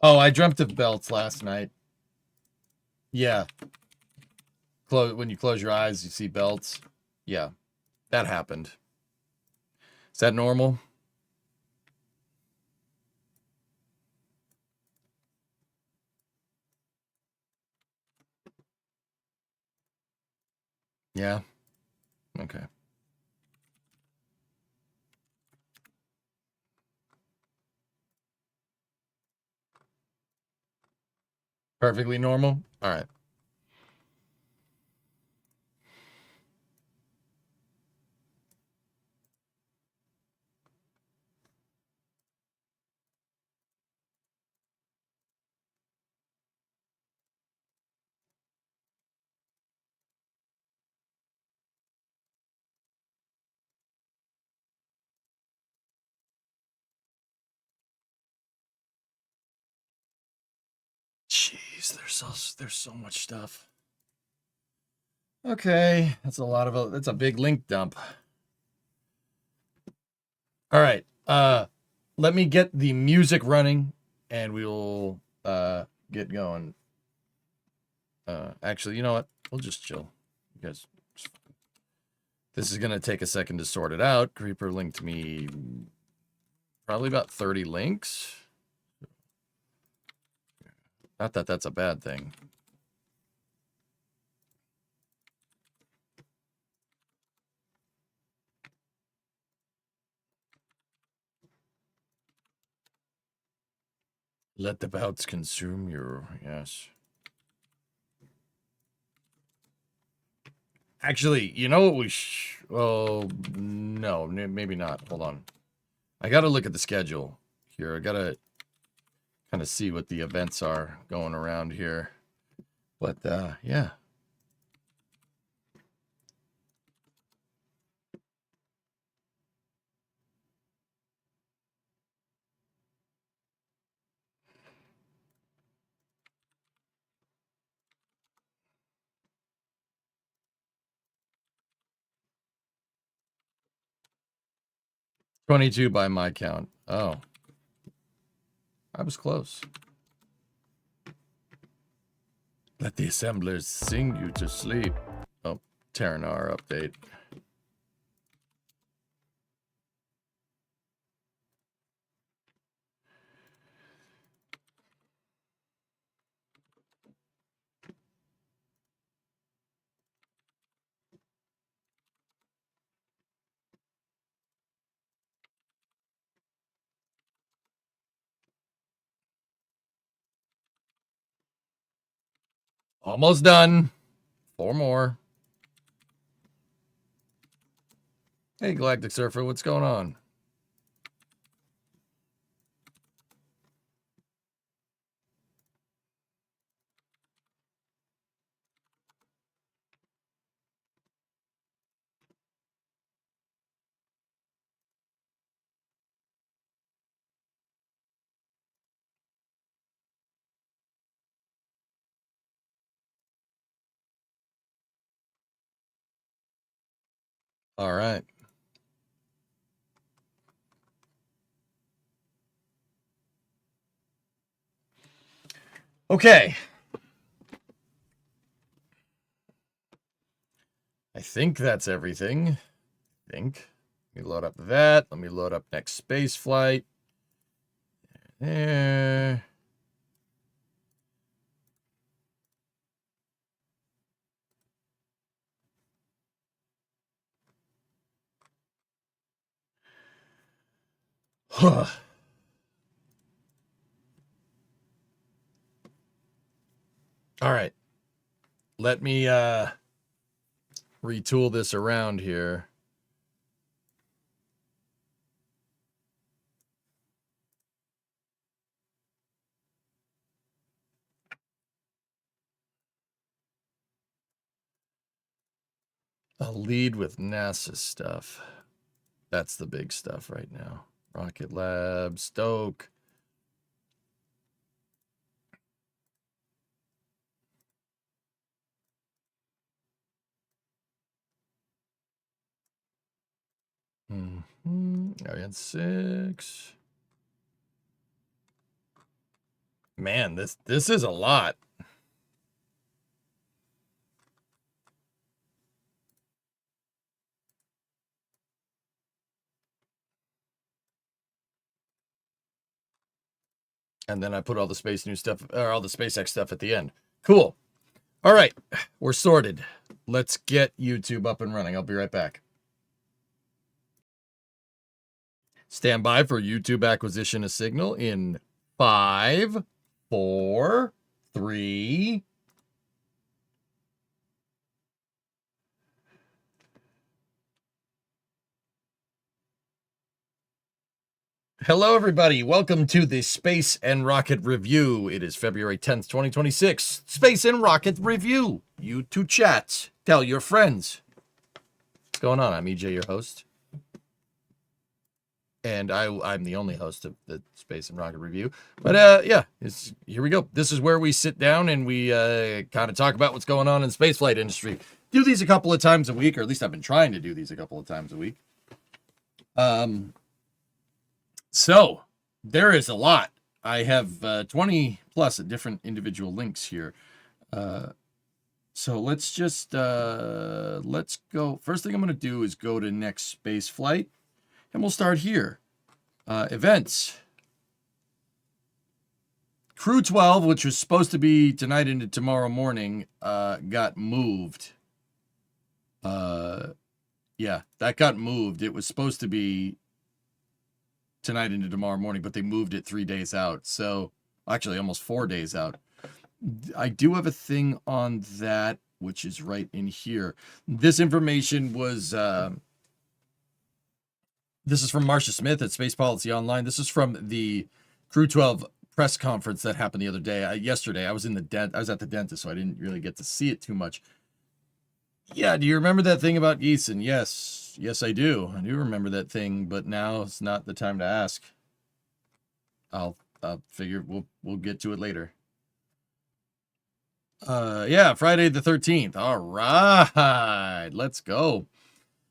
Oh, I dreamt of belts last night. Yeah. When you close your eyes, you see belts. Yeah, that happened. Is that normal? Yeah. Okay. Perfectly normal? All right. Jeez, there's so much stuff. Okay, that's a big link dump. All right. Let me get the music running and we'll get going. Actually, you know what? We'll just chill. You guys, this is going to take a second to sort it out. Creeper linked me probably about 30 links. Not that that's a bad thing. Let the bouts consume your, yes. Actually, you know what well, no, maybe not. Hold on. I got to look at the schedule here. I got to kind of see what the events are going around here. But, yeah. $22 by my count. Oh. I was close. Let the assemblers sing you to sleep. Oh, Terranar update. Almost done. 4 more. Hey, Galactic Surfer, what's going on? All right. Okay. I think that's everything. Let me load up that. Let me load up next space flight. There. All right. Let me retool this around here. I'll lead with NASA stuff. That's the big stuff right now. Rocket Lab, Stoke. Ariane 6. Man, this is a lot. And then I put all the space new stuff, or all the SpaceX stuff at the end. Cool. All right, we're sorted. Let's get YouTube up and running. I'll be right back. Stand by for YouTube acquisition of signal in 5, 4, 3. Hello, everybody. Welcome to the Space and Rocket Review. It is February 10th, 2026. Space and Rocket Review. You to chat. Tell your friends. What's going on? I'm EJ, your host. And I'm the only host of the Space and Rocket Review. But yeah, here we go. This is where we sit down and we kind of talk about what's going on in the spaceflight industry. Do these a couple of times a week, or at least I've been trying to do these a couple of times a week. So there is a lot. I have 20 plus different individual links here. So let's just let's go. First thing I'm going to do is go to next space flight. And we'll start here. Events. Crew 12, which was supposed to be tonight into tomorrow morning, got moved. Yeah, that got moved. It was supposed to be tonight into tomorrow morning, but they moved it 3 days out. So, actually, almost 4 days out. I do have a thing on that, which is right in here. This information was... This is from Marcia Smith at Space Policy Online. This is from the Crew 12 press conference that happened the other day. Yesterday, I was at the dentist, so I didn't really get to see it too much. Yeah, do you remember that thing about Geeson? Yes, I do. I do remember that thing, but now it's not the time to ask. I'll figure we'll get to it later. Yeah, Friday the 13th. All right, let's go.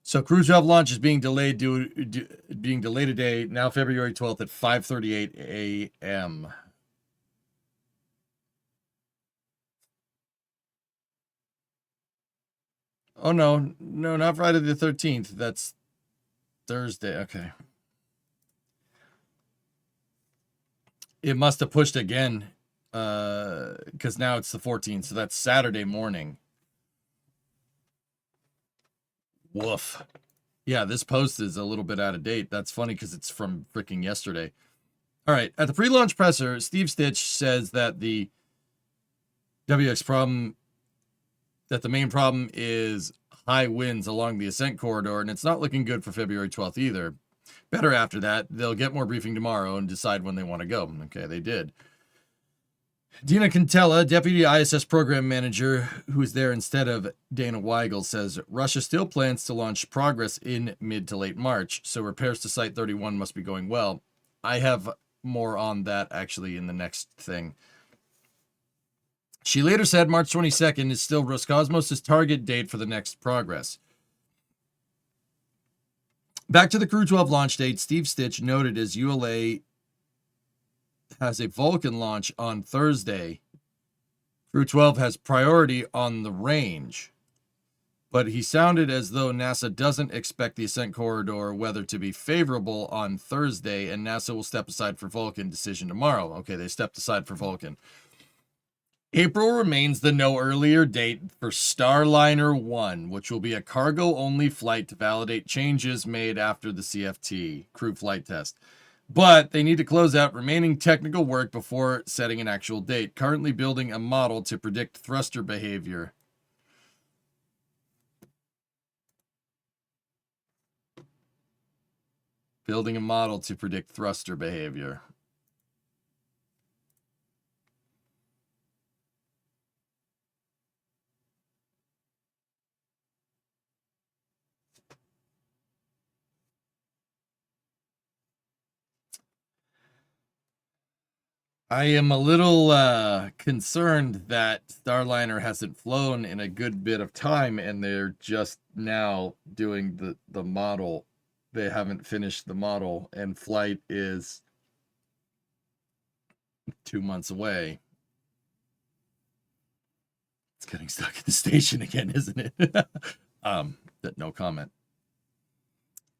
So Crew 12 launch is being delayed today, now February 12th at 5:38 a.m. Oh, no, not Friday the 13th. That's Thursday. Okay. It must have pushed again because now it's the 14th, so that's Saturday morning. Woof. Yeah, this post is a little bit out of date. That's funny because it's from freaking yesterday. All right. At the pre-launch presser, Steve Stitch says that the WX problem, that the main problem is high winds along the ascent corridor, and it's not looking good for February 12th either. Better after that. They'll get more briefing tomorrow and decide when they want to go. Okay, they did. Dina Cantella, Deputy ISS Program Manager, who is there instead of Dana Weigel, says Russia still plans to launch Progress in mid to late March, so repairs to Site 31 must be going well. I have more on that, actually, in the next thing. She later said March 22nd is still Roscosmos' target date for the next Progress. Back to the Crew 12 launch date, Steve Stitch noted as ULA has a Vulcan launch on Thursday. Crew 12 has priority on the range, but he sounded as though NASA doesn't expect the ascent corridor weather to be favorable on Thursday, and NASA will step aside for Vulcan decision tomorrow. Okay, they stepped aside for Vulcan. April remains the no earlier date for Starliner 1, which will be a cargo-only flight to validate changes made after the CFT, crew flight test. But they need to close out remaining technical work before setting an actual date, currently building a model to predict thruster behavior. Building a model to predict thruster behavior. I am a little concerned that Starliner hasn't flown in a good bit of time, and they're just now doing the model. They haven't finished the model, and flight is 2 months away. It's getting stuck at the station again, isn't it? No comment.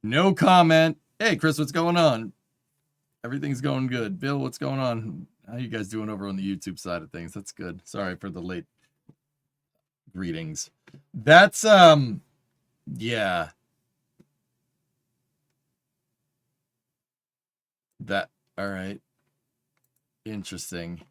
No comment. Hey, Chris, what's going on? Everything's going good. Bill, what's going on? How you guys doing over on the YouTube side of things? That's good. Sorry for the late greetings. That's, yeah. All right. Interesting.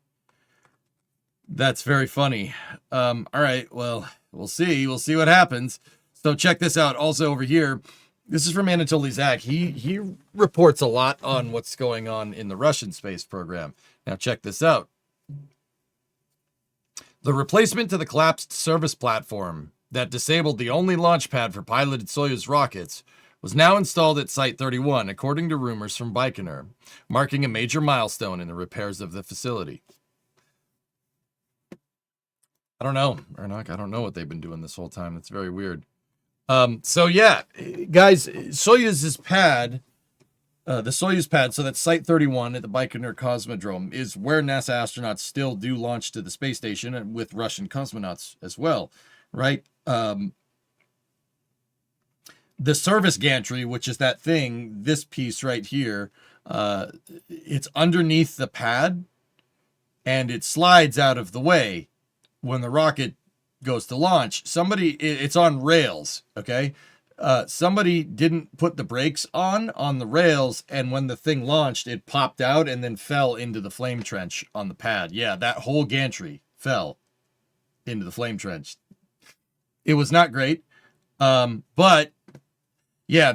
That's very funny. All right, well, we'll see. We'll see what happens. So check this out. Also over here, this is from Anatoly Zak. He reports a lot on what's going on in the Russian space program. Now check this out. The replacement to the collapsed service platform that disabled the only launch pad for piloted Soyuz rockets was now installed at Site 31, according to rumors from Baikonur, marking a major milestone in the repairs of the facility. I don't know, Ernock. I don't know what they've been doing this whole time. That's very weird. So yeah, guys, Soyuz's pad, the Soyuz pad, so that's Site 31 at the Baikonur Cosmodrome, is where NASA astronauts still do launch to the space station, and with Russian cosmonauts as well, right? The service gantry, which is that thing, this piece right here, it's underneath the pad, and it slides out of the way when the rocket goes to launch. It's on rails, okay? Somebody didn't put the brakes on the rails, and when the thing launched, it popped out and then fell into the flame trench on the pad. Yeah, that whole gantry fell into the flame trench. It was not great, but yeah,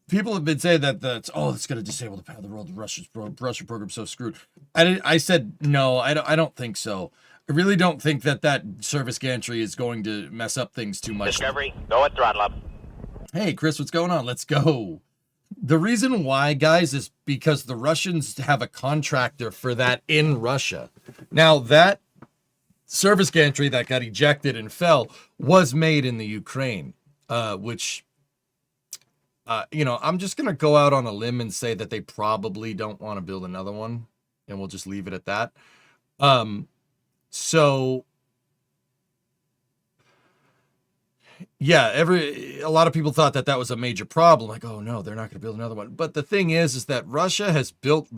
people have been saying that it's going to disable the pad of the world. The Russian program's so screwed. I said no. I don't think so. I really don't think that service gantry is going to mess up things too much. Discovery, go at throttle up. Hey, Chris, what's going on? Let's go. The reason why, guys, is because the Russians have a contractor for that in Russia. Now, that service gantry that got ejected and fell was made in the Ukraine, which... I'm just going to go out on a limb and say that they probably don't want to build another one, and we'll just leave it at that. So yeah, a lot of people thought that was a major problem. Like, oh no, they're not going to build another one. But the thing is that Russia has built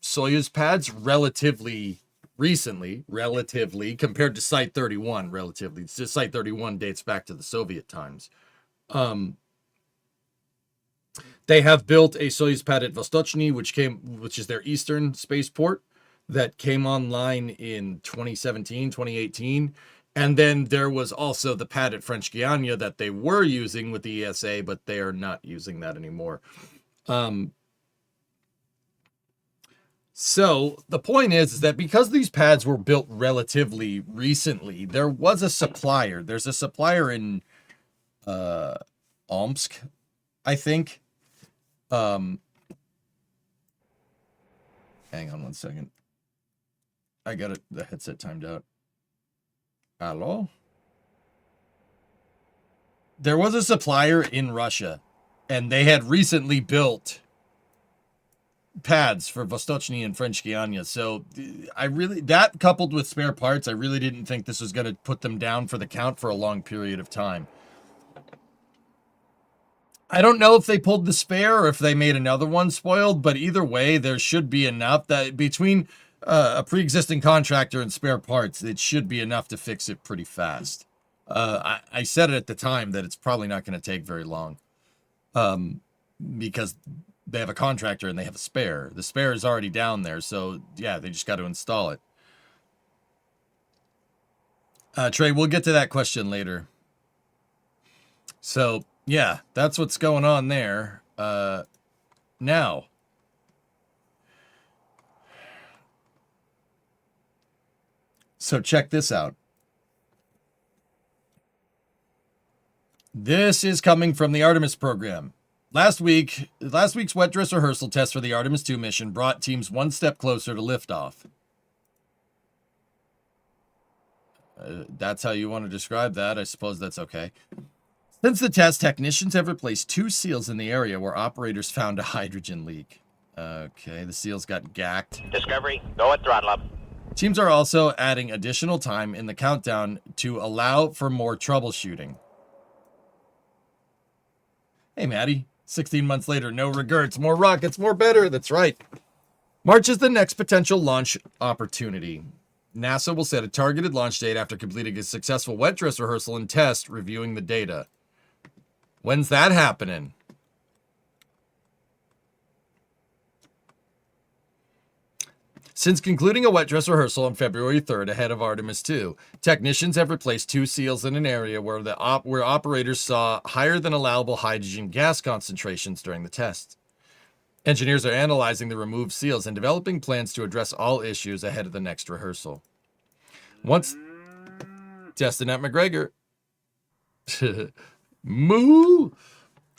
Soyuz pads relatively recently, compared to Site 31, relatively. Site 31 dates back to the Soviet times. They have built a Soyuz pad at Vostochny, which is their eastern spaceport, that came online in 2017, 2018. And then there was also the pad at French Guiana that they were using with the ESA, but they are not using that anymore. So the point is that because these pads were built relatively recently, there was a supplier. There's a supplier in Omsk, I think. Hang on one second. I got the headset timed out. Hello? There was a supplier in Russia, and they had recently built pads for Vostochny and French Guiana. So that coupled with spare parts, I really didn't think this was going to put them down for the count for a long period of time. I don't know if they pulled the spare or if they made another one spoiled, but either way, there should be enough that between a pre-existing contractor and spare parts, it should be enough to fix it pretty fast. I said it at the time that it's probably not going to take very long, because they have a contractor and they have a spare. The spare is already down there, so yeah, they just got to install it. Trey, we'll get to that question later. So yeah, that's what's going on there. Now, so check this out. This is coming from the Artemis program. Last week's wet dress rehearsal test for the Artemis 2 mission brought teams one step closer to liftoff. That's how you want to describe that. I suppose that's okay. Since the test, technicians have replaced 2 seals in the area where operators found a hydrogen leak. Okay, the seals got gacked. Discovery, go at throttle up. Teams are also adding additional time in the countdown to allow for more troubleshooting. Hey, Maddie. 16 months later, no regrets, more rockets, more better. That's right. March is the next potential launch opportunity. NASA will set a targeted launch date after completing a successful wet dress rehearsal and test, reviewing the data. When's that happening? Since concluding a wet dress rehearsal on February 3rd ahead of Artemis 2, technicians have replaced 2 seals in an area where operators saw higher than allowable hydrogen gas concentrations during the test. Engineers are analyzing the removed seals and developing plans to address all issues ahead of the next rehearsal. Once testing at McGregor. Moo!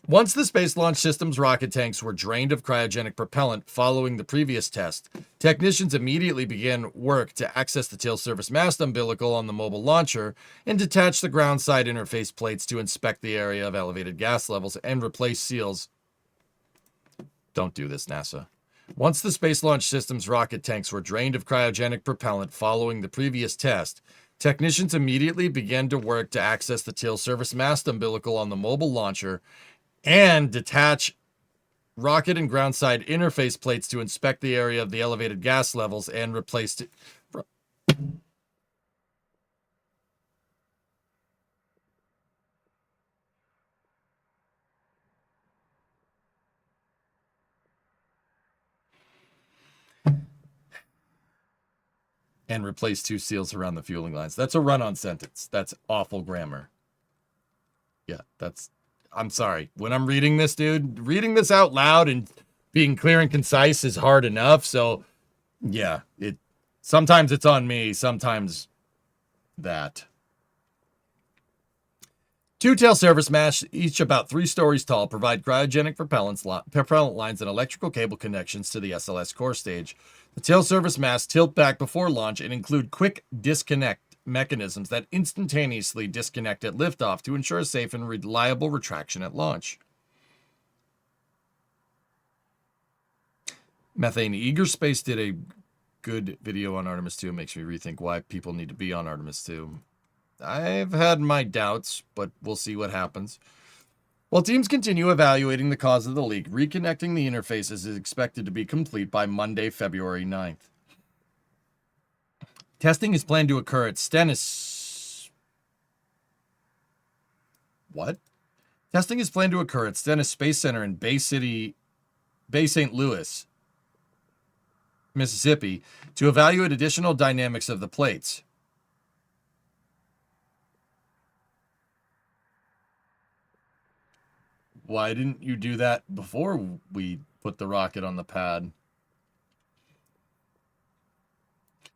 Once the Space Launch System's rocket tanks were drained of cryogenic propellant following the previous test, technicians immediately began work to access the tail surface mast umbilical on the mobile launcher and detach the ground side interface plates to inspect the area of elevated gas levels and replace seals. Don't do this, NASA. Once the Space Launch System's rocket tanks were drained of cryogenic propellant following the previous test, technicians immediately began to work to access the tail surface mast umbilical on the mobile launcher and detach rocket and ground side interface plates to inspect the area of the elevated gas levels and replace it. And replace 2 seals around the fueling lines. That's a run-on sentence. That's awful grammar. Yeah, I'm sorry. When I'm reading this, dude, reading this out loud and being clear and concise is hard enough. So, yeah, sometimes it's on me, sometimes that. 2 tail surface masts, each about 3 stories tall, provide cryogenic propellant lines and electrical cable connections to the SLS core stage. The tail surface masts tilt back before launch and include quick disconnect mechanisms that instantaneously disconnect at liftoff to ensure a safe and reliable retraction at launch. Methane Eager Space did a good video on Artemis 2. It makes me rethink why people need to be on Artemis 2. I've had my doubts, but we'll see what happens. While teams continue evaluating the cause of the leak, reconnecting the interfaces is expected to be complete by Monday, February 9th. Testing is planned to occur at Stennis... What? Testing is planned to occur at Stennis Space Center in Bay St. Louis, Mississippi, to evaluate additional dynamics of the plates. Why didn't you do that before we put the rocket on the pad?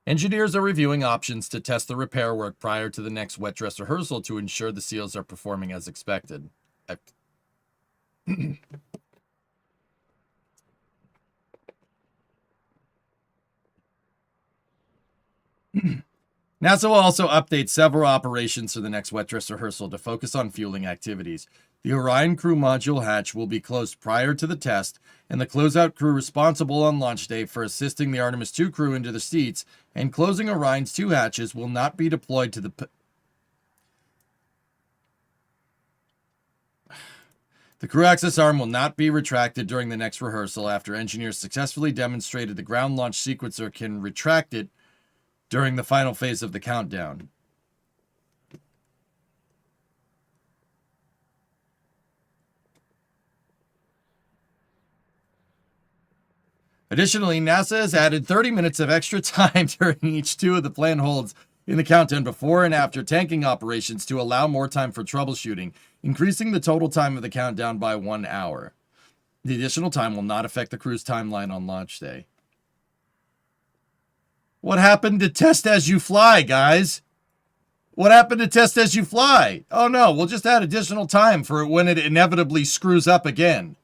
Engineers are reviewing options to test the repair work prior to the next wet dress rehearsal to ensure the seals are performing as expected. NASA will also update several operations for the next wet dress rehearsal to focus on fueling activities. The Orion crew module hatch will be closed prior to the test, and the closeout crew responsible on launch day for assisting the Artemis 2 crew into the seats and closing Orion's 2 hatches will not be deployed to the... The crew access arm will not be retracted during the next rehearsal after engineers successfully demonstrated the ground launch sequencer can retract it during the final phase of the countdown. Additionally, NASA has added 30 minutes of extra time during each 2 of the planned holds in the countdown before and after tanking operations to allow more time for troubleshooting, increasing the total time of the countdown by 1 hour. The additional time will not affect the crew's timeline on launch day. What happened to test as you fly, guys? What happened to test as you fly? Oh no, we'll just add additional time for when it inevitably screws up again.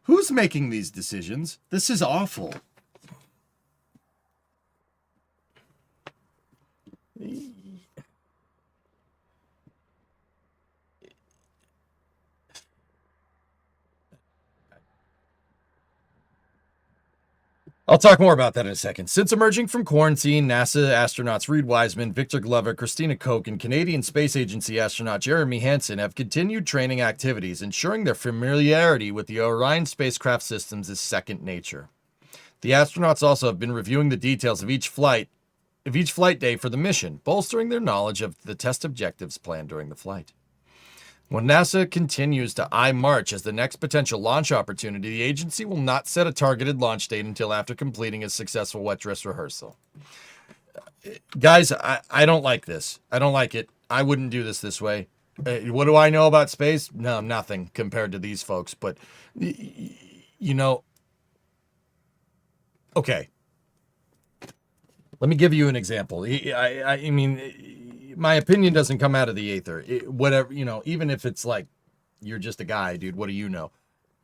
Who's making these decisions? This is awful. I'll talk more about that in a second. Since emerging from quarantine, NASA astronauts Reed Wiseman, Victor Glover, Christina Koch, and Canadian Space Agency astronaut Jeremy Hansen have continued training activities, ensuring their familiarity with the Orion spacecraft systems is second nature. The astronauts also have been reviewing the details of each flight day for the mission, bolstering their knowledge of the test objectives planned during the flight. When NASA continues to eye March as the next potential launch opportunity, the agency will not set a targeted launch date until after completing a successful wet dress rehearsal. Guys, I don't like this. I don't like it. I wouldn't do this way. What do I know about space? No, nothing compared to these folks. But, you know, okay. Let me give you an example. I mean, my opinion doesn't come out of the aether. Whatever, even if it's like, you're just a guy, dude, what do you know?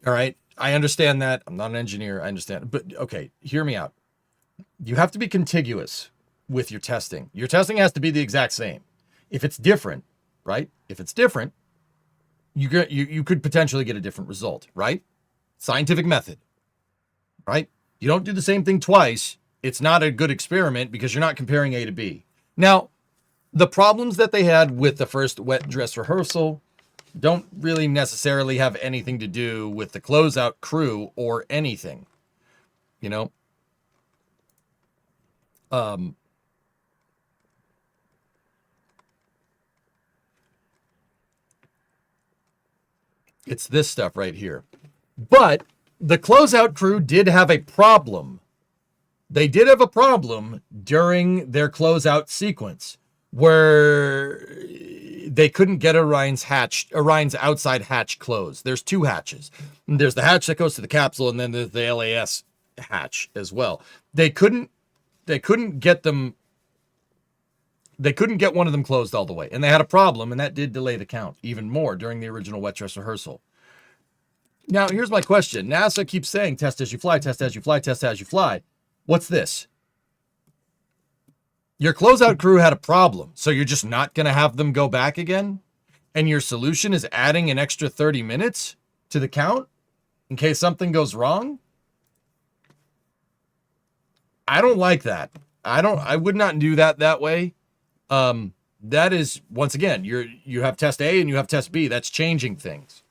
All right. I understand that. I'm not an engineer. I understand. But okay, hear me out. You have to be contiguous with your testing. Your testing has to be the exact same. If it's different, right? If it's different, you could potentially get a different result, right? Scientific method, right? You don't do the same thing twice. It's not a good experiment because you're not comparing A to B. Now, the problems that they had with the first wet dress rehearsal don't really necessarily have anything to do with the closeout crew or anything, It's this stuff right here. But the closeout crew did have a problem. They did have a problem during their closeout sequence where they couldn't get Orion's outside hatch closed. There's two hatches. There's the hatch that goes to the capsule, and then there's the LAS hatch as well. They couldn't get them. They couldn't get one of them closed all the way, and they had a problem, and that did delay the count even more during the original wet dress rehearsal. Now, here's my question. NASA keeps saying test as you fly, test as you fly, test as you fly. What's this? Your closeout crew had a problem, so you're just not going to have them go back again? And your solution is adding an extra 30 minutes to the count in case something goes wrong? I don't like that. I would not do that way. That is, once again, you have test A and you have test B. That's changing things.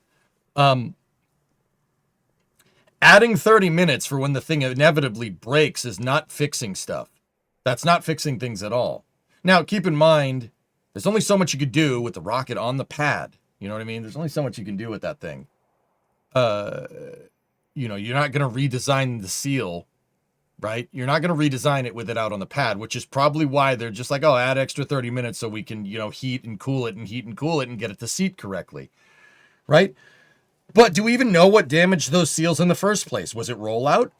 Adding 30 minutes for when the thing inevitably breaks is not fixing stuff. That's not fixing things at all. Now, keep in mind, there's only so much you could do with the rocket on the pad. You know what I mean? There's only so much you can do with that thing. You're not going to redesign the seal, right? You're not going to redesign it with it out on the pad, which is probably why they're just like, oh, add extra 30 minutes so we can, heat and cool it and get it to seat correctly, right? But do we even know what damaged those seals in the first place? Was it rollout?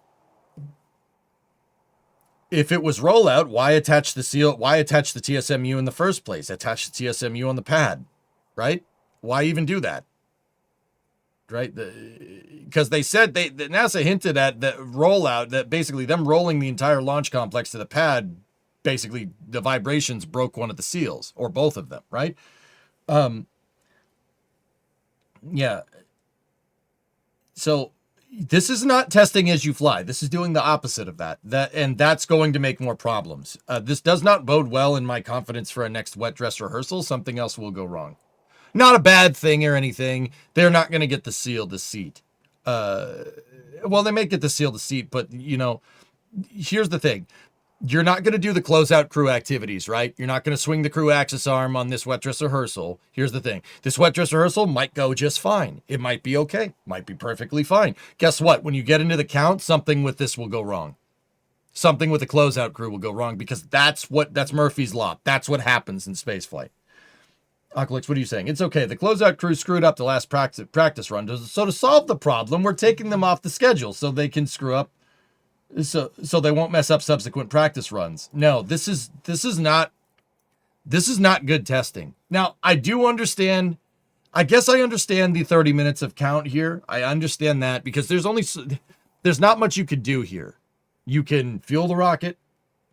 If it was rollout, why attach the seal? Why attach the TSMU in the first place? Attach the TSMU on the pad, right? Why even do that? Right? Because they said NASA hinted at the rollout, that basically them rolling the entire launch complex to the pad, basically the vibrations broke one of the seals, or both of them, right? Yeah. So this is not testing as you fly. This is doing the opposite of that. And that's going to make more problems. This does not bode well in my confidence for a next wet dress rehearsal. Something else will go wrong. Not a bad thing or anything. They're not going to get the seal to seat. Well, they may get the seal to seat, but here's the thing. You're not going to do the closeout crew activities, right? You're not going to swing the crew axis arm on this wet dress rehearsal. Here's the thing. This wet dress rehearsal might go just fine. It might be okay. Might be perfectly fine. Guess what? When you get into the count, something with this will go wrong. Something with the closeout crew will go wrong, because that's Murphy's Law. That's what happens in spaceflight. Oculix, what are you saying? It's okay. The closeout crew screwed up the last practice run. So to solve the problem, we're taking them off the schedule so they can screw up. So they won't mess up subsequent practice runs. No, this is not good testing. Now, I do understand. I guess I understand the 30 minutes of count here. I understand that because there's not much you could do here. You can fuel the rocket.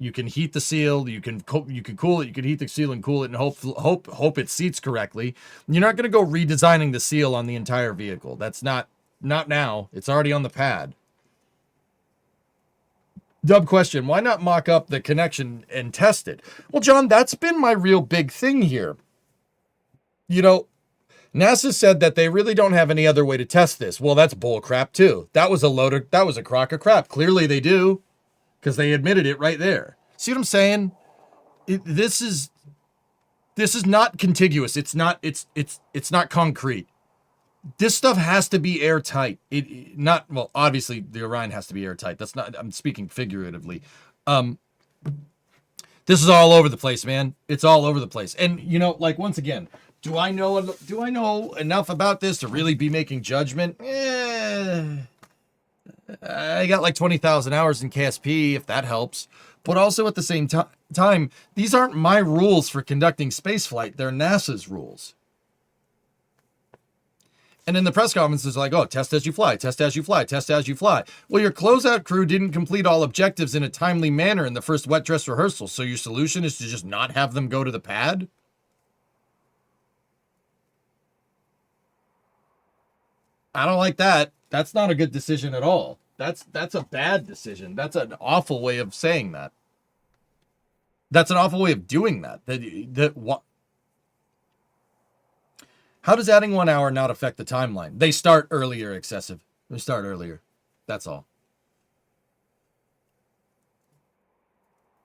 You can heat the seal. You can cool it. You can heat the seal and cool it, and hope it seats correctly. You're not going to go redesigning the seal on the entire vehicle. That's not now. It's already on the pad. Dub question: why not mock up the connection and test it? Well, John, that's been my real big thing here. You know, NASA said that they really don't have any other way to test this. Well, that's bull crap too. That was a crock of crap. Clearly they do, because they admitted it right there. See what I'm saying? This is not contiguous. It's not concrete. This stuff has to be airtight. Well, obviously the Orion has to be airtight. That's not, I'm speaking figuratively. This is all over the place, man. It's all over the place. And you know, like, once again, do I know enough about this to really be making judgment? I got like 20,000 hours in KSP, if that helps. But also at the same time, these aren't my rules for conducting spaceflight. They're NASA's rules. And in the press conference, it's like, oh, test as you fly, test as you fly, test as you fly. Well, your closeout crew didn't complete all objectives in a timely manner in the first wet dress rehearsal, so your solution is to just not have them go to the pad? I don't like that. That's not a good decision at all. That's a bad decision. That's an awful way of saying that. That's an awful way of doing that. How does adding 1 hour not affect the timeline? They start earlier, excessive. They start earlier. That's all.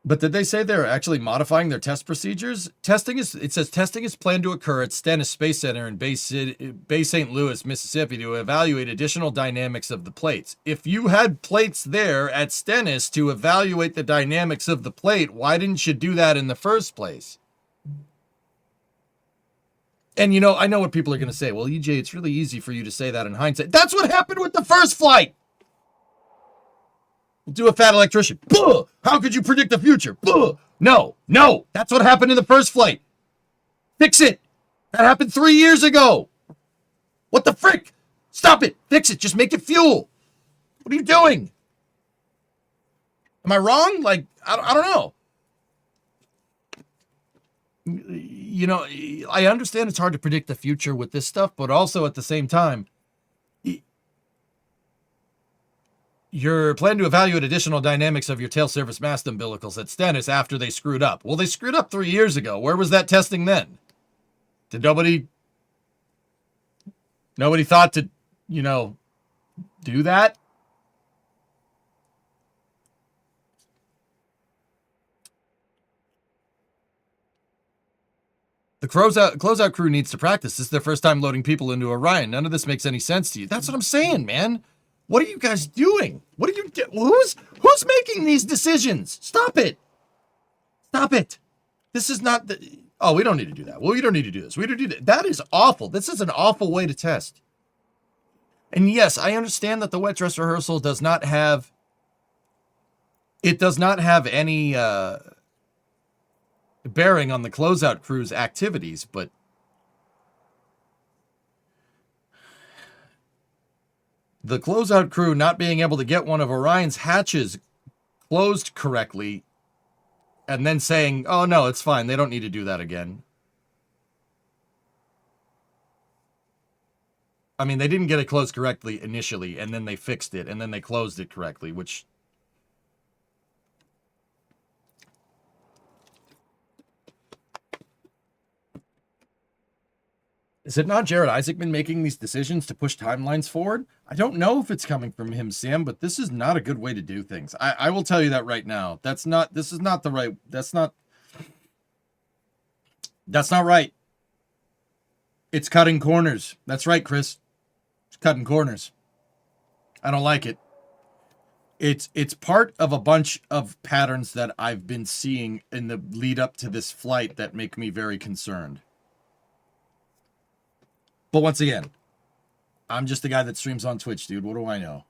But did they say they're actually modifying their test procedures? It says testing is planned to occur at Stennis Space Center in Bay St. Louis, Mississippi, to evaluate additional dynamics of the plates. If you had plates there at Stennis to evaluate the dynamics of the plate, why didn't you do that in the first place? And, you know, I know what people are going to say. Well, EJ, it's really easy for you to say that in hindsight. That's what happened with the first flight. We'll do a fat electrician. Buh! How could you predict the future? Buh! No. That's what happened in the first flight. Fix it. That happened 3 years ago. What the frick? Stop it. Fix it. Just make it fuel. What are you doing? Am I wrong? Like, I don't know. You know, I understand it's hard to predict the future with this stuff, but also at the same time, you're planning to evaluate additional dynamics of your tail surface mast umbilicals at Stennis after they screwed up. Well, they screwed up 3 years ago. Where was that testing then? Did nobody thought to, you know, do that? The closeout crew needs to practice. This is their first time loading people into Orion. None of this makes any sense to you. That's what I'm saying, man. What are you guys doing? What are you who's making these decisions? Stop it. Stop it. This is not the... Oh, we don't need to do that. Well, we don't need to do this. We don't do that. That is awful. This is an awful way to test. And yes, I understand that the wet dress rehearsal does not have... It does not have any... bearing on the closeout crew's activities, but the closeout crew not being able to get one of Orion's hatches closed correctly and then saying, oh no, it's fine, they don't need to do that again. I mean, they didn't get it closed correctly initially, and then they fixed it, and then they closed it correctly, which... Is it not Jared Isaacman making these decisions to push timelines forward? I don't know if it's coming from him, Sam, but this is not a good way to do things. I will tell you that right now. That's not right. It's cutting corners. That's right, Chris. It's cutting corners. I don't like it. It's part of a bunch of patterns that I've been seeing in the lead up to this flight that make me very concerned. But once again, I'm just the guy that streams on Twitch, dude. What do I know?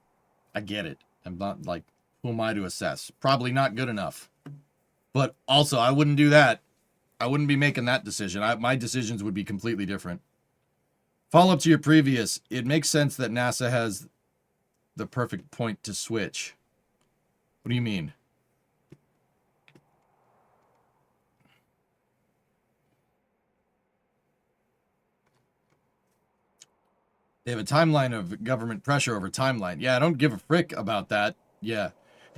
I get it. I'm not like, who am I to assess? Probably not good enough. But also, I wouldn't do that. I wouldn't be making that decision. My decisions would be completely different. Follow up to your previous. It makes sense that NASA has the perfect point to switch. What do you mean? They have a timeline of government pressure over timeline. Yeah, I don't give a frick about that. Yeah.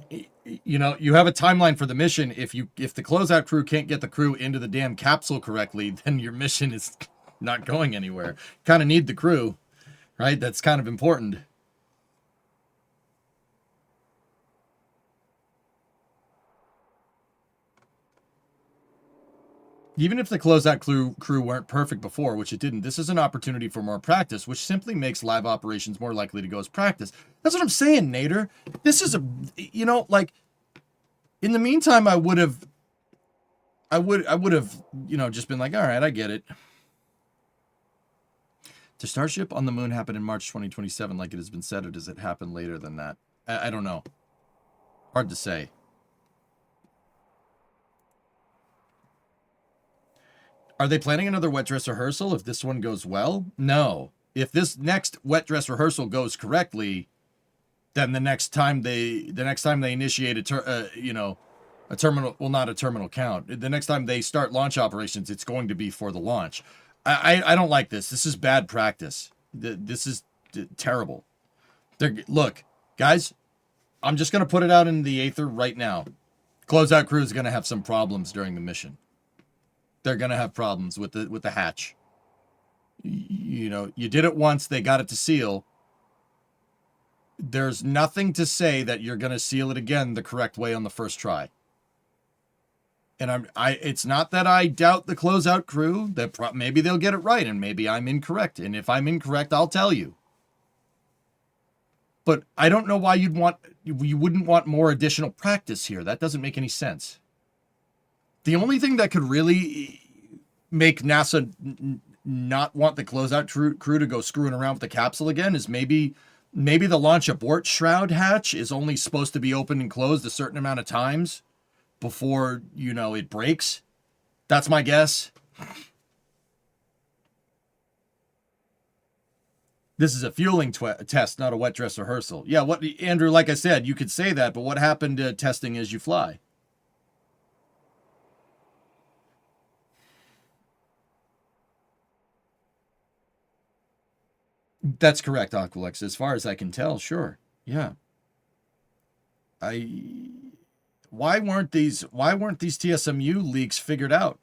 You know, you have a timeline for the mission. If the closeout crew can't get the crew into the damn capsule correctly, then your mission is not going anywhere. Kind of need the crew, right? That's kind of important. Even if the closeout crew weren't perfect before, which it didn't, this is an opportunity for more practice, which simply makes live operations more likely to go as practice. That's what I'm saying, Nader. This is you know, like, in the meantime, I would have, you know, just been like, all right, I get it. To Starship on the Moon happen in March 2027, like it has been said, or does it happen later than that? I don't know. Hard to say. Are they planning another wet dress rehearsal if this one goes well? No. If this next wet dress rehearsal goes correctly, then the next time they initiate you know, a terminal, well, not a terminal count. The next time they start launch operations, it's going to be for the launch. I don't like this. This is bad practice. This is terrible. Look, guys, I'm just going to put it out in the aether right now. Closeout crew is going to have some problems during the mission. They're going to have problems with the hatch. You know, you did it once, they got it to seal. There's nothing to say that you're going to seal it again the correct way on the first try. And it's not that I doubt the closeout crew, that maybe they'll get it right, and maybe I'm incorrect. And if I'm incorrect, I'll tell you. But I don't know why you wouldn't want more additional practice here. That doesn't make any sense. The only thing that could really make NASA not want the closeout crew to go screwing around with the capsule again is maybe the launch abort shroud hatch is only supposed to be opened and closed a certain amount of times before, you know, it breaks. That's my guess. This is a fueling test, not a wet dress rehearsal. Yeah, Andrew, like I said, you could say that, but what happened to testing as you fly? That's correct, Aqualex. As far as I can tell, sure. Yeah. Why weren't these TSMU leaks figured out?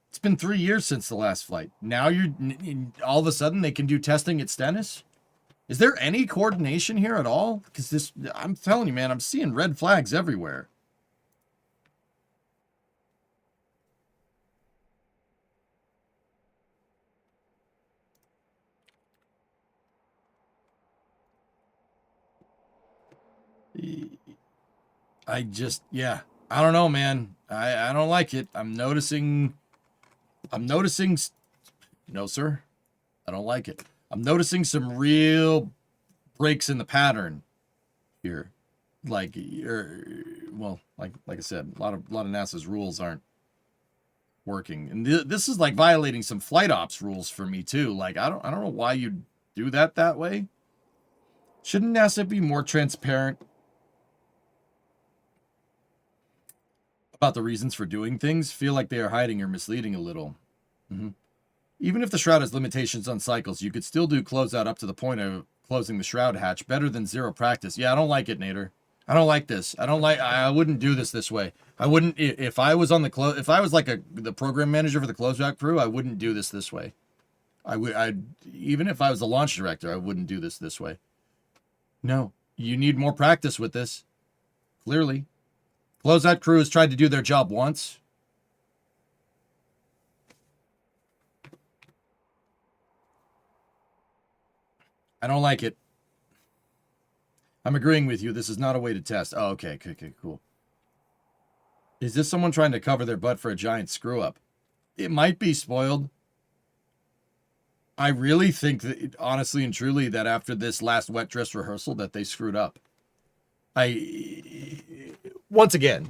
It's been 3 years since the last flight. Now all of a sudden they can do testing at Stennis? Is there any coordination here at all? Because I'm telling you, man, I'm seeing red flags everywhere. Yeah, I don't know, man. I don't like it. I'm noticing, no, sir. I don't like it. I'm noticing some real breaks in the pattern here. Like, well, like I said, a lot of NASA's rules aren't working. And this is like violating some flight ops rules for me too. Like, I don't know why you'd do that way. Shouldn't NASA be more transparent about the reasons for doing things? Feel like they are hiding or misleading a little. Even if the shroud has limitations on cycles, you could still do closeout up to the point of closing the shroud hatch. Better than zero practice. Yeah, I don't like it, Nader. I don't like this. I wouldn't do this way. I wouldn't, if I was on if I was like the program manager for the closeout crew, I wouldn't do this way. Even if I was the launch director, I wouldn't do this way. No, you need more practice with this. Clearly. Closeout crew has tried to do their job once. I don't like it. I'm agreeing with you. This is not a way to test. Oh, okay, cool. Is this someone trying to cover their butt for a giant screw up? It might be, spoiled. I really think that, honestly and truly, that after this last wet dress rehearsal that they screwed up. Once again,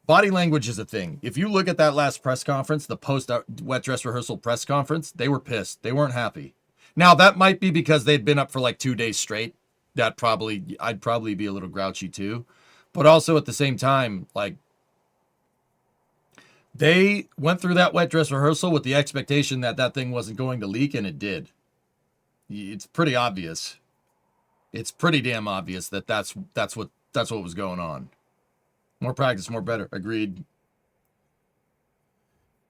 body language is a thing. If you look at that last press conference, the post wet dress rehearsal press conference, they were pissed. They weren't happy. Now, that might be because they'd been up for like 2 days straight. I'd probably be a little grouchy too. But also at the same time, like, they went through that wet dress rehearsal with the expectation that thing wasn't going to leak, and it did. It's pretty obvious. It's pretty damn obvious that that's what was going on. More practice, more better. Agreed.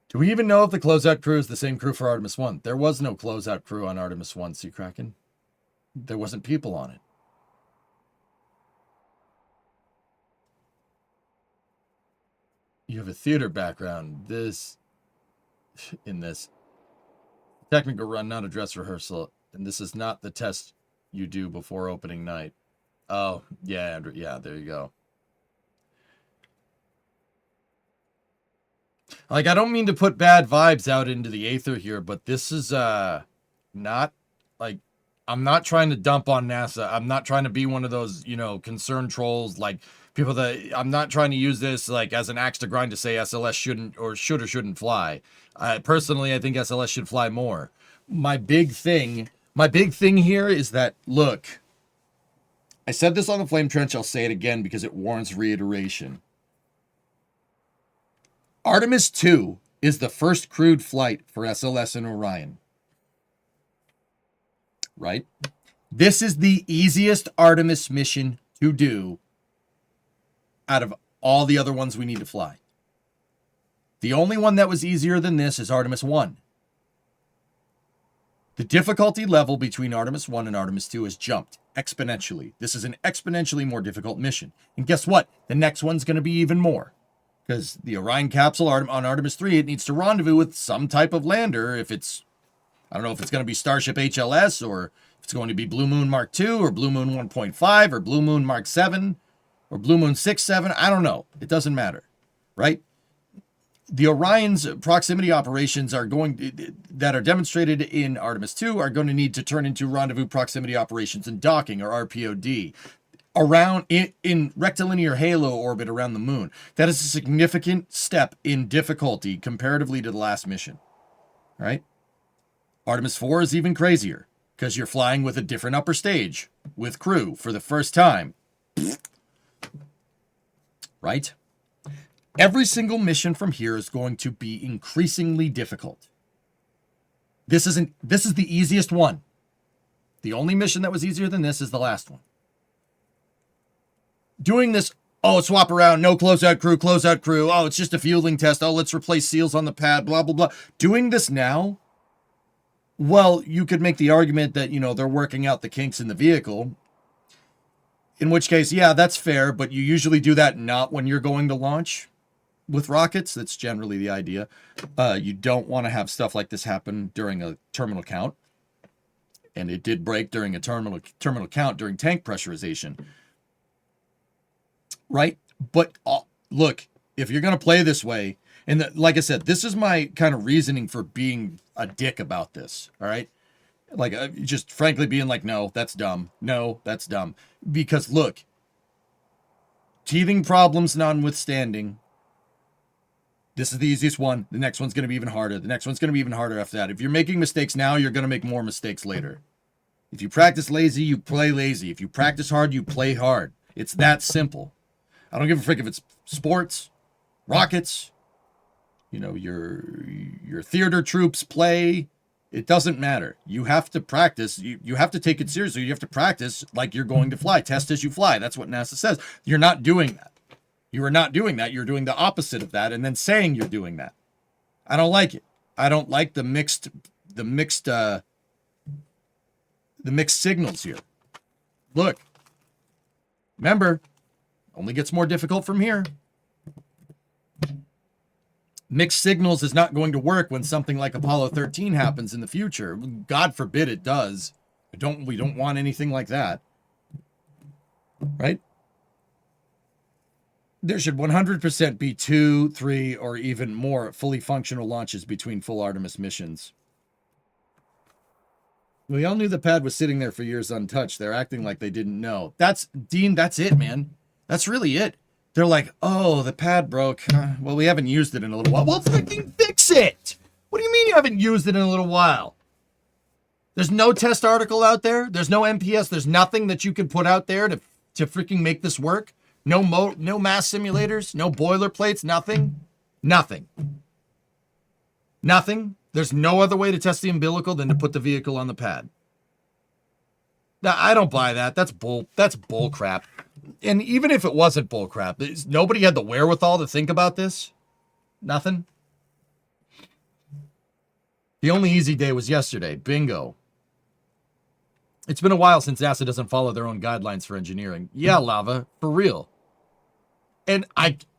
Do we even know if the closeout crew is the same crew for Artemis 1? There was no closeout crew on Artemis 1, Sea Kraken. There wasn't people on it. You have a theater background. In this technical run, not a dress rehearsal, and this is not the test you do before opening night. Oh, yeah, Andrew. Yeah, there you go. Like, I don't mean to put bad vibes out into the aether here, but this is not like, I'm not trying to dump on NASA. I'm not trying to be one of those, concerned trolls, like people that, I'm not trying to use this like as an axe to grind to say SLS shouldn't or shouldn't fly. Personally, I think SLS should fly more. My big thing here is that, look, I said this on the Flame Trench, I'll say it again because it warrants reiteration. Artemis 2 is the first crewed flight for SLS and Orion. Right? This is the easiest Artemis mission to do out of all the other ones we need to fly. The only one that was easier than this is Artemis 1. The difficulty level between Artemis 1 and Artemis 2 has jumped exponentially. This is an exponentially more difficult mission. And guess what? The next one's going to be even more. Because the Orion capsule on Artemis 3, it needs to rendezvous with some type of lander. If it's, I don't know if it's going to be Starship HLS, or if it's going to be Blue Moon Mark 2, or Blue Moon 1.5, or Blue Moon Mark 7, or Blue Moon 6-7. I don't know. It doesn't matter, right? The Orion's proximity operations that are demonstrated in Artemis 2 are going to need to turn into rendezvous proximity operations and docking, or RPOD. Around in rectilinear halo orbit around the moon. That is a significant step in difficulty comparatively to the last mission. Right? Artemis 4 is even crazier because you're flying with a different upper stage with crew for the first time. Right? Every single mission from here is going to be increasingly difficult. This is the easiest one. The only mission that was easier than this is the last one. Doing this, swap around, no closeout crew, it's just a fielding test, let's replace seals on the pad, blah, blah, blah. Doing this now, well, you could make the argument that, they're working out the kinks in the vehicle. In which case, yeah, that's fair, but you usually do that not when you're going to launch with rockets. That's generally the idea. You don't want to have stuff like this happen during a terminal count. And it did break during a terminal count during tank pressurization. Right? But look, if you're going to play this way, and like I said, this is my kind of reasoning for being a dick about this. All right? Like, just frankly being like, no, that's dumb. No, that's dumb. Because look, teething problems notwithstanding, this is the easiest one. The next one's going to be even harder. The next one's going to be even harder after that. If you're making mistakes now, you're going to make more mistakes later. If you practice lazy, you play lazy. If you practice hard, you play hard. It's that simple. I don't give a frick if it's sports, rockets, your theater troops play. It doesn't matter. You have to practice. You have to take it seriously. You have to practice like you're going to fly. Test as you fly. That's what NASA says. You're not doing that. You are not doing that. You're doing the opposite of that and then saying you're doing that. I don't like it. I don't like the mixed signals here. Look. Remember, only gets more difficult from here. Mixed signals is not going to work when something like Apollo 13 happens in the future. God forbid it does. We don't want anything like that. Right? There should 100% be 2, 3, or even more fully functional launches between full Artemis missions. We all knew the pad was sitting there for years untouched. They're acting like they didn't know. Dean, that's it, man. That's really it. They're like, oh, the pad broke. Well, we haven't used it in a little while. Well, freaking fix it. What do you mean you haven't used it in a little while? There's no test article out there. There's no MPS. There's nothing that you can put out there to freaking make this work. No mass simulators. No boilerplates. Nothing. There's no other way to test the umbilical than to put the vehicle on the pad. I don't buy that. That's bull crap. And even if it wasn't bull crap, nobody had the wherewithal to think about this. Nothing. The only easy day was yesterday. Bingo. It's been a while since NASA doesn't follow their own guidelines for engineering. Yeah, Lava, for real. And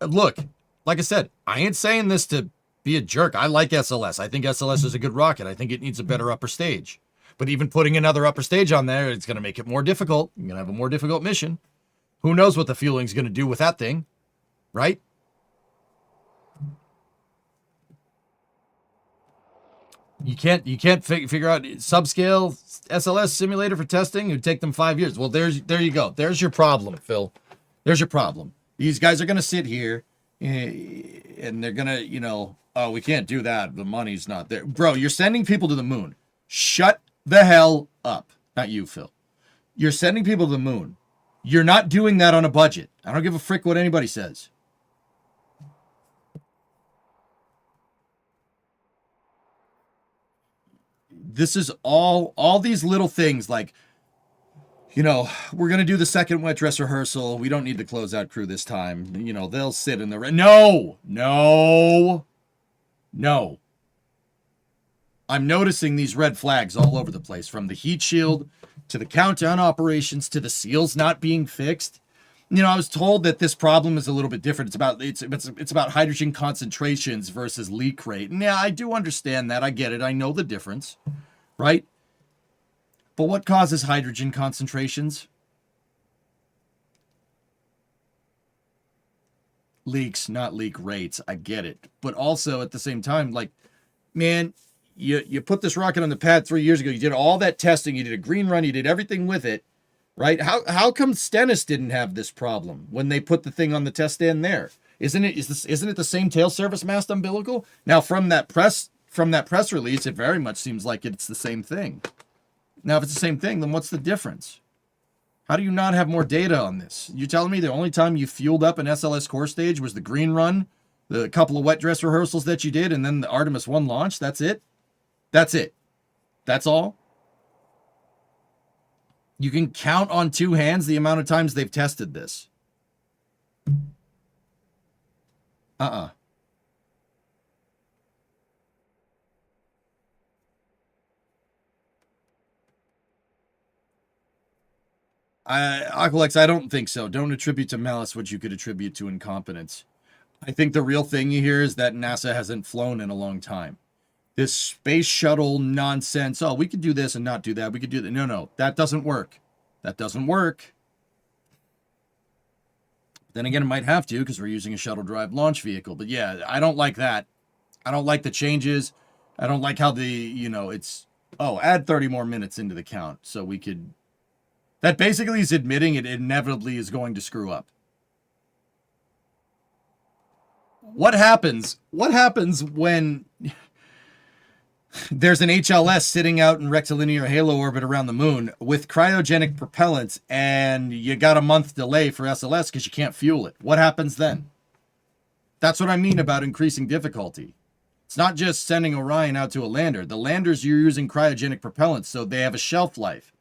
look, like I said, I ain't saying this to be a jerk. I like SLS. I think SLS is a good rocket. I think it needs a better upper stage. But even putting another upper stage on there, it's going to make it more difficult. You're going to have a more difficult mission. Who knows what the fueling's going to do with that thing, right? You can't figure out subscale SLS simulator for testing. It would take them 5 years. Well, there you go. There's your problem, Phil. There's your problem. These guys are going to sit here and they're going to, oh, we can't do that. The money's not there. Bro, you're sending people to the moon. Shut the hell up. Not you, Phil. You're sending people to the moon. You're not doing that on a budget. I don't give a frick what anybody says. This is all these little things like, we're going to do the second wet dress rehearsal. We don't need the closeout crew this time. They'll sit in the... No. I'm noticing these red flags all over the place, from the heat shield to the countdown operations to the seals not being fixed. I was told that this problem is a little bit different. It's about hydrogen concentrations versus leak rate. And yeah, I do understand that. I get it. I know the difference, right? But what causes hydrogen concentrations? Leaks, not leak rates. I get it. But also at the same time, like, man, you put this rocket on the pad 3 years ago. You did all that testing. You did a green run. You did everything with it. Right? How come Stennis didn't have this problem when they put the thing on the test stand there? Isn't it the same tail service mast umbilical? Now from that press release, it very much seems like it's the same thing. Now if it's the same thing, then what's the difference? How do you not have more data on this? You telling me the only time you fueled up an SLS core stage was the green run, the couple of wet dress rehearsals that you did, and then the Artemis 1 launch? That's it? That's all? You can count on two hands the amount of times they've tested this. Aqualex, I don't think so. Don't attribute to malice what you could attribute to incompetence. I think the real thing here is that NASA hasn't flown in a long time. This space shuttle nonsense. Oh, we could do this and not do that. We could do that. No, that doesn't work. That doesn't work. Then again, it might have to because we're using a shuttle drive launch vehicle. But yeah, I don't like that. I don't like the changes. I don't like how it's, add 30 more minutes into the count so we could... That basically is admitting it inevitably is going to screw up. What happens when there's an HLS sitting out in rectilinear halo orbit around the moon with cryogenic propellants and you got a month delay for SLS because you can't fuel it? What happens then? That's what I mean about increasing difficulty. It's not just sending Orion out to a lander. The landers, you're using cryogenic propellants, so they have a shelf life.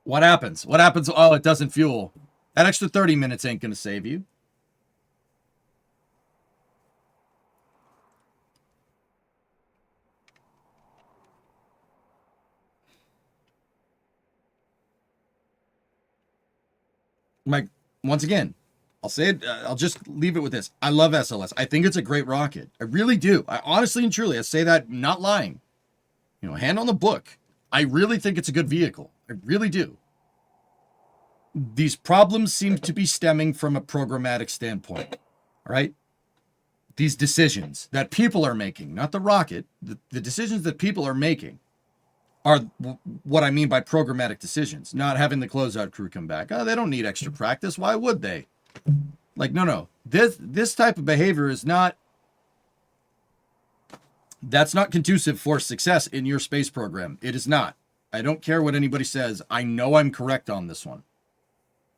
What happens? Oh, it doesn't fuel. That extra 30 minutes ain't going to save you. Mike, once again, I'll say it. I'll just leave it with this. I love SLS. I think it's a great rocket. I really do. I honestly and truly, I say that not lying. Hand on the book. I really think it's a good vehicle. I really do. These problems seem to be stemming from a programmatic standpoint. All right? These decisions that people are making, not the rocket, the decisions that people are making are what I mean by programmatic decisions. Not having the closeout crew come back. Oh, they don't need extra practice. Why would they? Like, no. This type of behavior is not... That's not conducive for success in your space program. It is not. I don't care what anybody says. I know I'm correct on this one.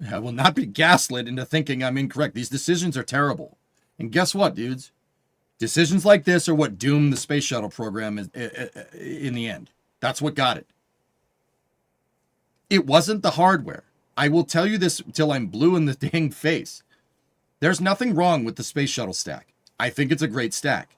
I will not be gaslit into thinking I'm incorrect. These decisions are terrible. And guess what, dudes? Decisions like this are what doomed the space shuttle program in the end. That's what got it. It wasn't the hardware. I will tell you this till I'm blue in the dang face. There's nothing wrong with the space shuttle stack. I think it's a great stack.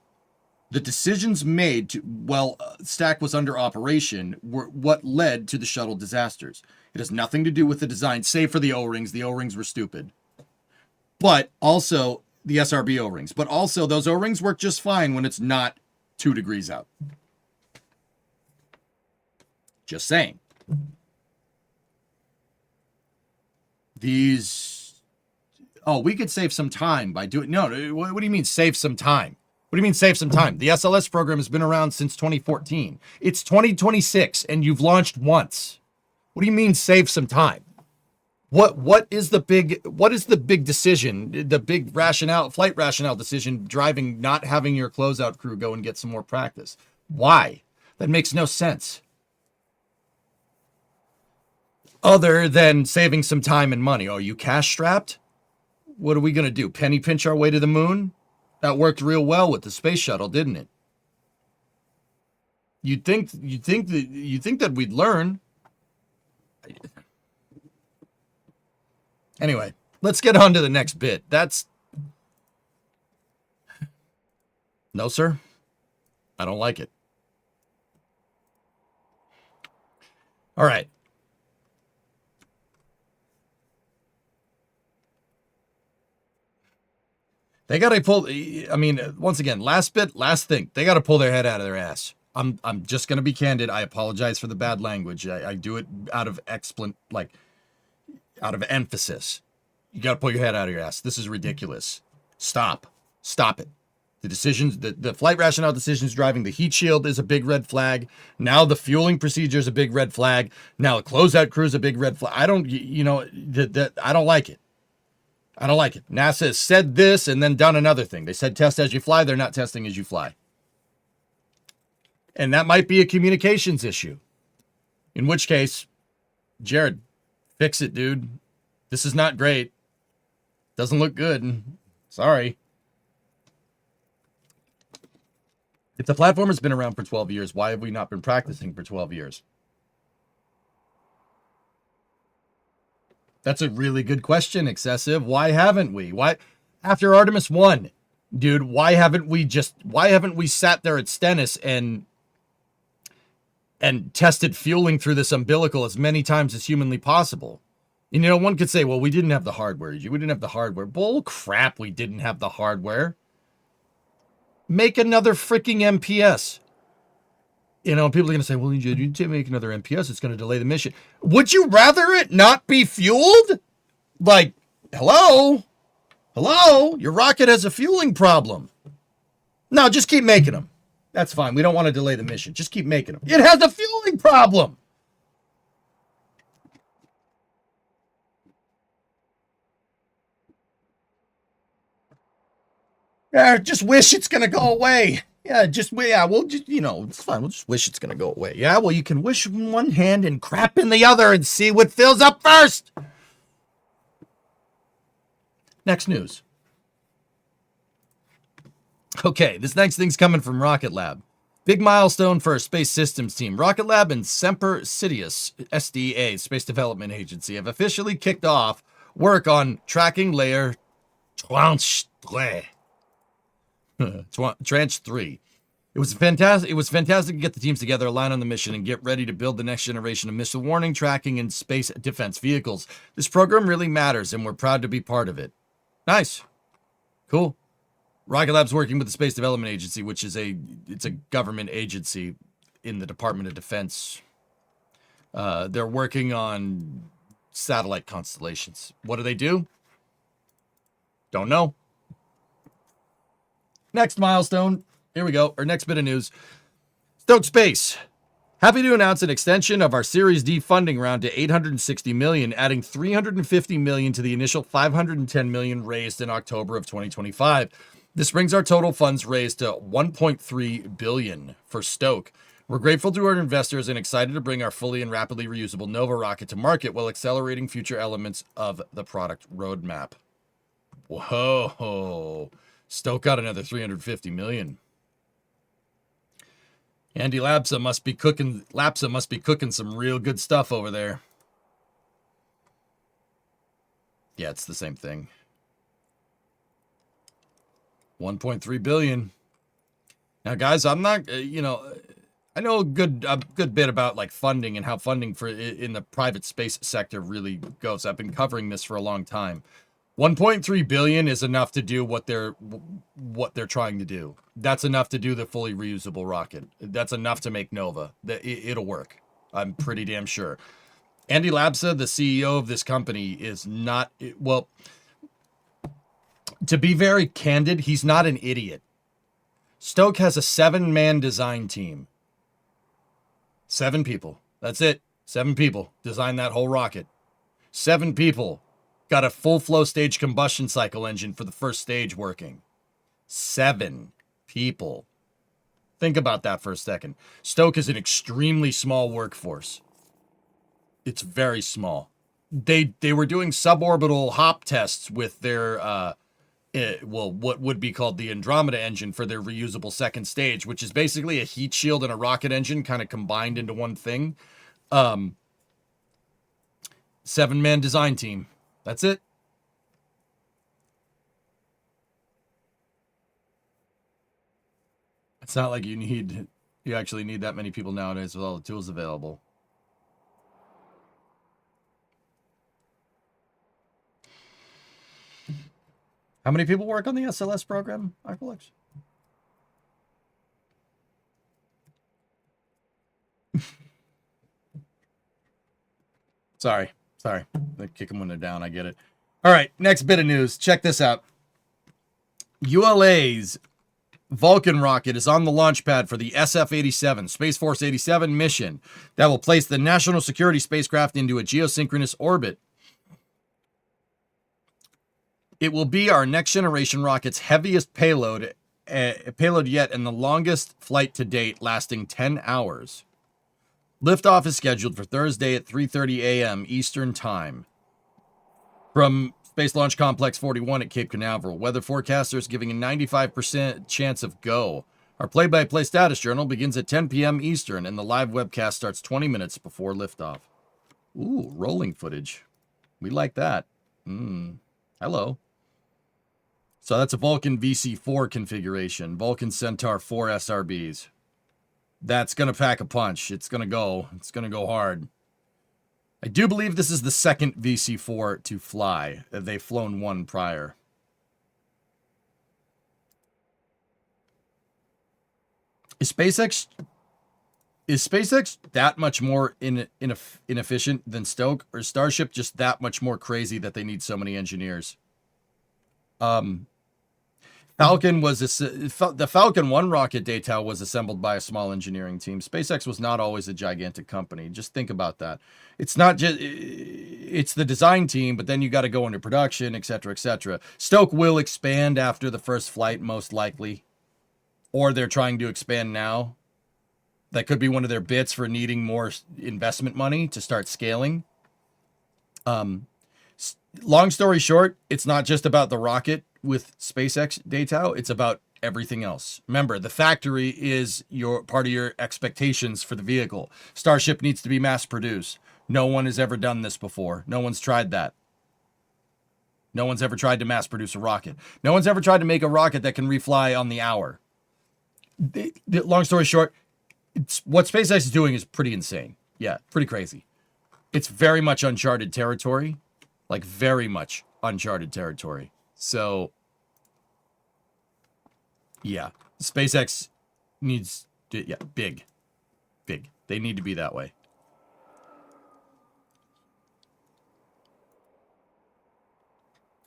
The decisions made while stack was under operation were what led to the shuttle disasters. It has nothing to do with the design, save for the O-rings. The O-rings were stupid. But also the SRB O-rings. But also those O-rings work just fine when it's not 2 degrees out. Just saying. These... Oh, we could save some time by doing... No, what do you mean save some time? What do you mean save some time? The SLS program has been around since 2014. It's 2026 and you've launched once. What do you mean save some time? What is the big decision, the big flight rationale decision driving not having your closeout crew go and get some more practice? Why? That makes no sense. Other than saving some time and money. Are you cash strapped? What are we going to do? Penny pinch our way to the moon? That worked real well with the space shuttle, didn't it? You'd think that we'd learn. Anyway, let's get on to the next bit. No, sir. I don't like it. All right. They got to pull, I mean, once again, last thing. They got to pull their head out of their ass. I'm just going to be candid. I apologize for the bad language. I do it out of out of emphasis. You got to pull your head out of your ass. This is ridiculous. Stop it. The decisions, the flight rationale decisions driving the heat shield is a big red flag. Now the fueling procedure is a big red flag. Now the closeout crew is a big red flag. I don't like it. I don't like it. NASA has said this and then done another thing. They said test as you fly. They're not testing as you fly. And that might be a communications issue. In which case, Jared, fix it, dude. This is not great. Doesn't look good. Sorry. If the platform has been around for 12 years, why have we not been practicing for 12 years? That's a really good question, Excessive. Why haven't we? Why, after Artemis 1, dude, why haven't we sat there at Stennis and tested fueling through this umbilical as many times as humanly possible? You know, one could say, well, we didn't have the hardware. We didn't have the hardware. Bull crap, we didn't have the hardware. Make another freaking MPS. You know, people are going to say, well, you need to make another MPS. It's going to delay the mission. Would you rather it not be fueled? Like, hello? Your rocket has a fueling problem. No, just keep making them. That's fine. We don't want to delay the mission. Just keep making them. It has a fueling problem. Just wish it's going to go away. We'll just, it's fine. We'll just wish it's going to go away. Yeah, well, you can wish in one hand and crap in the other and see what fills up first. Next news. Okay, this next thing's coming from Rocket Lab. Big milestone for our space systems team. Rocket Lab and Semper Sidious, SDA, Space Development Agency, have officially kicked off work on tracking layer Tranche 3. Tranche 3. It was fantastic to get the teams together, align on the mission, and get ready to build the next generation of missile warning, tracking, and space defense vehicles. This program really matters, and we're proud to be part of it. Nice. Cool. Rocket Lab's working with the Space Development Agency, which is a government agency in the Department of Defense. They're working on satellite constellations. What do they do? Don't know. Next milestone. Here we go. Our next bit of news. Stoke Space. Happy to announce an extension of our Series D funding round to $860 million, adding $350 million to the initial $510 million raised in October of 2025. This brings our total funds raised to $1.3 billion for Stoke. We're grateful to our investors and excited to bring our fully and rapidly reusable Nova rocket to market while accelerating future elements of the product roadmap. Whoa. Stoke got another $350 million. Andy Lapsa must be cooking some real good stuff over there. Yeah, it's the same thing. 1.3 billion. Now, guys, I'm not, I know a good bit about like funding and how funding for in the private space sector really goes. I've been covering this for a long time. 1.3 billion is enough to do what they're trying to do. That's enough to do the fully reusable rocket. That's enough to make Nova. It'll work. I'm pretty damn sure. Andy Labsa, the CEO of this company, is not, well, to be very candid, he's not an idiot. Stoke has a 7-man design team. 7 people. That's it. 7 people designed that whole rocket. 7 people got a full flow stage combustion cycle engine for the first stage working. 7 people. Think about that for a second. Stoke is an extremely small workforce. It's very small. They were doing suborbital hop tests with their what would be called the Andromeda engine for their reusable second stage, which is basically a heat shield and a rocket engine kind of combined into one thing. 7-man design team. That's it. It's not like you actually need that many people nowadays with all the tools available. How many people work on the SLS program, Aqualex? Sorry. They kick them when they're down. I get it. All right, next bit of news. Check this out. ULA's Vulcan rocket is on the launch pad for the SF-87, Space Force 87 mission that will place the National Security spacecraft into a geosynchronous orbit. It will be our next generation rocket's heaviest payload yet and the longest flight to date, lasting 10 hours. Liftoff is scheduled for Thursday at 3:30 a.m. Eastern Time from Space Launch Complex 41 at Cape Canaveral. Weather forecasters giving a 95% chance of go. Our play-by-play status journal begins at 10 p.m. Eastern, and the live webcast starts 20 minutes before liftoff. Ooh, rolling footage. We like that. Hello. So that's a Vulcan VC4 configuration. Vulcan Centaur 4 SRBs. That's going to pack a punch. It's going to go hard. I do believe this is the second VC4 to fly. They've flown one prior. Is SpaceX that much more inefficient than Stoke? Or is Starship just that much more crazy that they need so many engineers? Falcon was the Falcon 1 rocket detail was assembled by a small engineering team. SpaceX was not always a gigantic company. Just think about that. It's not just it's the design team, but then you got to go into production, etc., etc. Stoke will expand after the first flight, most likely, or they're trying to expand now. That could be one of their bits for needing more investment money to start scaling. Long story short, it's not just about the rocket with SpaceX data, it's about everything else. Remember, the factory is your part of your expectations for the vehicle. Starship needs to be mass produced. No one has ever done this before. No one's tried that. No one's ever tried to mass produce a rocket. No one's ever tried to make a rocket that can refly on the hour. Long story short, what SpaceX is doing is pretty insane. Yeah, pretty crazy. It's very much uncharted territory. Like, very much uncharted territory. So, yeah. SpaceX needs to, yeah, big. They need to be that way.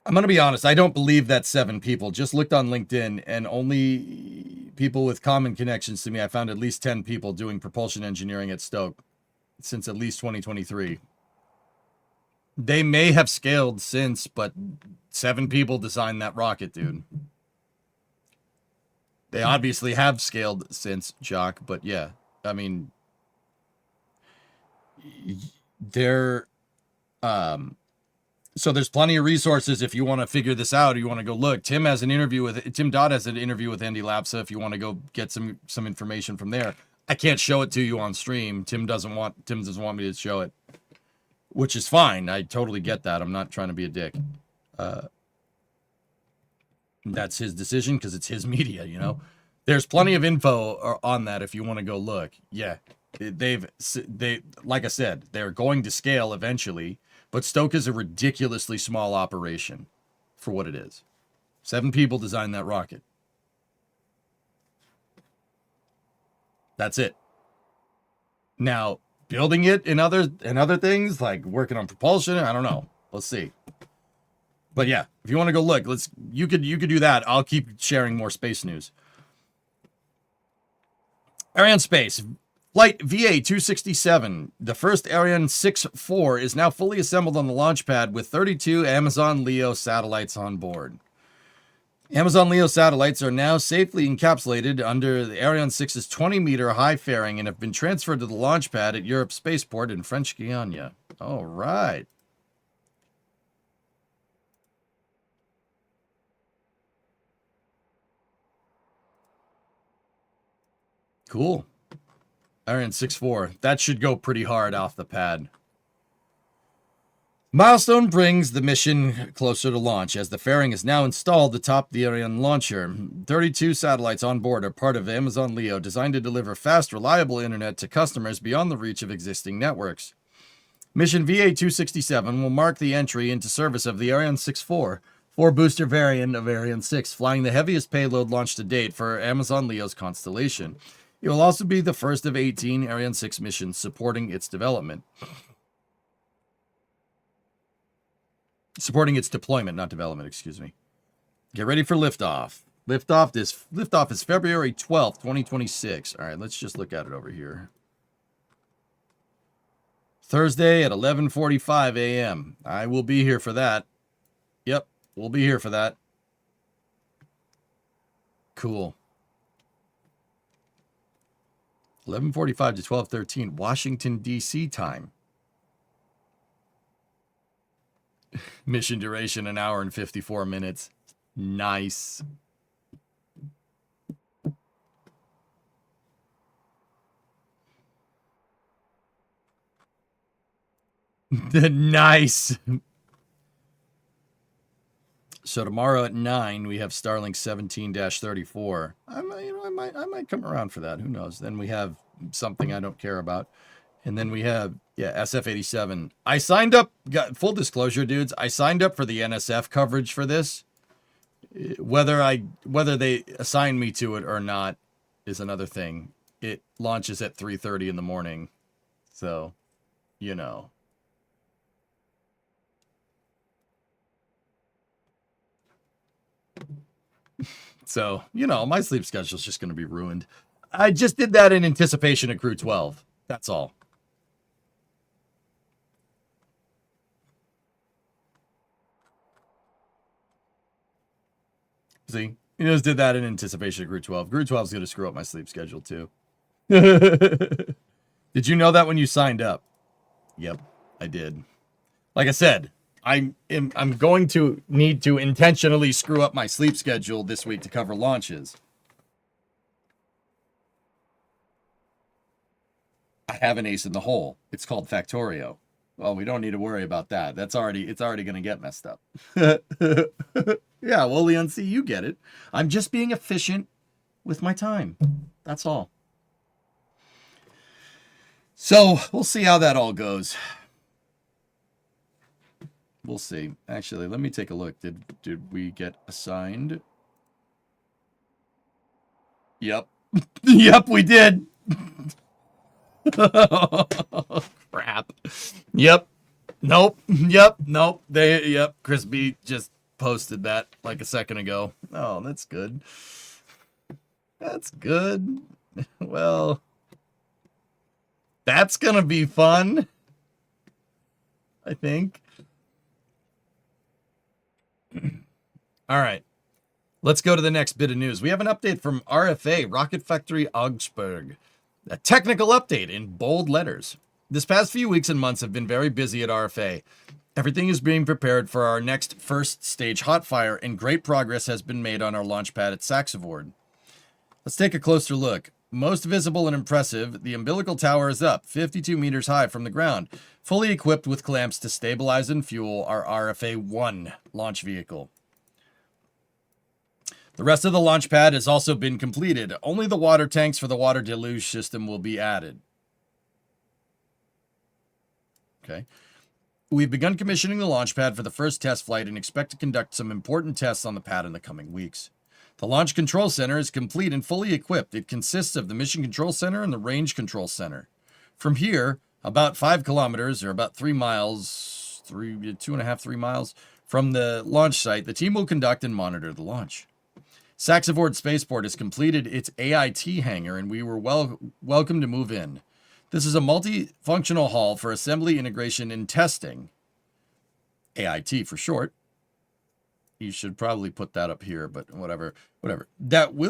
I'm going to be honest. I don't believe that 7 people. Just looked on LinkedIn, and only people with common connections to me. I found at least 10 people doing propulsion engineering at Stoke since at least 2023. They may have scaled since, but 7 people designed that rocket, dude. They obviously have scaled since, Jock, but yeah. I mean, they're... So there's plenty of resources if you want to figure this out. Or you want to go look. Tim Dodd has an interview with Andy Lapsa. If you want to go get some information from there, I can't show it to you on stream. Tim doesn't want me to show it, which is fine. I totally get that. I'm not trying to be a dick. That's his decision because it's his media, you know. There's plenty of info on that if you want to go look. Yeah, they like I said, they're going to scale eventually, but Stoke is a ridiculously small operation for what it is. 7 people designed that rocket. That's it. Now, building it in other things like working on propulsion, I don't know. Let's see. But yeah, if you want to go look, you could do that. I'll keep sharing more space news. Arianespace Flight VA-267, the first Ariane 6-4, is now fully assembled on the launch pad with 32 Amazon LEO satellites on board. Amazon LEO satellites are now safely encapsulated under the Ariane 6's 20-meter high fairing and have been transferred to the launch pad at Europe Spaceport in French Guiana. All right. Cool. Ariane 6-4. That should go pretty hard off the pad. Milestone brings the mission closer to launch as the fairing is now installed atop the Ariane launcher. 32 satellites on board are part of Amazon LEO, designed to deliver fast, reliable internet to customers beyond the reach of existing networks. Mission VA-267 will mark the entry into service of the Ariane 6-4, 4-booster variant of Ariane 6, flying the heaviest payload launched to date for Amazon LEO's constellation. It will also be the first of 18 Ariane 6 missions supporting its development. Supporting its deployment, not development, excuse me. Get ready for liftoff. Liftoff is February 12th, 2026. All right, let's just look at it over here. Thursday at 11:45 a.m. I will be here for that. Yep, we'll be here for that. Cool. 11:45 to 12:13, Washington, D.C. time. Mission duration, 1 hour and 54 minutes. Nice. Nice. So tomorrow at 9, we have Starlink 17-34. I might come around for that. Who knows? Then we have something I don't care about. And then we have, SF-87. I signed up, full disclosure, dudes, I signed up for the NSF coverage for this. Whether they assign me to it or not is another thing. It launches at 3:30 in the morning. So, you know. So, my sleep schedule is just going to be ruined. I just did that in anticipation of Crew 12. That's all. See, you just did that in anticipation of Crew 12. Crew 12 is going to screw up my sleep schedule too. Did you know that when you signed up? Yep, I did. Like I said, I'm going to need to intentionally screw up my sleep schedule this week to cover launches. I have an ace in the hole. It's called Factorio. Well, we don't need to worry about that. It's already going to get messed up. Yeah, well, Leon, see, you get it. I'm just being efficient with my time. That's all. So, we'll see how that all goes. We'll see. Actually, let me take a look. Did we get assigned? Yep. Yep, we did. Crap. Yep. Nope. Yep. Nope. Yep. Chris B just posted that like a second ago. Oh, that's good. That's good. Well, that's gonna be fun, I think. All right. Let's go to the next bit of news. We have an update from RFA, Rocket Factory Augsburg. A technical update in bold letters. This past few weeks and months have been very busy at RFA. Everything is being prepared for our next first stage hot fire, and great progress has been made on our launch pad at Saxavord. Let's take a closer look. Most visible and impressive, the umbilical tower is up, 52 meters high from the ground, fully equipped with clamps to stabilize and fuel our RFA-1 launch vehicle. The rest of the launch pad has also been completed. Only the water tanks for the water deluge system will be added. Okay. We've begun commissioning the launch pad for the first test flight and expect to conduct some important tests on the pad in the coming weeks. The Launch Control Center is complete and fully equipped. It consists of the Mission Control Center and the Range Control Center. From here, about 5 kilometers, or about 3 miles, 3 miles from the launch site, the team will conduct and monitor the launch. Saxavord Spaceport has completed its AIT hangar, and we were welcome to move in. This is a multifunctional hall for assembly, integration, and testing. AIT for short. You should probably put that up here, but whatever. That we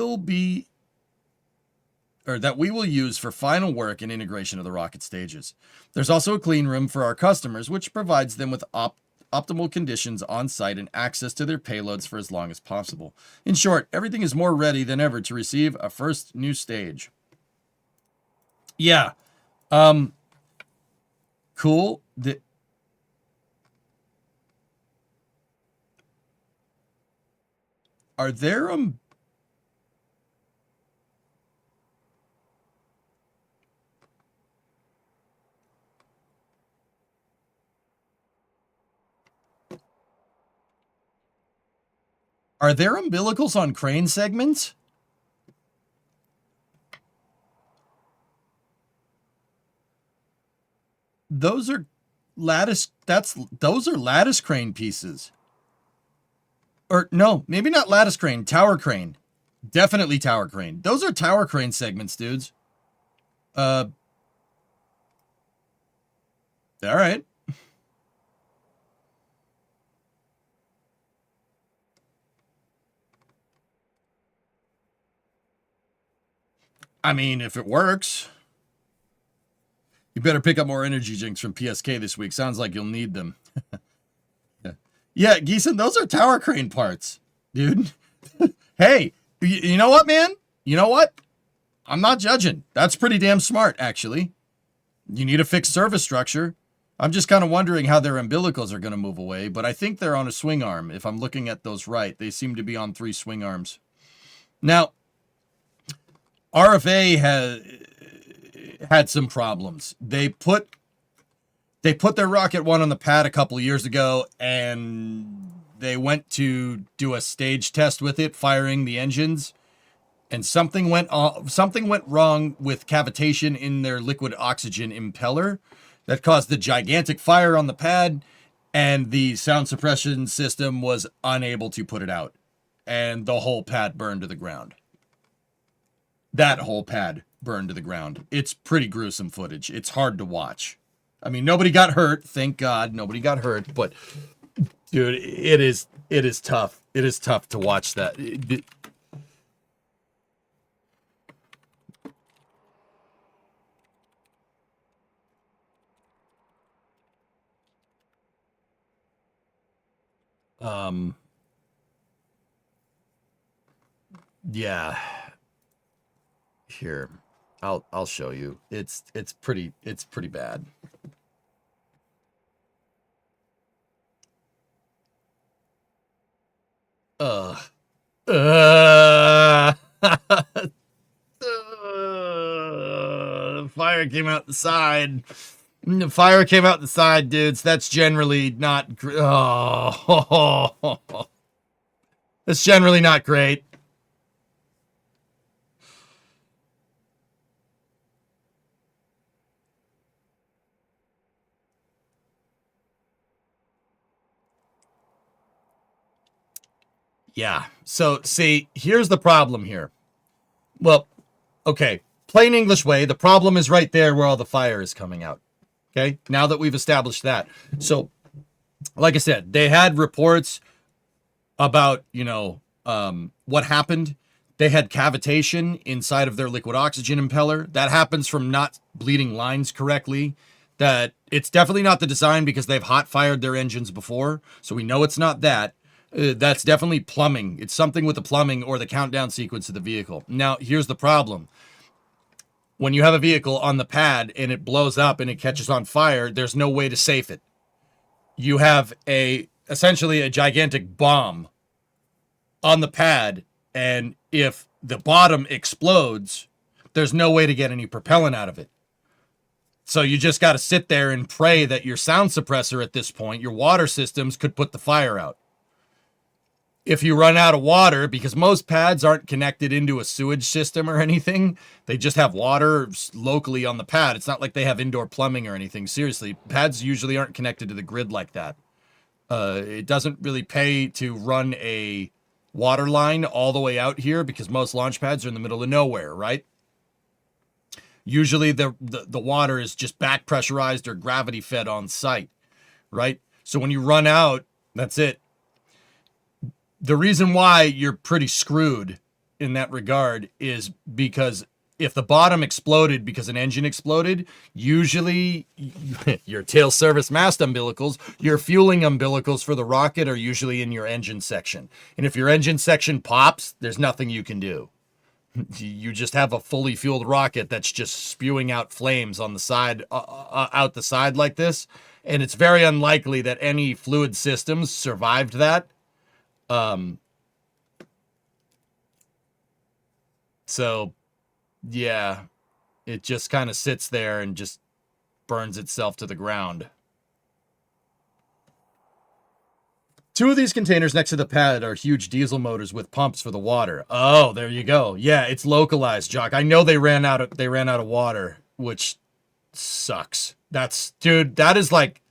will use for final work and integration of the rocket stages. There's also a clean room for our customers, which provides them with optimal conditions on site and access to their payloads for as long as possible. In short, everything is more ready than ever to receive a first new stage. Yeah. Cool. Are there umbilicals on crane segments? Those are lattice. Those are lattice crane pieces. Or no, maybe not lattice crane, tower crane. Definitely tower crane. Those are tower crane segments, dudes. All right. I mean, if it works. You better pick up more energy drinks from PSK this week. Sounds like you'll need them. Yeah, Geeson, those are tower crane parts, dude. Hey, you know what, man? You know what? I'm not judging. That's pretty damn smart, actually. You need a fixed service structure. I'm just kind of wondering how their umbilicals are going to move away, but I think they're on a swing arm. If I'm looking at those right, they seem to be on 3 swing arms. Now, RFA has had some problems. They put their Rocket 1 on the pad a couple of years ago, and they went to do a stage test with it, firing the engines, and something went wrong with cavitation in their liquid oxygen impeller that caused the gigantic fire on the pad, and the sound suppression system was unable to put it out, and the whole pad burned to the ground. That whole pad burned to the ground. It's pretty gruesome footage. It's hard to watch. I mean, nobody got hurt. Thank God nobody got hurt. But, dude, it is tough. It is tough to watch that. Yeah. Here. I'll show you. It's pretty bad. Fire came out the side. The fire came out the side, dudes. That's generally not. That's generally not great. Yeah. So, see, here's the problem here. Well, okay. Plain English way, the problem is right there where all the fire is coming out. Okay? Now that we've established that. So, like I said, they had reports about, what happened. They had cavitation inside of their liquid oxygen impeller. That happens from not bleeding lines correctly. That it's definitely not the design because they've hot fired their engines before. So we know it's not that. That's definitely plumbing. It's something with the plumbing or the countdown sequence of the vehicle. Now, here's the problem. When you have a vehicle on the pad and it blows up and it catches on fire, there's no way to safe it. You have essentially a gigantic bomb on the pad, and if the bottom explodes, there's no way to get any propellant out of it. So you just got to sit there and pray that your sound suppressor at this point, your water systems, could put the fire out. If you run out of water, because most pads aren't connected into a sewage system or anything, they just have water locally on the pad. It's not like they have indoor plumbing or anything. Seriously, pads usually aren't connected to the grid like that. It doesn't really pay to run a water line all the way out here because most launch pads are in the middle of nowhere, right? Usually the water is just back pressurized or gravity fed on site, right? So when you run out, that's it. The reason why you're pretty screwed in that regard is because if the bottom exploded because an engine exploded, usually your tail service mast umbilicals, your fueling umbilicals for the rocket are usually in your engine section. And if your engine section pops, there's nothing you can do. You just have a fully fueled rocket that's just spewing out flames on the side, out the side like this. And it's very unlikely that any fluid systems survived that. So yeah, it just kind of sits there and just burns itself to the ground. 2 of these containers next to the pad are huge diesel motors with pumps for the water. Oh, there you go. Yeah, it's localized, Jock. I know they ran out of water, which sucks. Dude, that is like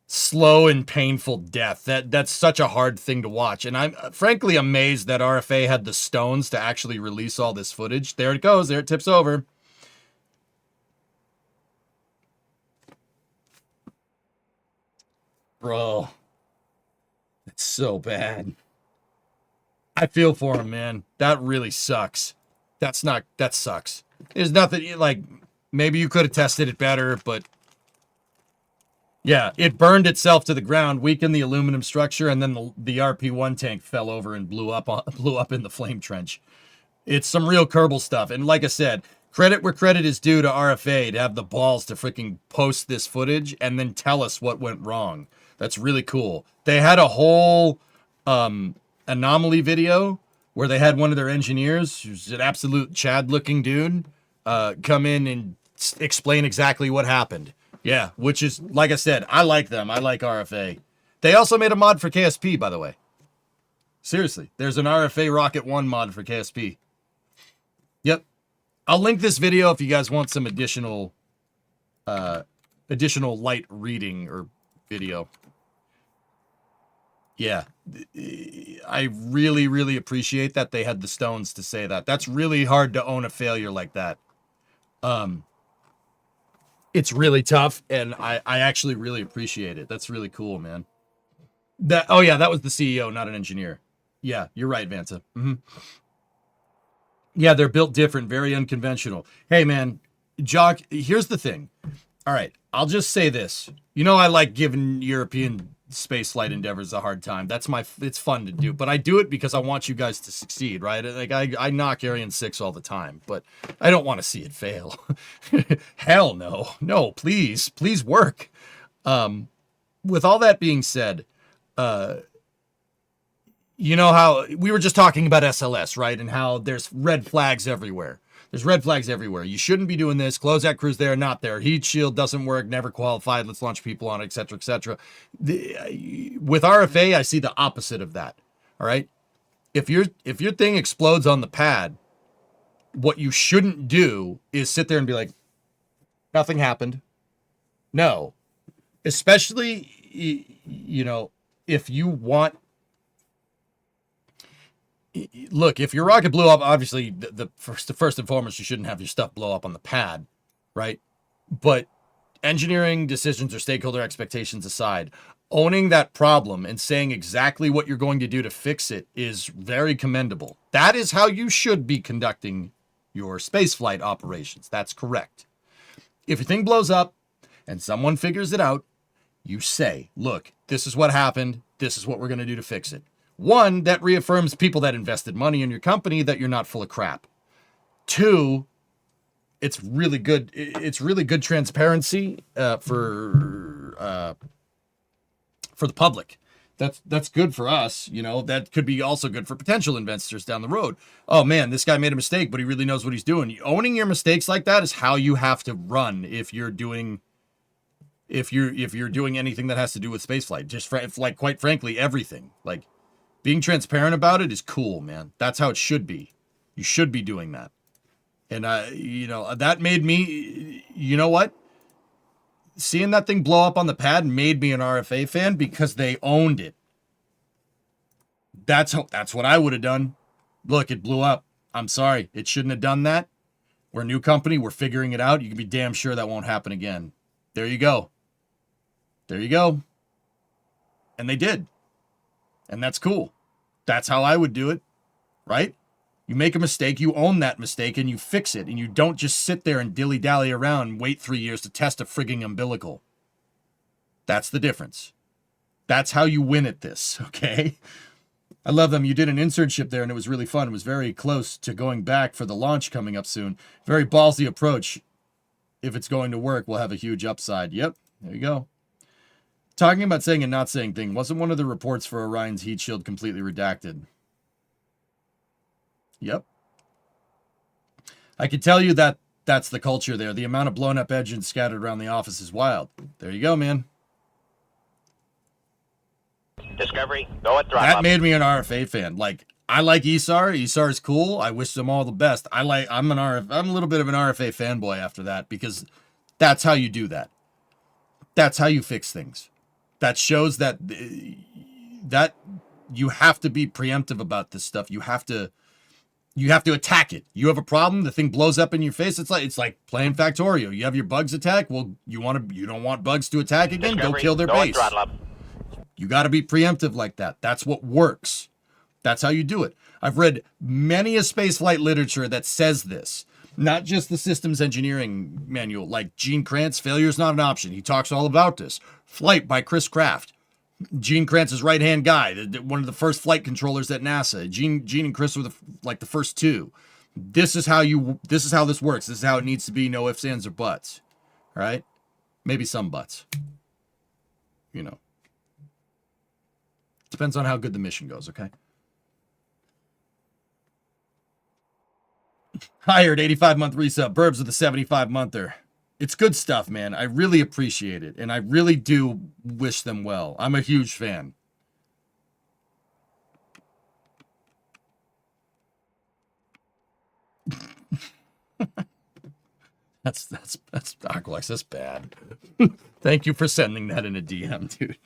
slow and painful death. That's such a hard thing to watch. And I'm frankly amazed that RFA had the stones to actually release all this footage. There it goes. There it tips over. Bro, it's so bad. I feel for him, man. That really sucks. That sucks. There's nothing, like, maybe you could have tested it better, but yeah, it burned itself to the ground, weakened the aluminum structure, and then the RP1 tank fell over and blew up in the flame trench. It's some real Kerbal stuff. And like I said, credit where credit is due to RFA to have the balls to freaking post this footage and then tell us what went wrong. That's really cool. They had a whole anomaly video where they had one of their engineers, who's an absolute Chad-looking dude, come in and explain exactly what happened. Yeah, which is, like I said, I like them. I like RFA. They also made a mod for KSP, by the way. Seriously, there's an RFA Rocket 1 mod for KSP. Yep. I'll link this video if you guys want some additional light reading or video. Yeah. I really, really appreciate that they had the stones to say that. That's really hard to own a failure like that. It's really tough, and I actually really appreciate it. That's really cool, man. Oh yeah, that was the CEO, not an engineer. Yeah, you're right, Vanta. Yeah, they're built different, very unconventional. Hey, man, Jock, here's the thing. All right, I'll just say this. You know, I like giving European space flight endeavors a hard time. It's fun to do, but I do it because I want you guys to succeed, right? Like I knock Ariane 6 all the time, but I don't want to see it fail. Hell no. No, please work. With all that being said, you know how we were just talking about SLS, right? And how there's red flags everywhere. There's red flags everywhere. You shouldn't be doing this. Closeout crews there, not there. Heat shield doesn't work, never qualified. Let's launch people on it, etc., etc. With RFA, I see the opposite of that. All right? If your thing explodes on the pad, what you shouldn't do is sit there and be like, nothing happened. No. Especially, you know, if you want... Look, if your rocket blew up, obviously, the first and foremost, you shouldn't have your stuff blow up on the pad, right? But engineering decisions or stakeholder expectations aside, owning that problem and saying exactly what you're going to do to fix it is very commendable. That is how you should be conducting your spaceflight operations. That's correct. If your thing blows up and someone figures it out, you say, look, this is what happened. This is what we're going to do to fix it. One, that reaffirms people that invested money in your company that you're not full of crap. Two, It's really good. It's really good transparency for the public. That's good for us. You know, that could be also good for potential investors down the road. Oh man, this guy made a mistake, but he really knows what he's doing. Owning your mistakes like that is how you have to run if you're doing anything that has to do with spaceflight. Just like, quite frankly, everything. Like, being transparent about it is cool, man. That's how it should be. You should be doing that. And that made me, you know what? Seeing that thing blow up on the pad made me an RFA fan because they owned it. That's what I would have done. Look, it blew up. I'm sorry. It shouldn't have done that. We're a new company. We're figuring it out. You can be damn sure that won't happen again. There you go. There you go. And they did. And that's cool. That's how I would do it, right? You make a mistake, you own that mistake, and you fix it. And you don't just sit there and dilly-dally around and wait 3 years to test a frigging umbilical. That's the difference. That's how you win at this, okay? I love them. You did an internship there, and it was really fun. It was very close to going back for the launch coming up soon. Very ballsy approach. If it's going to work, we'll have a huge upside. Yep, there you go. Talking about saying and not saying thing, wasn't one of the reports for Orion's heat shield completely redacted? Yep. I can tell you that that's the culture there. The amount of blown up engines scattered around the office is wild. There you go, man. Discovery, go at throttle. That made me an RFA fan. Like, I like ESAR. ESAR is cool. I wish them all the best. I'm a little bit of an RFA fanboy after that because that's how you do that. That's how you fix things. That shows that you have to be preemptive about this stuff. You have to attack it. You have a problem, the thing blows up in your face. It's like playing Factorio. You have your bugs attack. Well, you don't want bugs to attack again. Discovery, go kill their base. You got to be preemptive like that. That's what works. That's how you do it. I've read many a spaceflight literature that says this. Not just the systems engineering manual, like Gene Krantz, failure is not an option. He talks all about this. Flight by Chris Kraft. Gene Krantz's right-hand guy, one of the first flight controllers at NASA. Gene and Chris were the first two. This is how this works. This is how it needs to be. No ifs, ands, or buts. All right? Maybe some buts. You know. Depends on how good the mission goes, okay? Hired, 85-month resub. Burbs with a 75-monther. It's good stuff, man. I really appreciate it. And I really do wish them well. I'm a huge fan. That's Aqualex. That's bad. Thank you for sending that in a DM, dude.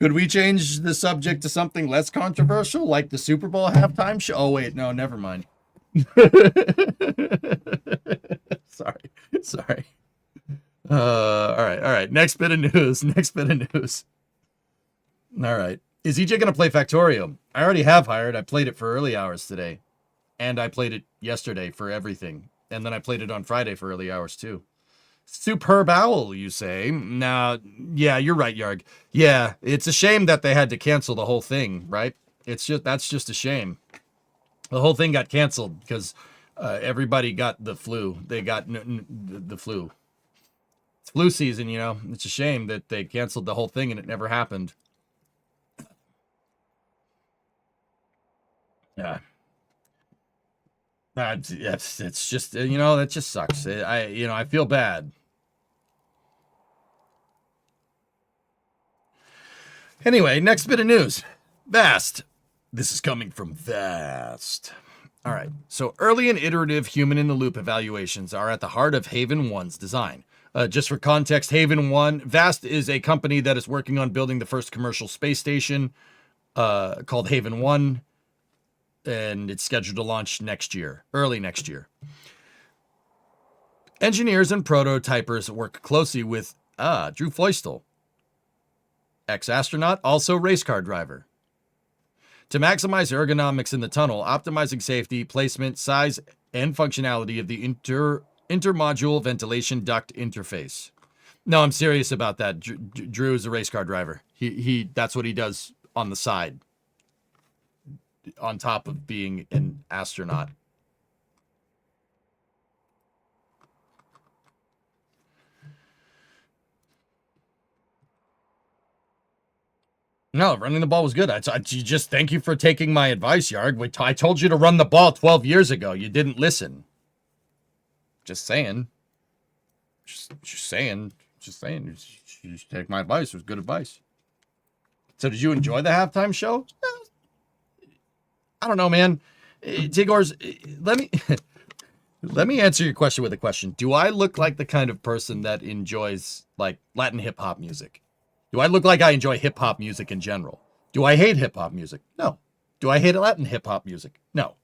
Could we change the subject to something less controversial, like the Super Bowl halftime show? Oh, wait, no, never mind. Sorry. All right. Next bit of news. All right. Is EJ going to play Factorio? I already have hired. I played it for early hours today. And I played it yesterday for everything. And then I played it on Friday for early hours, too. Superb owl, you say? Now, yeah, you're right, Yarg. Yeah, it's a shame that they had to cancel the whole thing, right? That's just a shame. The whole thing got canceled because everybody got the flu. They got the flu. It's flu season, you know. It's a shame that they canceled the whole thing and it never happened. Yeah. It's just, you know, that just sucks. I feel bad. Anyway, next bit of news. Vast. This is coming from Vast. All right. So early and iterative human-in-the-loop evaluations are at the heart of Haven 1's design. Just for context, Haven 1, Vast is a company that is working on building the first commercial space station called Haven 1. And it's scheduled to launch early next year. Engineers and prototypers work closely with Drew Feustel, ex-astronaut, also race car driver, to maximize ergonomics in the tunnel, optimizing safety, placement, size, and functionality of the intermodule ventilation duct interface. No, I'm serious about that. Drew is a race car driver. He that's what he does on the side. on top of being an astronaut. No, running the ball was good. Just thank you for taking my advice, Yarg. I told you to run the ball 12 years ago. You didn't listen. Just saying. Just saying. Just saying. You should take my advice. It was good advice. So did you enjoy the halftime show? I don't know, man. Tigors, let me answer your question with a question. Do I look like the kind of person that enjoys like Latin hip hop music? Do I look like I enjoy hip hop music in general? Do I hate hip hop music? No. Do I hate Latin hip hop music? No.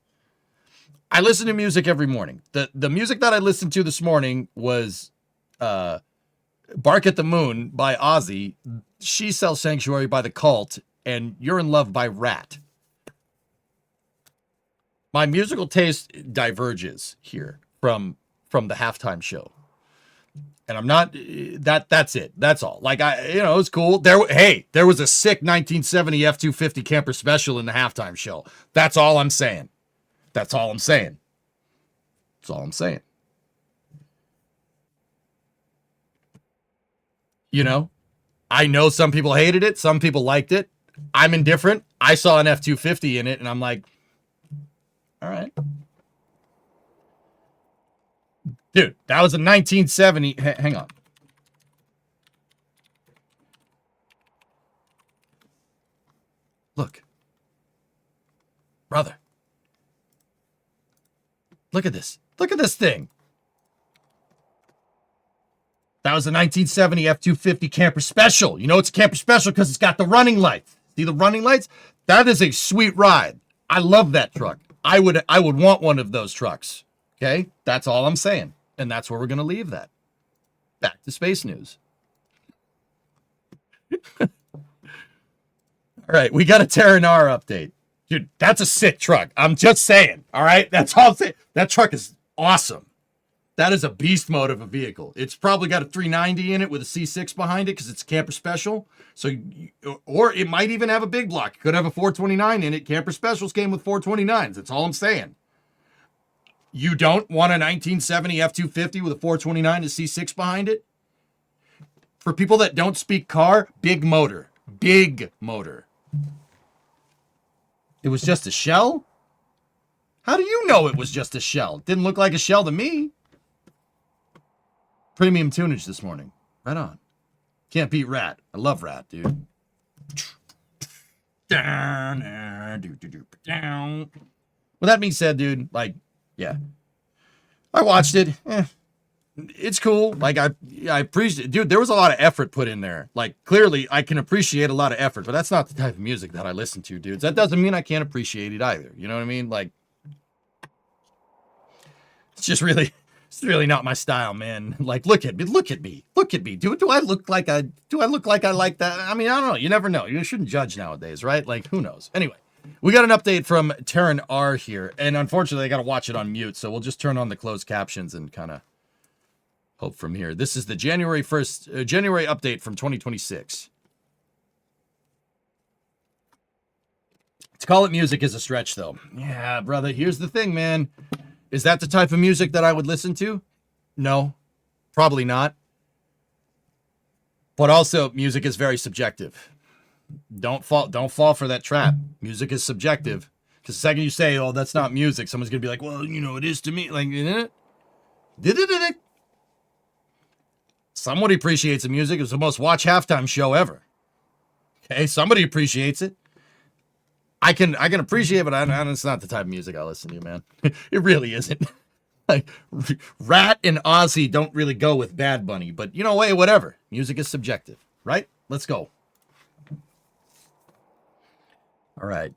I listen to music every morning. The music that I listened to this morning was Bark at the Moon by Ozzy, She Sells Sanctuary by The Cult, and You're in Love by Rat. My musical taste diverges here from the halftime show. And I'm not that's it. That's all. Like it was cool. There was a sick 1970 F-250 camper special in the halftime show. That's all I'm saying. That's all I'm saying. That's all I'm saying. I know some people hated it, some people liked it. I'm indifferent. I saw an F-250 in it and I'm like, all right. Dude, that was a 1970. Hang on. Look. Brother. Look at this. Look at this thing. That was a 1970 F-250 camper special. You know it's a camper special because it's got the running lights. See the running lights? That is a sweet ride. I love that truck. I would want one of those trucks. Okay? That's all I'm saying. And that's where we're going to leave that. Back to space news. All right, we got a Terranar update. Dude, that's a sick truck. I'm just saying. All right? That's all I'm saying. That truck is awesome. That is a beast mode of a vehicle. It's probably got a 390 in it with a C6 behind it because it's a camper special. So, or it might even have a big block. It could have a 429 in it. Camper specials came with 429s. That's all I'm saying. You don't want a 1970 F-250 with a 429 and C6 behind it? For people that don't speak car, big motor. Big motor. It was just a shell? How do you know it was just a shell? Didn't look like a shell to me. Premium tunage this morning. Right on. Can't beat Rat. I love Rat, dude. With that being said, dude, like, yeah. I watched it. It's cool. Like, I appreciate it. Dude, there was a lot of effort put in there. Like, clearly, I can appreciate a lot of effort, but that's not the type of music that I listen to, dudes. That doesn't mean I can't appreciate it either. You know what I mean? Like, it's really not my style, man. Like, look at me. Do I look like I like that? I mean, I don't know. You never know. You shouldn't judge nowadays, right? Like, who knows? Anyway, we got an update from Terran R here, and unfortunately, I got to watch it on mute, so we'll just turn on the closed captions and kind of hope from here. This is the January update from 2026. To call it music is a stretch, though. Yeah, brother. Here's the thing, man. Is that the type of music that I would listen to? No, probably not. But also, music is very subjective. Don't fall for that trap. Music is subjective. Because the second you say, "Oh, that's not music," someone's gonna be like, "Well, it is to me." Like, somebody appreciates the music. It's the most watched halftime show ever. Okay, somebody appreciates it. I can appreciate it, but it's not the type of music I listen to, man. It really isn't. Like, Rat and Ozzy don't really go with Bad Bunny, but hey, whatever. Music is subjective, right? Let's go. All right.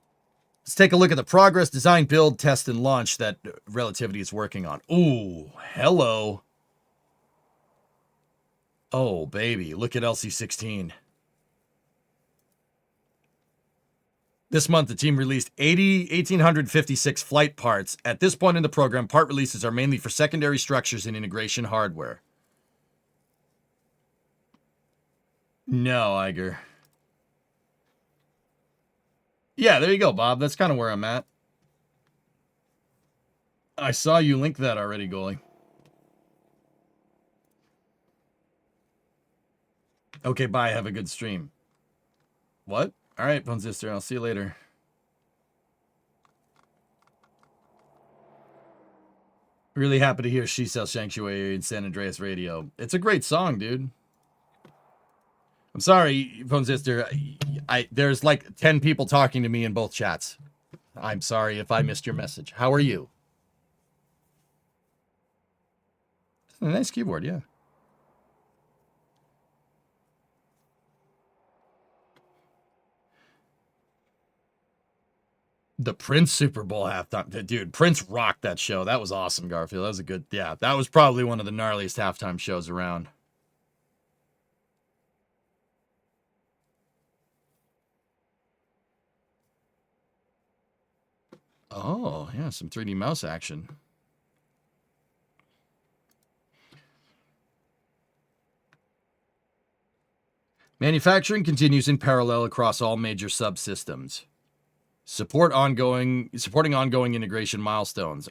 Let's take a look at the progress, design, build, test, and launch that Relativity is working on. Ooh, hello. Oh, baby. Look at LC16. This month, the team released 1,856 flight parts. At this point in the program, part releases are mainly for secondary structures and integration hardware. No, Iger. Yeah, there you go, Bob. That's kind of where I'm at. I saw you link that already, goalie. Okay, bye. Have a good stream. What? All right, Bone Sister. I'll see you later. Really happy to hear She Sells Sanctuary in San Andreas Radio. It's a great song, dude. I'm sorry, Bone Sister. There's like 10 people talking to me in both chats. I'm sorry if I missed your message. How are you? A nice keyboard, yeah. The Prince Super Bowl halftime. Dude, Prince rocked that show. That was awesome, Garfield. That was a good, yeah. That was probably one of the gnarliest halftime shows around. Oh, yeah, some 3D mouse action. Manufacturing continues in parallel across all major subsystems. Supporting ongoing integration milestones.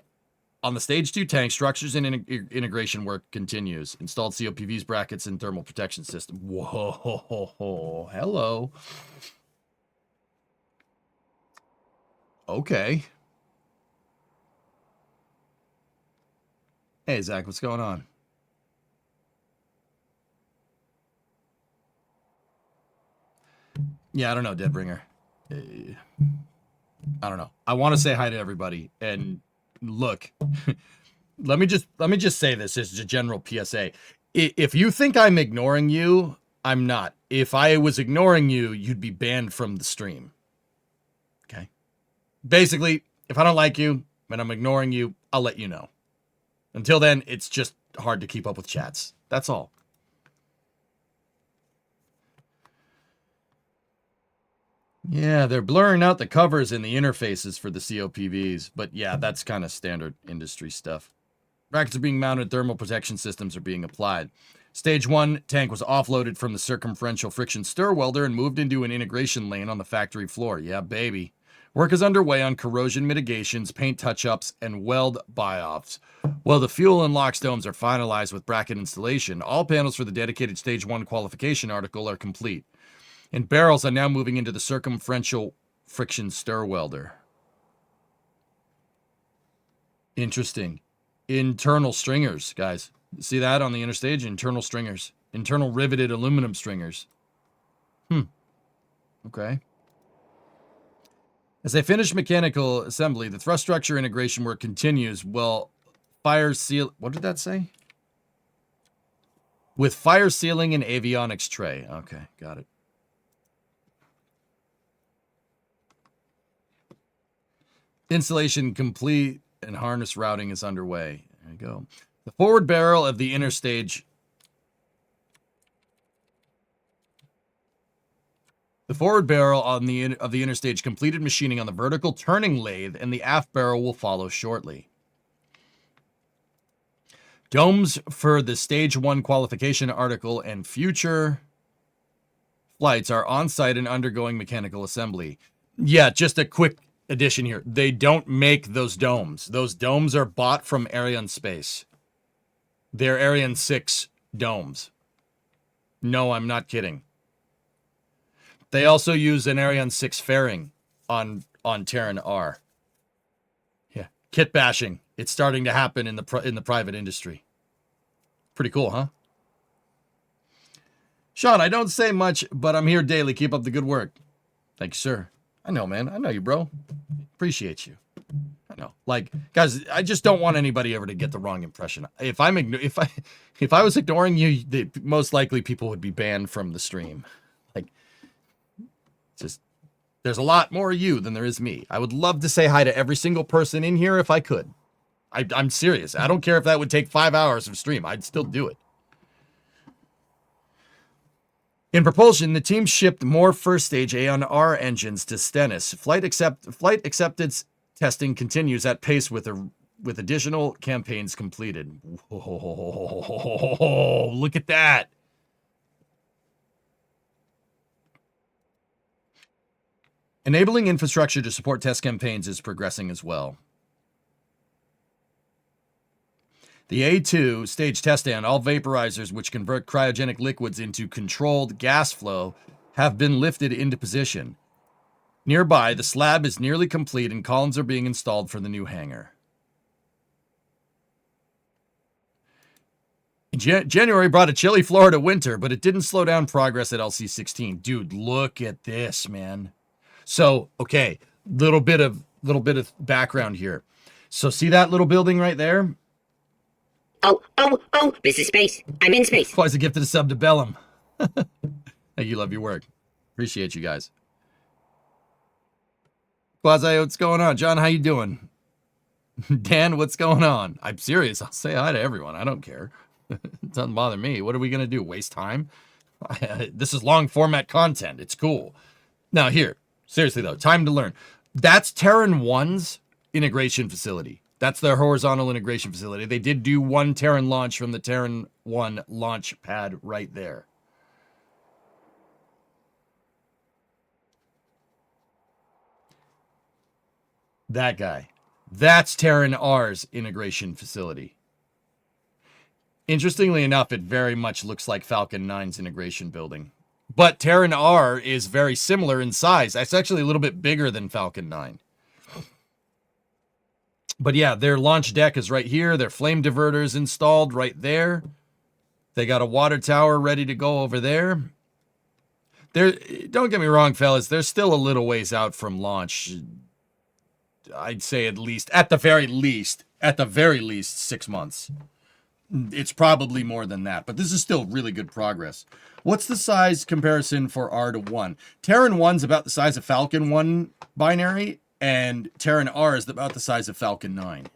On the Stage 2 tank, structures and integration work continues. Installed COPVs, brackets, and thermal protection system. Whoa, hello. Okay. Hey, Zach, what's going on? Yeah, I don't know, Deadbringer. I don't know. I want to say hi to everybody. And look, let me just say this as a general PSA. If you think I'm ignoring you, I'm not. If I was ignoring you, you'd be banned from the stream. Okay? Basically, if I don't like you and I'm ignoring you, I'll let you know. Until then, it's just hard to keep up with chats. That's all. Yeah, they're blurring out the covers and the interfaces for the COPVs, but yeah, that's kind of standard industry stuff. Brackets are being mounted, thermal protection systems are being applied. Stage 1 tank was offloaded from the circumferential friction stir welder and moved into an integration lane on the factory floor. Yeah, baby. Work is underway on corrosion mitigations, paint touch-ups, and weld buy-offs. While the fuel and LOX domes are finalized with bracket installation, all panels for the dedicated Stage 1 qualification article are complete. And barrels are now moving into the circumferential friction stir welder. Interesting. Internal stringers, guys. See that on the interstage? Internal stringers. Internal riveted aluminum stringers. Okay. As they finish mechanical assembly, the thrust structure integration work continues. Well, fire seal... What did that say? With fire sealing and avionics tray. Okay, got it. Installation complete and harness routing is underway. There you go. The forward barrel of the inner stage. The forward barrel of the inner stage completed machining on the vertical turning lathe, and the aft barrel will follow shortly. Domes for the Stage 1 qualification article and future flights are on site and undergoing mechanical assembly. Yeah, just a quick addition here. They don't make those domes. Those domes are bought from Ariane Space. They're Ariane 6 domes. No, I'm not kidding. They also use an Ariane 6 fairing on Terran R. Yeah, kit bashing. It's starting to happen in the private industry. Pretty cool, huh? Sean, I don't say much, but I'm here daily. Keep up the good work. Thank you, sir. I know, man. I know you, bro. Appreciate you. I know. Like, guys, I just don't want anybody ever to get the wrong impression. If I was ignoring you, most likely people would be banned from the stream. Like, just there's a lot more of you than there is me. I would love to say hi to every single person in here if I could. I'm serious. I don't care if that would take 5 hours of stream. I'd still do it. In propulsion, the team shipped more first stage ANR engines to Stennis. Flight acceptance testing continues at pace with additional campaigns completed. Whoa, look at that. Enabling infrastructure to support test campaigns is progressing as well. The A2 stage test stand, all vaporizers which convert cryogenic liquids into controlled gas flow have been lifted into position. Nearby, the slab is nearly complete and columns are being installed for the new hangar. January brought a chilly Florida winter, but it didn't slow down progress at LC-16. Dude, look at this, man. So, okay, little bit of background here. So see that little building right there? Oh, this is space. I'm in space. Twice a gift of the sub to Bellum. Hey, you love your work. Appreciate you guys. Quasi, what's going on? John, how you doing? Dan, what's going on? I'm serious. I'll say hi to everyone. I don't care. It doesn't bother me. What are we going to do? Waste time? This is long format content. It's cool. Now here, seriously though, time to learn. That's Terran 1's integration facility. That's their horizontal integration facility. They did do one Terran launch from the Terran 1 launch pad right there. That guy. That's Terran R's integration facility. Interestingly enough, it very much looks like Falcon 9's integration building. But Terran R is very similar in size. It's actually a little bit bigger than Falcon 9. But yeah, their launch deck is right here. Their flame diverters installed right there. They got a water tower ready to go over there. Don't get me wrong, fellas. They're still a little ways out from launch. I'd say at the very least, 6 months. It's probably more than that, but this is still really good progress. What's the size comparison for R to 1? Terran 1's about the size of Falcon 1 binary, and Terran R is about the size of Falcon 9.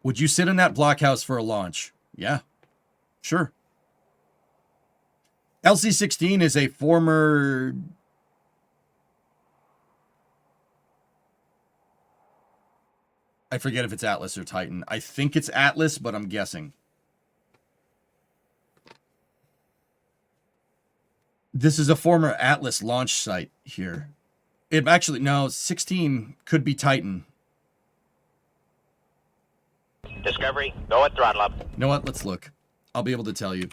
Would you sit in that blockhouse for a launch? Yeah, sure. LC-16 is a former... I forget if it's Atlas or Titan. I think it's Atlas, but I'm guessing. This is a former Atlas launch site here. It actually, no, 16 could be Titan. Discovery, go at throttle up. You know what? Let's look. I'll be able to tell you.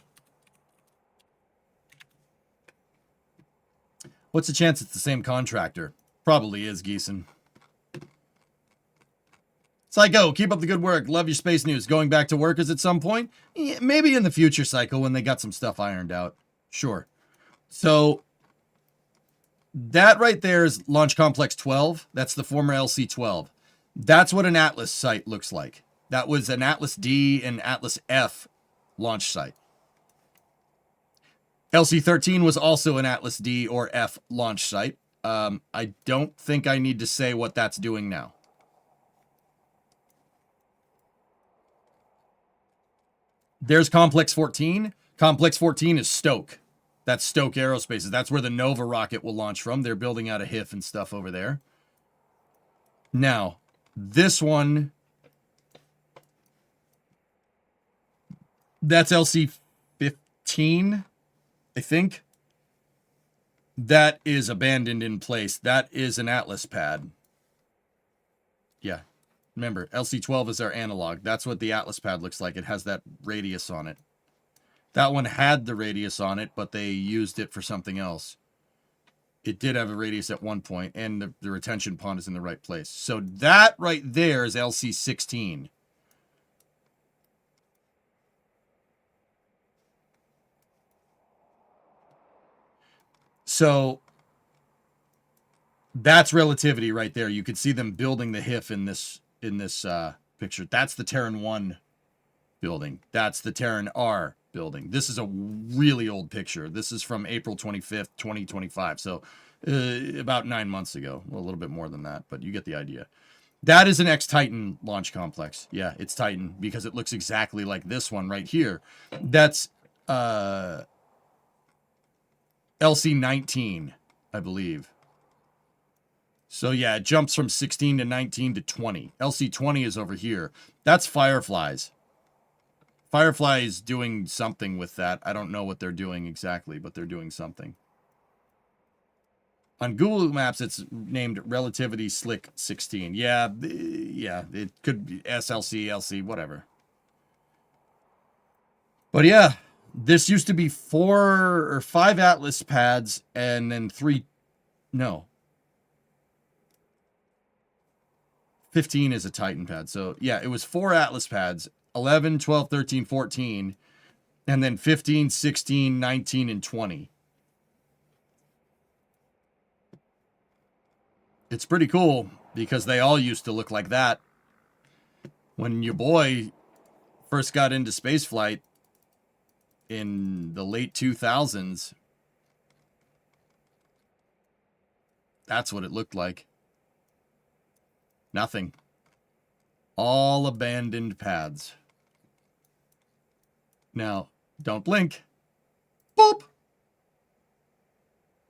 What's the chance it's the same contractor? Probably is, Geeson. Psycho, keep up the good work. Love your space news. Going back to workers at some point? Yeah, maybe in the future, Psycho, when they got some stuff ironed out. Sure. So, that right there is Launch Complex 12. That's the former LC-12. That's what an Atlas site looks like. That was an Atlas D and Atlas F launch site. LC-13 was also an Atlas D or F launch site. I don't think I need to say what that's doing now. There's Complex 14. Complex 14 is Stoke. That's Stoke Aerospace. That's where the Nova rocket will launch from. They're building out a HIF and stuff over there. Now, this one, that's LC-15, I think. That is abandoned in place. That is an Atlas pad. Yeah. Remember, LC-12 is our analog. That's what the Atlas pad looks like. It has that radius on it. That one had the radius on it, but they used it for something else. It did have a radius at one point, and the retention pond is in the right place. So that right there is LC-16. So that's relativity right there. You could see them building the HIF in this picture. That's the Terran 1 building. That's the Terran R building. This is a really old picture. This is from April 25th, 2025. So about 9 months ago. Well, a little bit more than that, but you get the idea. That is an X-Titan launch complex. Yeah, it's Titan because it looks exactly like this one right here. That's LC-19, I believe. So yeah, it jumps from 16 to 19 to 20. LC-20 is over here. That's Fireflies. Firefly is doing something with that. I don't know what they're doing exactly, but they're doing something. On Google Maps, it's named Relativity Slick 16. Yeah, yeah, it could be SLC, LC, whatever. But yeah, this used to be 4 or 5 Atlas pads and then 3, no. 15 is a Titan pad. So yeah, it was 4 Atlas pads, 11, 12, 13, 14, and then 15, 16, 19, and 20. It's pretty cool because they all used to look like that. When your boy first got into spaceflight in the late 2000s, that's what it looked like. Nothing. All abandoned pads. Now, don't blink. Boop.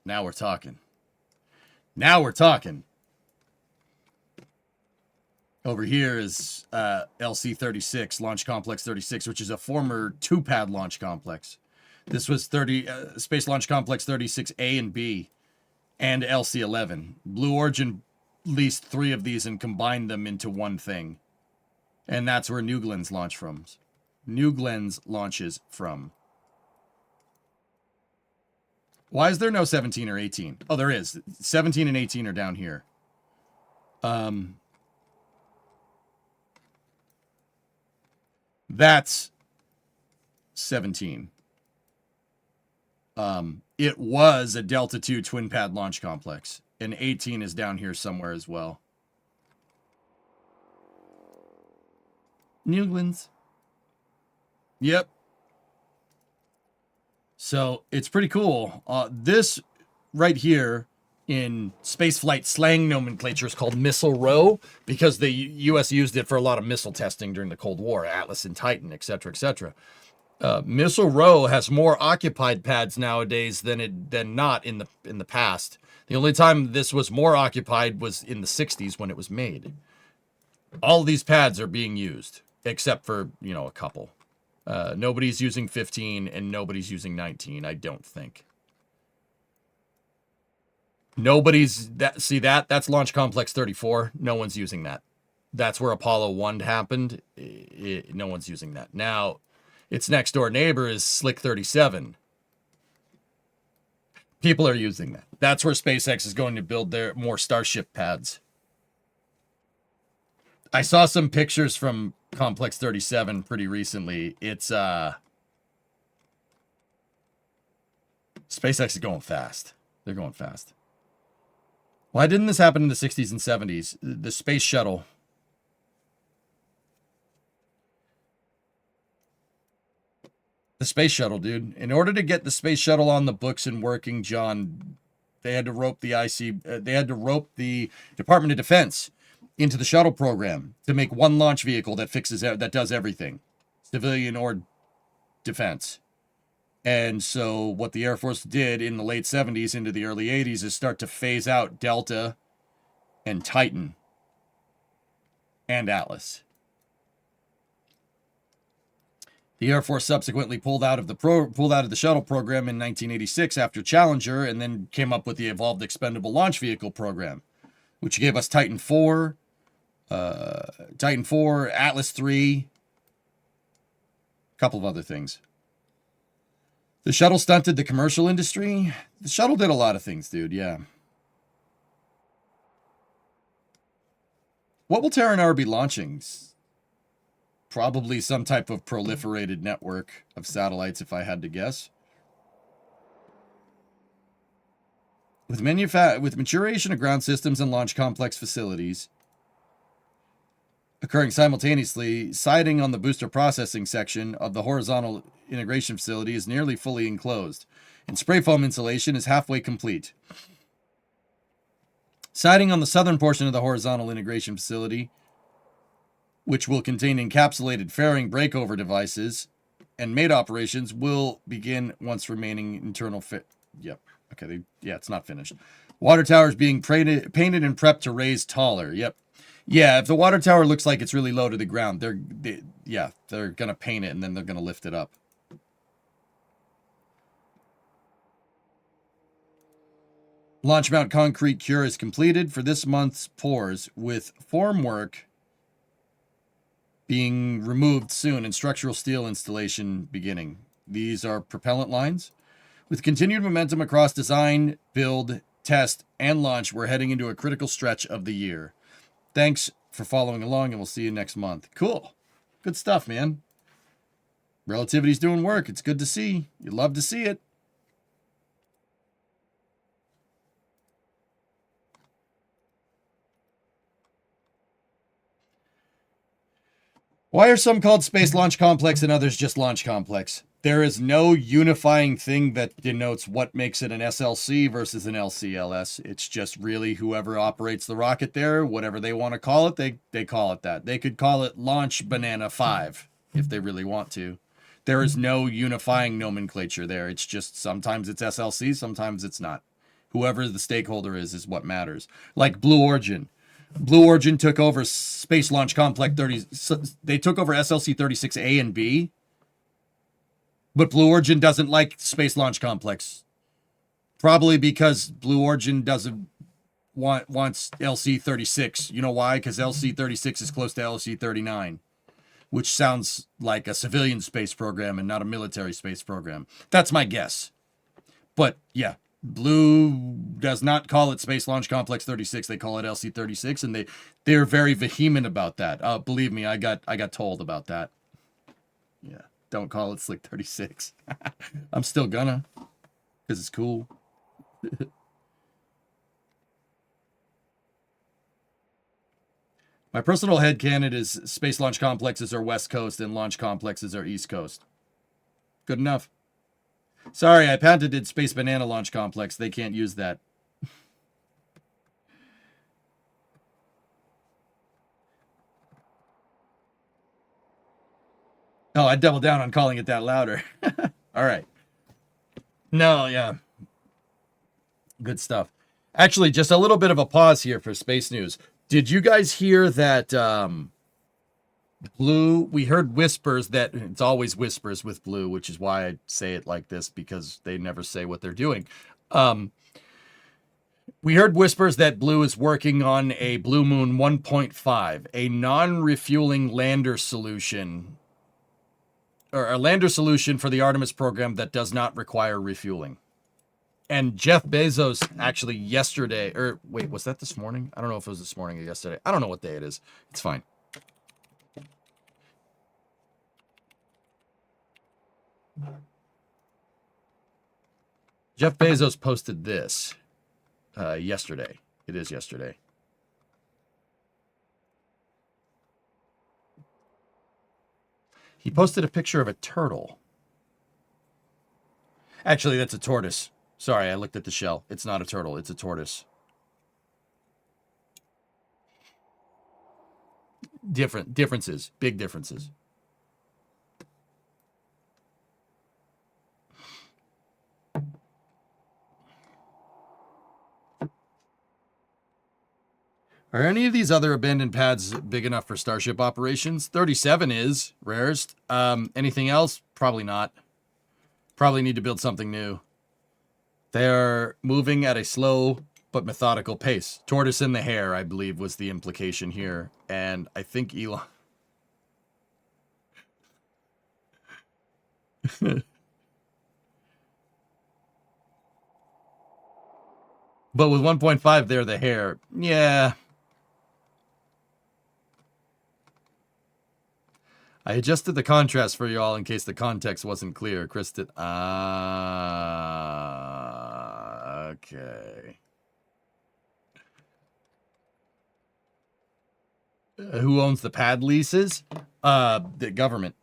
Now we're talking. Now we're talking. Over here is LC-36, Launch Complex 36, which is a former 2-pad launch complex. This was Space Launch Complex 36A and B, and LC-11. Blue Origin leased 3 of these and combined them into one thing. And that's where New Glenns launch from. New Glenns launches from. Why is there no 17 or 18? Oh, there is. 17 and 18 are down here. That's 17. It was a Delta II twin pad launch complex, and 18 is down here somewhere as well. New Glenns. Yep. So it's pretty cool. This right here in spaceflight slang nomenclature is called Missile Row because the U.S. used it for a lot of missile testing during the Cold War, Atlas and Titan, etc., etc. Missile Row has more occupied pads nowadays than not in the past. The only time this was more occupied was in the 60s when it was made. All of these pads are being used, except for, a couple. Nobody's using 15 and nobody's using 19, I don't think. That's Launch Complex 34. No one's using that. That's where Apollo 1 happened. No one's using that. Now, its next door neighbor is Slick 37. People are using that. That's where SpaceX is going to build their more Starship pads. I saw some pictures from Complex 37 pretty recently. It's SpaceX is going fast. They're going fast. Why didn't this happen in the 60s and 70s? The space shuttle. The space shuttle, dude. In order to get the space shuttle on the books and working, John, they had to rope the Department of Defense into the shuttle program to make one launch vehicle that does everything, civilian or defense. And so what the Air Force did in the late 70s into the early 80s is start to phase out Delta and Titan and Atlas. The Air Force subsequently pulled out of the shuttle program in 1986 after Challenger, and then came up with the Evolved Expendable Launch Vehicle program, which gave us Titan 4, Atlas 3, a couple of other things. The shuttle stunted the commercial industry. The shuttle did a lot of things, dude, yeah. What will Terranar be launching? Probably some type of proliferated network of satellites, if I had to guess. With maturation of ground systems and launch complex facilities occurring simultaneously, siding on the booster processing section of the horizontal integration facility is nearly fully enclosed, and spray foam insulation is halfway complete. Siding on the southern portion of the horizontal integration facility, which will contain encapsulated fairing breakover devices and mate operations, will begin once remaining internal fit. Yep. Okay. It's not finished. Water towers being painted and prepped to raise taller. Yep. Yeah. If the water tower looks like it's really low to the ground, they're gonna paint it and then they're gonna lift it up. Launch mount concrete cure is completed for this month's pours, with formwork being removed soon and structural steel installation beginning. These are propellant lines. With continued momentum across design, build, test, and launch, we're heading into a critical stretch of the year. Thanks for following along, and we'll see you next month. Cool. Good stuff, man. Relativity's doing work. It's good to see. You love to see it. Why are some called Space Launch Complex and others just Launch Complex? There is no unifying thing that denotes what makes it an SLC versus an LCLS. It's just really whoever operates the rocket there, whatever they want to call it, they call it that. They could call it Launch Banana 5 if they really want to. There is no unifying nomenclature there. It's just sometimes it's SLC, sometimes it's not. Whoever the stakeholder is what matters. Like Blue Origin. Blue Origin took over Space Launch Complex 30. They took over SLC 36A and B. But Blue Origin doesn't like Space Launch Complex. Probably because Blue Origin doesn't wants LC 36. You know why? Because LC 36 is close to LC 39, which sounds like a civilian space program and not a military space program. That's my guess. But yeah. Blue does not call it Space Launch Complex 36. They call it LC 36, and they're very vehement about that. Believe me, I got told about that. Yeah, don't call it Slick 36. I'm still gonna, because it's cool. My personal headcanon is Space Launch Complexes are West Coast and Launch Complexes are East Coast. Good enough. Sorry, I patented Space Banana Launch Complex. They can't use that. Oh, I double down on calling it that louder. All right. No, yeah. Good stuff. Actually, just a little bit of a pause here for space news. Did you guys hear that Blue, we heard whispers that it's always whispers with Blue, which is why I say it like this, because they never say what they're doing. We heard whispers that Blue is working on a Blue Moon 1.5, a non-refueling lander solution, or a lander solution for the Artemis program that does not require refueling. And Jeff Bezos actually yesterday, or wait, was that this morning? I don't know if it was this morning or yesterday. I don't know what day it is. It's fine. Jeff Bezos posted this yesterday. It is yesterday. He posted a picture of a turtle. Actually, that's a tortoise. Sorry, I looked at the shell. It's not a turtle. It's a tortoise. Differences. Big differences. Are any of these other abandoned pads big enough for Starship operations? 37 is, rarest. Anything else? Probably not. Probably need to build something new. They're moving at a slow but methodical pace. Tortoise in the hare, I believe, was the implication here. And I think Elon... But with 1.5, they're the hare. Yeah. I adjusted the contrast for y'all in case the context wasn't clear. Chris did... okay. Who owns the pad leases? The government.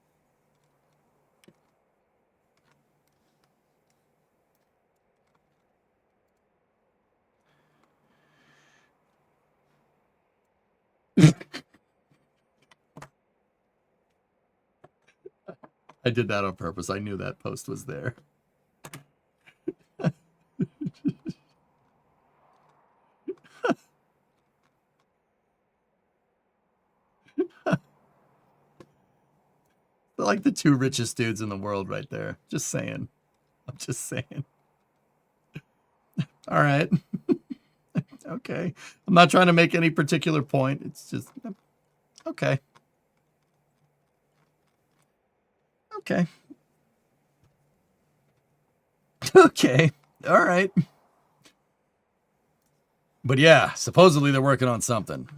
I did that on purpose. I knew that post was there. They're like the two richest dudes in the world right there. Just saying. I'm just saying. All right. Okay. I'm not trying to make any particular point. It's just, okay. Okay. Okay. All right. But yeah, supposedly they're working on something.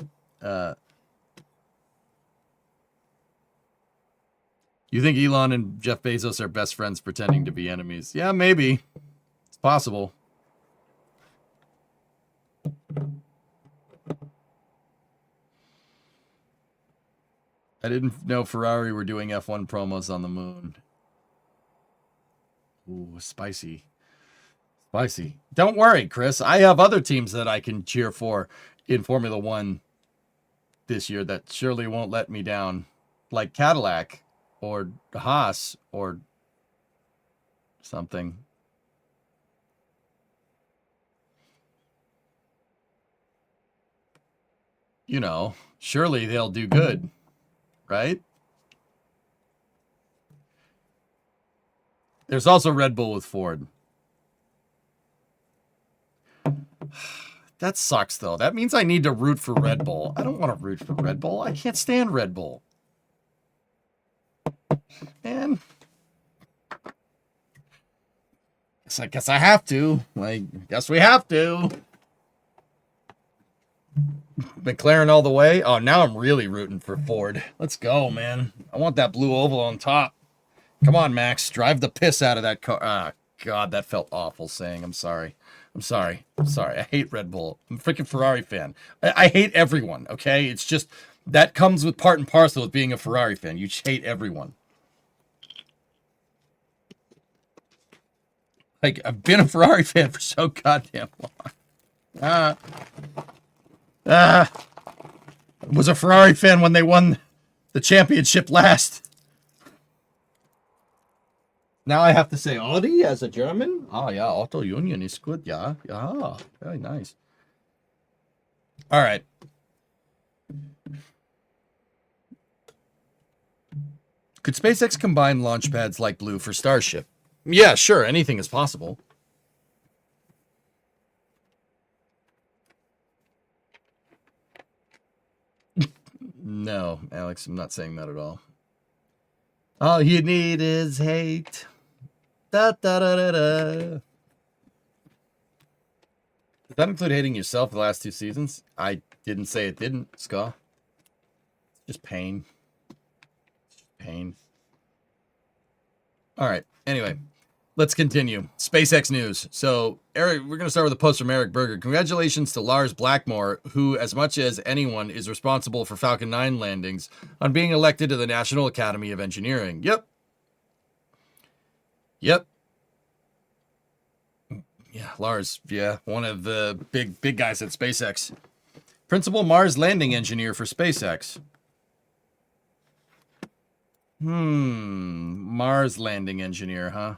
You think Elon and Jeff Bezos are best friends pretending to be enemies? Yeah, maybe. It's possible. I didn't know Ferrari were doing F1 promos on the moon. Ooh, spicy. Spicy. Don't worry, Chris. I have other teams that I can cheer for in Formula One this year that surely won't let me down. Like Cadillac or Haas or something. You know, surely they'll do good, right? There's also Red Bull with Ford. That sucks, though. That means I need to root for Red Bull. I don't want to root for Red Bull. I can't stand Red Bull. Man. I guess I have to. I guess we have to. McLaren all the way. Oh, now I'm really rooting for Ford. Let's go, man. I want that blue oval on top. Come on, Max. Drive the piss out of that car. Ah, God, that felt awful saying. I'm sorry. I'm sorry. I'm sorry. I hate Red Bull. I'm a freaking Ferrari fan. I hate everyone, okay? It's just, that comes with part and parcel with being a Ferrari fan. You just hate everyone. Like, I've been a Ferrari fan for so goddamn long. Was a Ferrari fan when they won the championship last. Now I have to say Audi as a German? Oh, yeah, Auto Union is good, yeah. Yeah, very nice. All right. Could SpaceX combine launch pads like Blue for Starship? Yeah, sure, anything is possible. No, Alex, I'm not saying that at all. All you need is hate. Da, da, da, da, da. Does that include hating yourself the last 2 seasons? I didn't say it didn't, Ska. Just pain. Pain. All right. Anyway, let's continue. SpaceX news. So, Eric, we're going to start with a post from Eric Berger. Congratulations to Lars Blackmore, who, as much as anyone, is responsible for Falcon 9 landings, on being elected to the National Academy of Engineering. Yep. Yeah, Lars. Yeah, one of the big guys at SpaceX. Principal Mars landing engineer for SpaceX. Mars landing engineer, huh?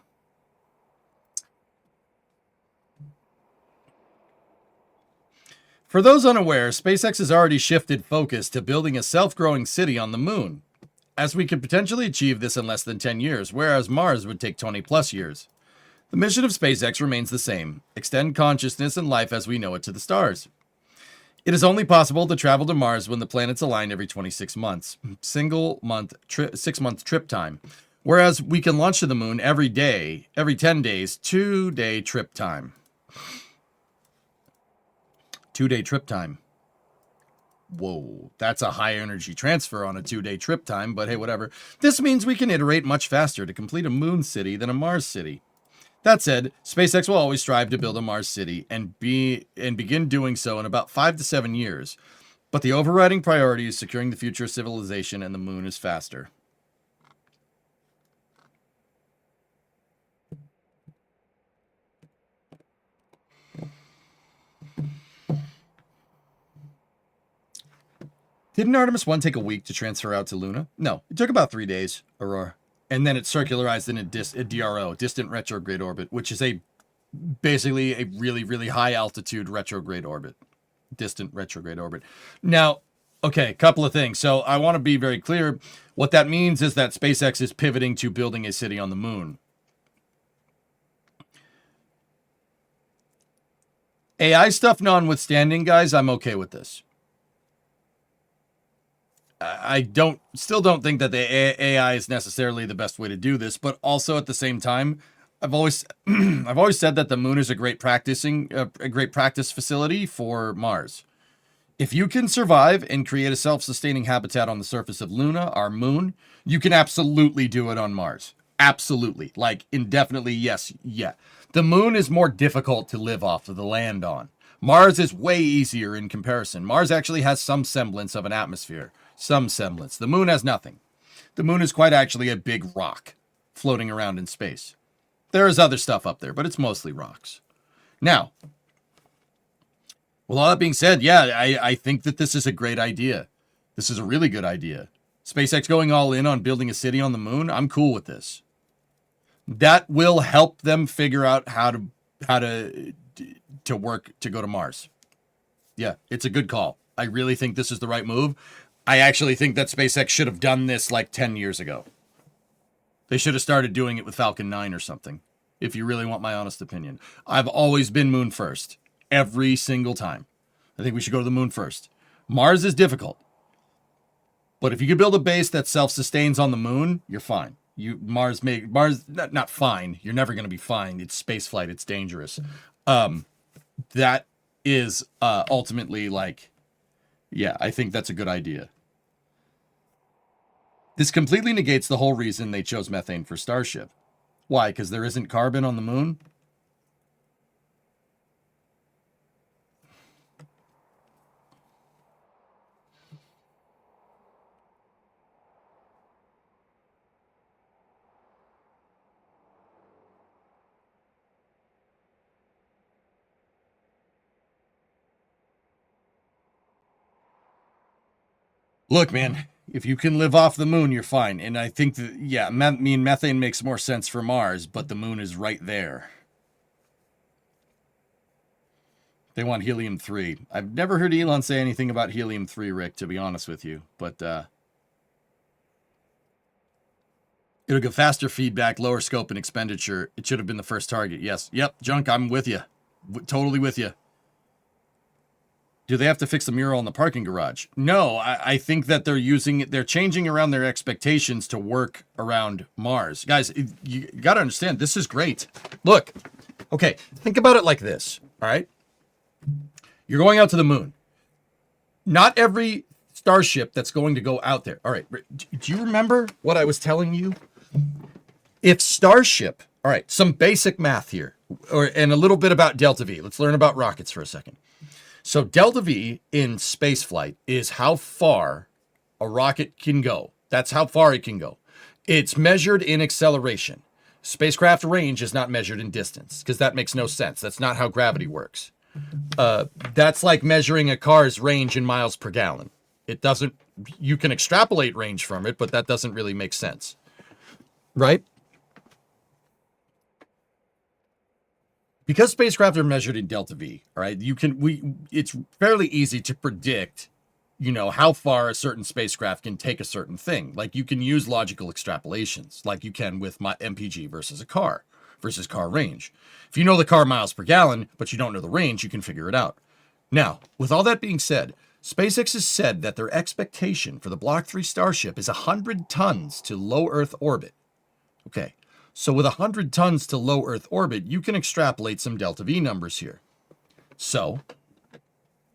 For those unaware, SpaceX has already shifted focus to building a self-growing city on the moon, as we could potentially achieve this in less than 10 years, whereas Mars would take 20 plus years. The mission of SpaceX remains the same: extend consciousness and life as we know it to the stars. It is only possible to travel to Mars when the planets align every 26 months, 6-month trip time, whereas we can launch to the moon every 10 days, 2-day trip time. 2-day trip time. Whoa, that's a high energy transfer on a 2-day trip time, but hey, whatever. This means we can iterate much faster to complete a moon city than a Mars city. That said, SpaceX will always strive to build a Mars city and begin doing so in about 5 to 7 years. But the overriding priority is securing the future of civilization, and the moon is faster. Didn't Artemis 1 take a week to transfer out to Luna? No, it took about 3 days, Aurora. And then it circularized in a DRO, distant retrograde orbit, which is basically a really, really high altitude retrograde orbit. Distant retrograde orbit. Now, okay, couple of things. So I want to be very clear. What that means is that SpaceX is pivoting to building a city on the moon. AI stuff notwithstanding, guys, I'm okay with this. I still don't think that the AI is necessarily the best way to do this, but also at the same time, I've always said that the moon is a great practice facility for Mars. If you can survive and create a self-sustaining habitat on the surface of Luna, our moon, you can absolutely do it on Mars. Absolutely. Like, indefinitely, yes, yeah. The moon is more difficult to live off of the land on. Mars is way easier in comparison. Mars actually has some semblance of an atmosphere. Some semblance. The moon has nothing. The moon is quite actually a big rock floating around in space. There is other stuff up there, but it's mostly rocks. Now, with all that being said, yeah, I think that this is a great idea. This is a really good idea. SpaceX going all in on building a city on the moon, I'm cool with this. That will help them figure out how to work to go to Mars. Yeah, it's a good call. I really think this is the right move. I actually think that SpaceX should have done this like 10 years ago. They should have started doing it with Falcon 9 or something, if you really want my honest opinion. I've always been moon first. Every single time. I think we should go to the moon first. Mars is difficult. But if you can build a base that self-sustains on the moon, you're fine. Mars, not fine. You're never going to be fine. It's space flight. It's dangerous. That is ultimately like, yeah, I think that's a good idea. This completely negates the whole reason they chose methane for Starship. Why? Because there isn't carbon on the moon? Look, man, if you can live off the moon, you're fine. And I think that, yeah, methane makes more sense for Mars, but the moon is right there. They want helium-3. I've never heard Elon say anything about helium-3, Rick, to be honest with you. But it'll give faster feedback, lower scope and expenditure. It should have been the first target. Yes. Yep, Junk, I'm with you. Totally with you. Do they have to fix the mural in the parking garage? No, I think that they're changing around their expectations to work around Mars. Guys, you got to understand, this is great. Look, okay, think about it like this, all right? You're going out to the moon. Not every starship that's going to go out there. All right, do you remember what I was telling you? If Starship, all right, some basic math here, and a little bit about Delta V. Let's learn about rockets for a second. So Delta V in spaceflight is how far a rocket can go. That's how far it can go. It's measured in acceleration. Spacecraft range is not measured in distance because that makes no sense. That's not how gravity works. That's like measuring a car's range in miles per gallon. It doesn't, you can extrapolate range from it, but that doesn't really make sense. Right? Because spacecraft are measured in delta V, all right, it's fairly easy to predict, how far a certain spacecraft can take a certain thing. Like you can use logical extrapolations, like you can with my MPG versus car range. If you know the car miles per gallon, but you don't know the range, you can figure it out. Now, with all that being said, SpaceX has said that their expectation for the Block 3 Starship is 100 tons to low Earth orbit. Okay. So with 100 tons to low Earth orbit, you can extrapolate some delta V numbers here. So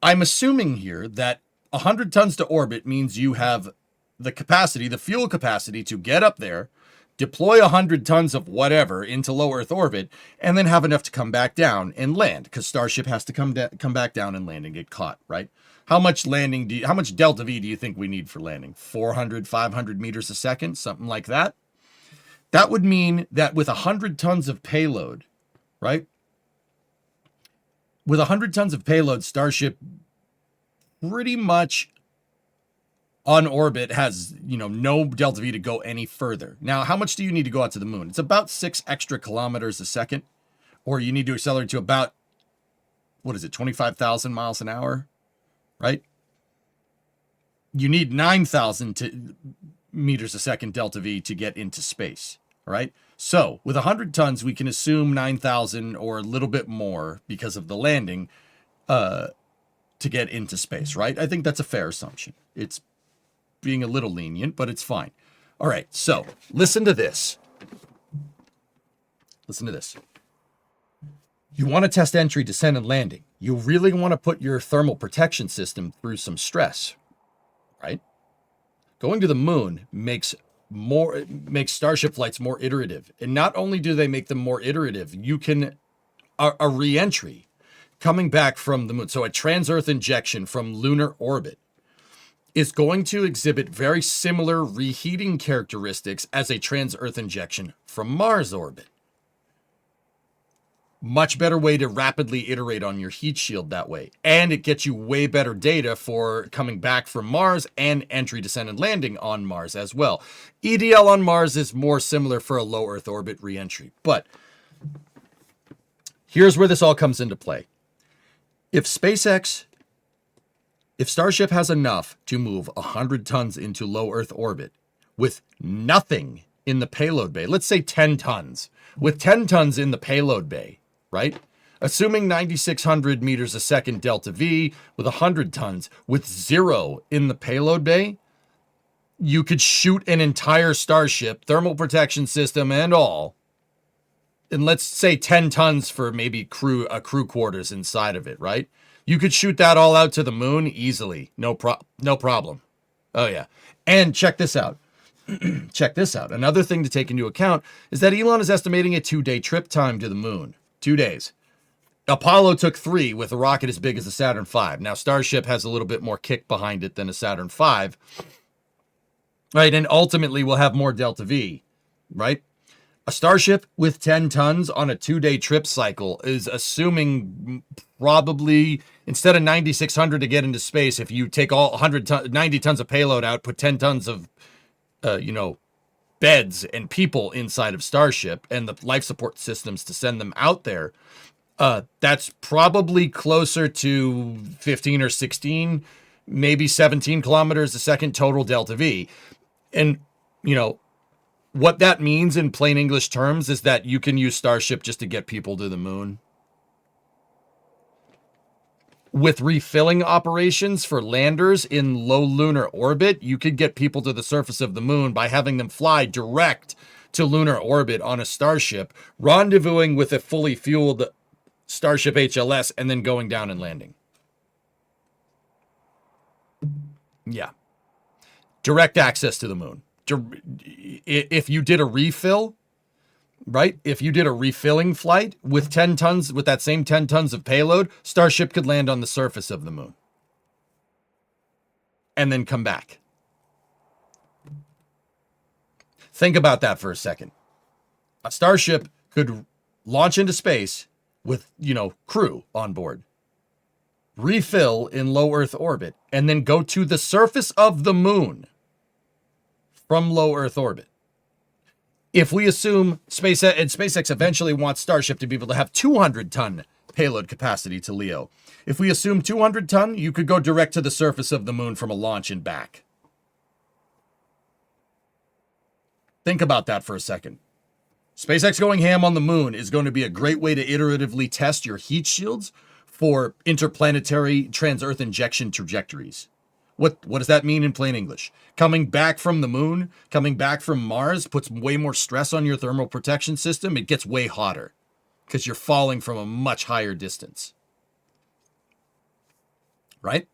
I'm assuming here that 100 tons to orbit means you have the capacity, the fuel capacity to get up there, deploy 100 tons of whatever into low Earth orbit, and then have enough to come back down and land, because Starship has to come back down and land and get caught, right? How much delta V do you think we need for landing? 400, 500 meters a second, something like that? That would mean that with 100 tons of payload, right? With 100 tons of payload, Starship pretty much on orbit has, no delta V to go any further. Now, how much do you need to go out to the moon? It's about 6 extra kilometers a second, or you need to accelerate to about, 25,000 miles an hour, right? You need 9,000 meters a second delta V to get into space. All right. So with 100 tons, we can assume 9,000 or a little bit more because of the landing to get into space, right? I think that's a fair assumption. It's being a little lenient, but it's fine. All right, so listen to this. Listen to this. You want to test entry, descent, and landing. You really want to put your thermal protection system through some stress, right? Going to the moon makes starship flights more iterative. And not only do they make them more iterative, you can a re-entry coming back from the moon. So a trans-Earth injection from lunar orbit is going to exhibit very similar reheating characteristics as a trans-Earth injection from Mars orbit. Much better way to rapidly iterate on your heat shield that way. And it gets you way better data for coming back from Mars and entry, descent, and landing on Mars as well. EDL on Mars is more similar for a low Earth orbit reentry. But here's where this all comes into play. If Starship has enough to move 100 tons into low Earth orbit with nothing in the payload bay, let's say 10 tons, with 10 tons in the payload bay, right? Assuming 9,600 meters a second delta V with 100 tons with 0 in the payload bay, you could shoot an entire Starship, thermal protection system and all, and let's say 10 tons for maybe crew quarters inside of it, right? You could shoot that all out to the moon easily. No problem. Oh, yeah. And check this out. Check this out. Another thing to take into account is that Elon is estimating a 2-day trip time to the moon. 2 days. Apollo took 3 with a rocket as big as the Saturn V. Now, Starship has a little bit more kick behind it than a Saturn V. Right? And ultimately, we'll have more Delta V. Right? A Starship with 10 tons on a 2-day trip cycle is assuming probably, instead of 9,600 to get into space, if you take all 90 tons of payload out, put 10 tons of beds and people inside of Starship and the life support systems to send them out there, that's probably closer to 15 or 16, maybe 17 kilometers a second total Delta V. And, what that means in plain English terms is that you can use Starship just to get people to the moon. With refilling operations for landers in low lunar orbit, you could get people to the surface of the moon by having them fly direct to lunar orbit on a Starship, rendezvousing with a fully fueled Starship HLS, and then going down and landing. Yeah. Direct access to the moon. If you did a refill, right? If you did a refilling flight with 10 tons, with that same 10 tons of payload, Starship could land on the surface of the moon. And then come back. Think about that for a second. A Starship could launch into space with, crew on board. Refill in low Earth orbit, and then go to the surface of the moon from low Earth orbit. If we assume SpaceX eventually wants Starship to be able to have 200-ton payload capacity to LEO. If we assume 200-ton, you could go direct to the surface of the moon from a launch and back. Think about that for a second. SpaceX going ham on the moon is going to be a great way to iteratively test your heat shields for interplanetary trans-Earth injection trajectories. What does that mean in plain English? Coming back from the moon, coming back from Mars puts way more stress on your thermal protection system. It gets way hotter because you're falling from a much higher distance. Right?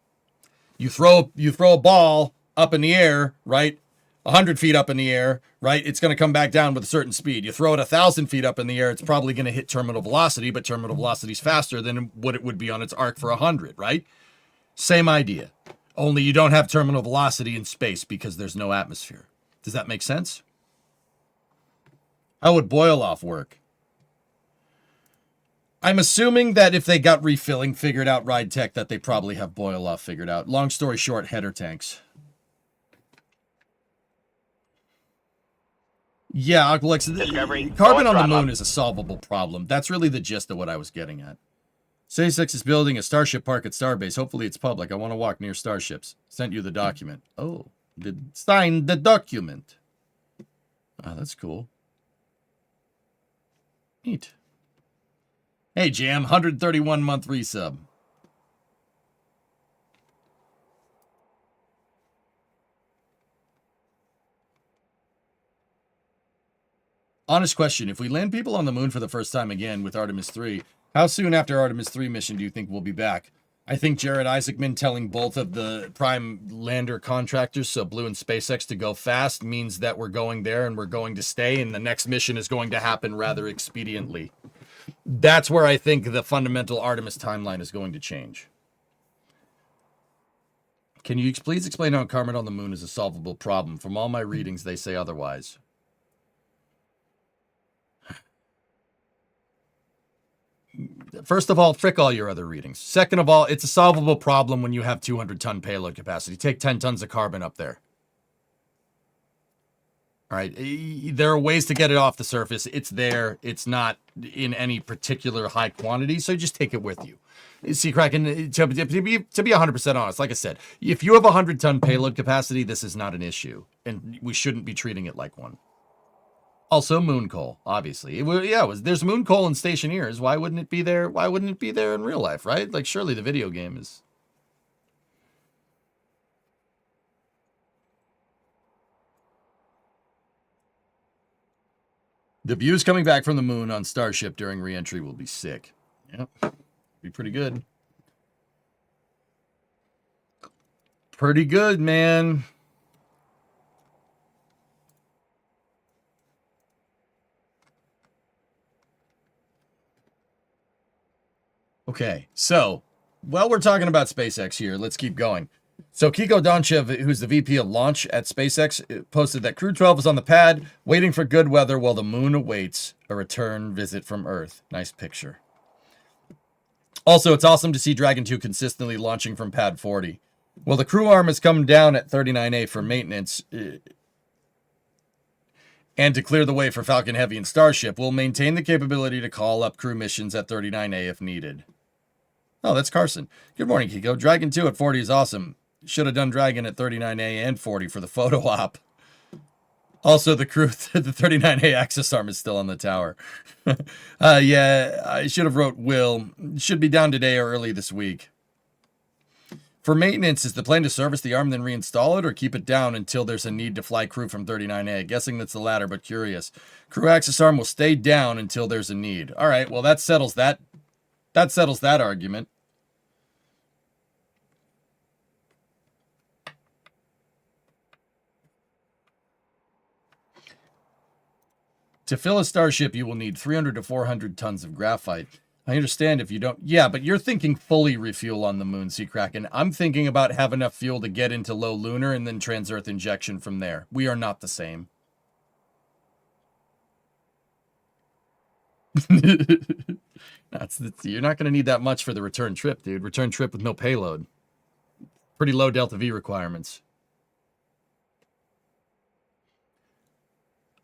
You throw a ball up in the air, right? 100 feet up in the air, right? It's going to come back down with a certain speed. You throw it 1,000 feet up in the air, it's probably going to hit terminal velocity, but terminal velocity is faster than what it would be on its arc for 100, right? Same idea. Only you don't have terminal velocity in space because there's no atmosphere. Does that make sense? How would boil-off work? I'm assuming that if they got refilling figured out, ride tech, that they probably have boil-off figured out. Long story short, header tanks. Yeah, Discovery, carbon on the throttle moon up. is a solvable problem. That's really the gist of what I was getting at. SpaceX is building a Starship park at Starbase. Hopefully it's public. I want to walk near Starships. Sent you the document. Oh, sign the document. Oh, that's cool. Neat. Hey, Jam, 131-month resub. Honest question. If we land people on the moon for the first time again with Artemis 3, how soon after Artemis 3 mission do you think we'll be back? I think Jared Isaacman telling both of the prime lander contractors, so Blue and SpaceX, to go fast means that we're going there and we're going to stay, and the next mission is going to happen rather expediently. That's where I think the fundamental Artemis timeline is going to change. Can you please explain how Carmen on the moon is a solvable problem? From all my readings, they say otherwise. First of all, frick all your other readings. Second of all, it's a solvable problem when you have 200-ton payload capacity. Take 10 tons of carbon up there. All right, there are ways to get it off the surface. It's there. It's not in any particular high quantity, so just take it with you. See, Kraken, to be 100% honest, like I said, if you have 100-ton payload capacity, this is not an issue, and we shouldn't be treating it like one. Also, moon coal, obviously. There's moon coal in Stationeers. Why wouldn't it be there? Why wouldn't it be there in real life, right? Like, surely the video game is... The views coming back from the moon on Starship during re-entry will be sick. Yep. Be pretty good. Pretty good, man. Okay, so, while we're talking about SpaceX here, let's keep going. So Kiko Donchev, who's the VP of launch at SpaceX, posted that Crew 12 is on the pad, waiting for good weather while the moon awaits a return visit from Earth. Nice picture. Also, it's awesome to see Dragon 2 consistently launching from pad 40. Well, the crew arm has come down at 39A for maintenance, and to clear the way for Falcon Heavy and Starship, we'll maintain the capability to call up crew missions at 39A if needed. Oh, that's Carson. Good morning, Kiko. Dragon 2 at 40 is awesome. Should have done Dragon at 39A and 40 for the photo op. Also, the crew, the 39A access arm is still on the tower. Yeah, I should have wrote Will. Should be down today or early this week. For maintenance, is the plan to service the arm then reinstall it or keep it down until there's a need to fly crew from 39A? Guessing that's the latter, but curious. Crew access arm will stay down until there's a need. All right, well, that settles that. That settles that argument. To fill a Starship, you will need 300 to 400 tons of graphite. I understand if you don't... Yeah, but you're thinking fully refuel on the moon, Sea Kraken. I'm thinking about have enough fuel to get into low lunar and then trans-Earth injection from there. We are not the same. You're not going to need that much for the return trip, dude. Return trip with no payload. Pretty low Delta V requirements.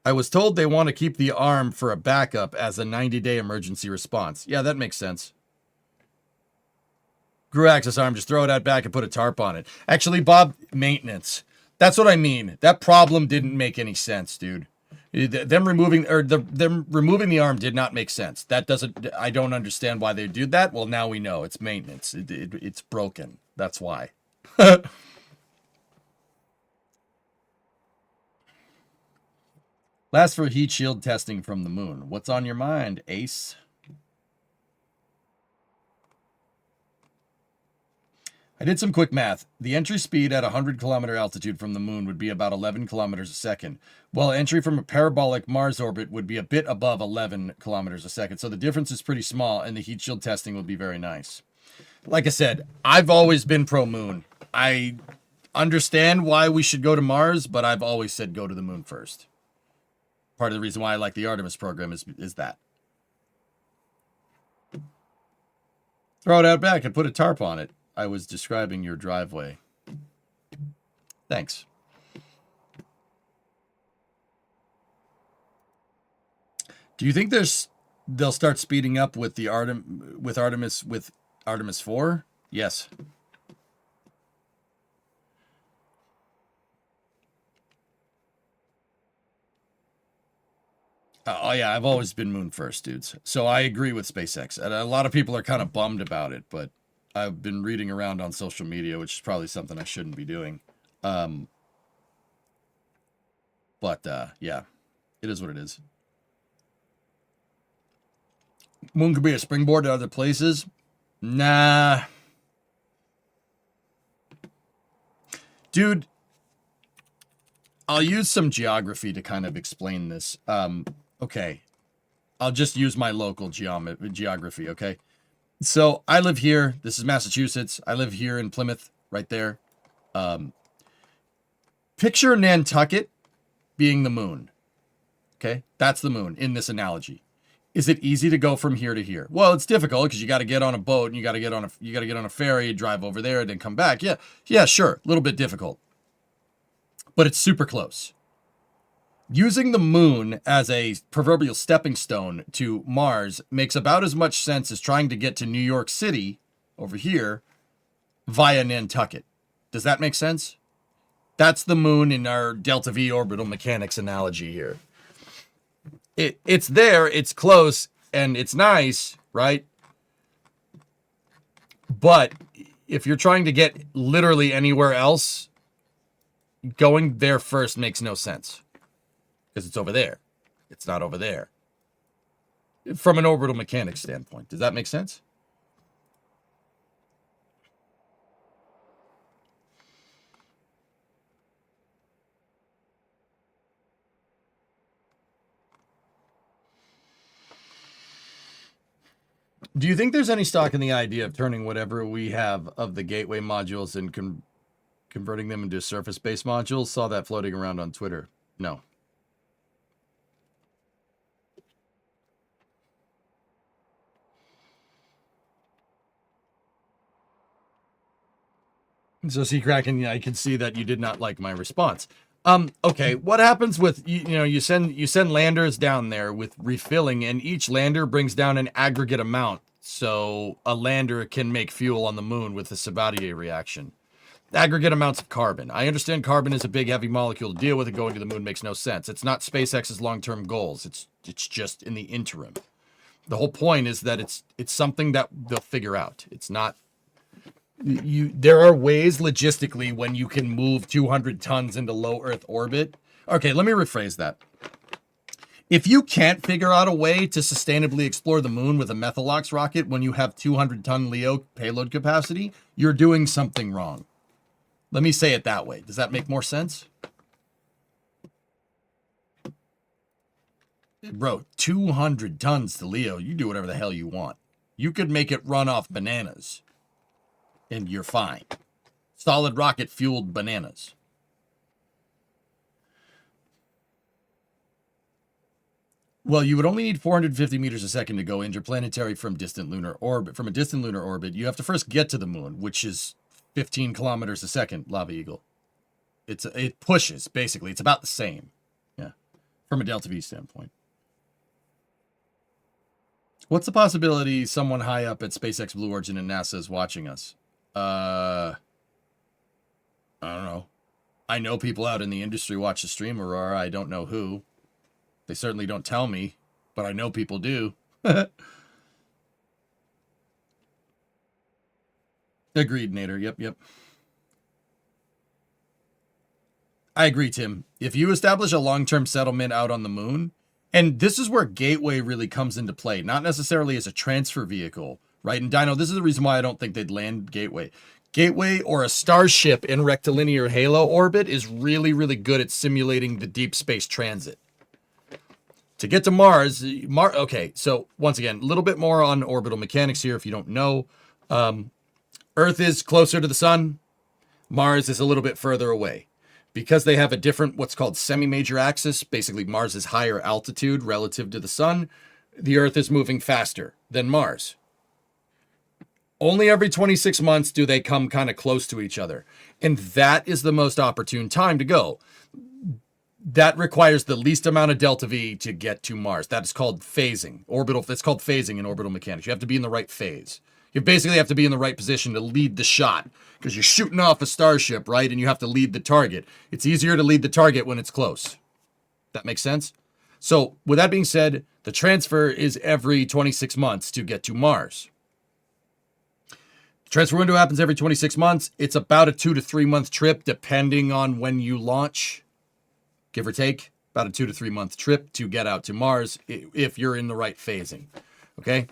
I was told they want to keep the arm for a backup as a 90-day emergency response. Yeah, that makes sense. Crew access arm, just throw it out back and put a tarp on it. Actually, Bob, maintenance. That's what I mean. That problem didn't make any sense, dude. Them removing the arm did not make sense. That doesn't... I don't understand why they do that. Well, now we know. It's maintenance. It's broken. That's why. Last for heat shield testing from the moon. What's on your mind, Ace? I did some quick math. The entry speed at 100-kilometer altitude from the moon would be about 11 kilometers a second, while entry from a parabolic Mars orbit would be a bit above 11 kilometers a second. So the difference is pretty small, and the heat shield testing would be very nice. Like I said, I've always been pro-moon. I understand why we should go to Mars, but I've always said go to the moon first. Part of the reason why I like the Artemis program is that. Throw it out back and put a tarp on it. I was describing your driveway. Thanks. Do you think they'll start speeding up with the Artemis 4? Yes. Oh, yeah, I've always been moon first, dudes. So I agree with SpaceX. And a lot of people are kind of bummed about it, but I've been reading around on social media, which is probably something I shouldn't be doing. Yeah, it is what it is. Moon could be a springboard to other places. Nah. Dude, I'll use some geography to kind of explain this. Okay. I'll just use my local geography, okay? So I live here. This is Massachusetts. I live here in Plymouth, right there. Picture Nantucket being the moon. Okay? That's the moon in this analogy. Is it easy to go from here to here? Well, it's difficult because you got to get on a boat and you got to get on a ferry, drive over there, and then come back. Yeah, sure, a little bit difficult, but it's super close. Using the moon as a proverbial stepping stone to Mars makes about as much sense as trying to get to New York City over here via Nantucket. Does that make sense? That's the moon in our delta V orbital mechanics analogy here. It's there, it's close, and it's nice, right? But if you're trying to get literally anywhere else, going there first makes no sense. Because it's over there. It's not over there. From an orbital mechanics standpoint. Does that make sense? Do you think there's any stock in the idea of turning whatever we have of the gateway modules and converting them into surface-based modules? Saw that floating around on Twitter. No. So, Kraken, I can see that you did not like my response. Okay, what happens with you send landers down there with refilling, and each lander brings down an aggregate amount. So a lander can make fuel on the moon with the Sabatier reaction. Aggregate amounts of carbon. I understand carbon is a big heavy molecule to deal with, and going to the moon makes no sense. It's not SpaceX's long-term goals. It's just in the interim. The whole point is that it's something that they'll figure out. It's not. There are ways logistically when you can move 200 tons into low Earth orbit. Okay, let me rephrase that. If you can't figure out a way to sustainably explore the moon with a Methalox rocket when you have 200-ton LEO payload capacity, you're doing something wrong. Let me say it that way. Does that make more sense? Bro, 200 tons to LEO, you do whatever the hell you want. You could make it run off bananas. And you're fine. Solid rocket fueled bananas. Well, you would only need 450 meters a second to go interplanetary from a distant lunar orbit. You have to first get to the moon, which is 15 kilometers a second, Lava Eagle. It pushes, basically. It's about the same. Yeah. From a Delta V standpoint. What's the possibility someone high up at SpaceX, Blue Origin, and NASA is watching us? I don't know. I know people out in the industry watch the stream, Aurora. I don't know who. They certainly don't tell me, but I know people do. Agreed, Nader. Yep. I agree, Tim. If you establish a long-term settlement out on the moon, and this is where Gateway really comes into play, not necessarily as a transfer vehicle, right? And Dino, this is the reason why I don't think they'd land Gateway. Gateway or a Starship in rectilinear halo orbit is really, really good at simulating the deep space transit. To get to Mars, okay, so once again, a little bit more on orbital mechanics here if you don't know. Earth is closer to the sun. Mars is a little bit further away. Because they have a different, what's called semi-major axis, basically Mars is higher altitude relative to the sun, the Earth is moving faster than Mars. Only every 26 months do they come kind of close to each other. And that is the most opportune time to go. That requires the least amount of delta V to get to Mars. That is called phasing. It's called phasing in orbital mechanics. You have to be in the right phase. You basically have to be in the right position to lead the shot because you're shooting off a Starship, right? And you have to lead the target. It's easier to lead the target when it's close. That makes sense? So with that being said, the transfer is every 26 months to get to Mars. The transfer window happens every 26 months. It's about a 2 to 3 month trip depending on when you launch. Give or take, about a 2 to 3 month trip to get out to Mars if you're in the right phasing. Okay?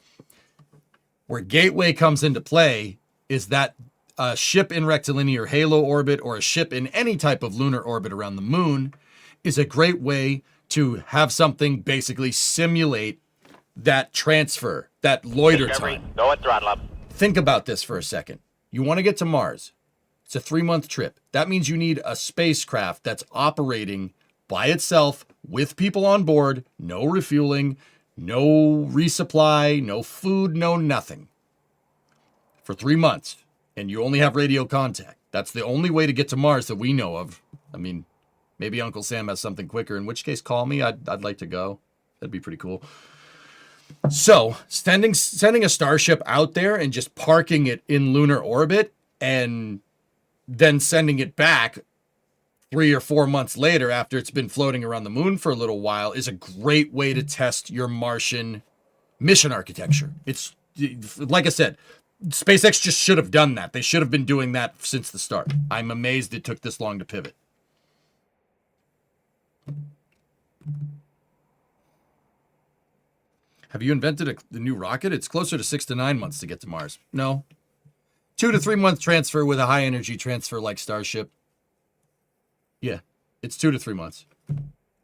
Where Gateway comes into play is that a ship in rectilinear halo orbit or a ship in any type of lunar orbit around the moon is a great way to have something basically simulate that transfer, that loiter Discovery, time. go at throttle up. Think about this for a second. You want to get to Mars. It's a 3-month trip. That means you need a spacecraft that's operating by itself with people on board, no refueling, no resupply, no food, no nothing. For 3 months. And you only have radio contact. That's the only way to get to Mars that we know of. I mean, maybe Uncle Sam has something quicker, in which case call me. I'd like to go. That'd be pretty cool. So, sending a starship out there and just parking it in lunar orbit and then sending it back 3 or 4 months later after it's been floating around the moon for a little while is a great way to test your Martian mission architecture. It's, like I said, SpaceX just should have done that. They should have been doing that since the start. I'm amazed it took this long to pivot. Have you invented the new rocket? It's closer to 6 to 9 months to get to Mars. No. 2 to 3 month transfer with a high energy transfer like Starship. Yeah, it's 2 to 3 months.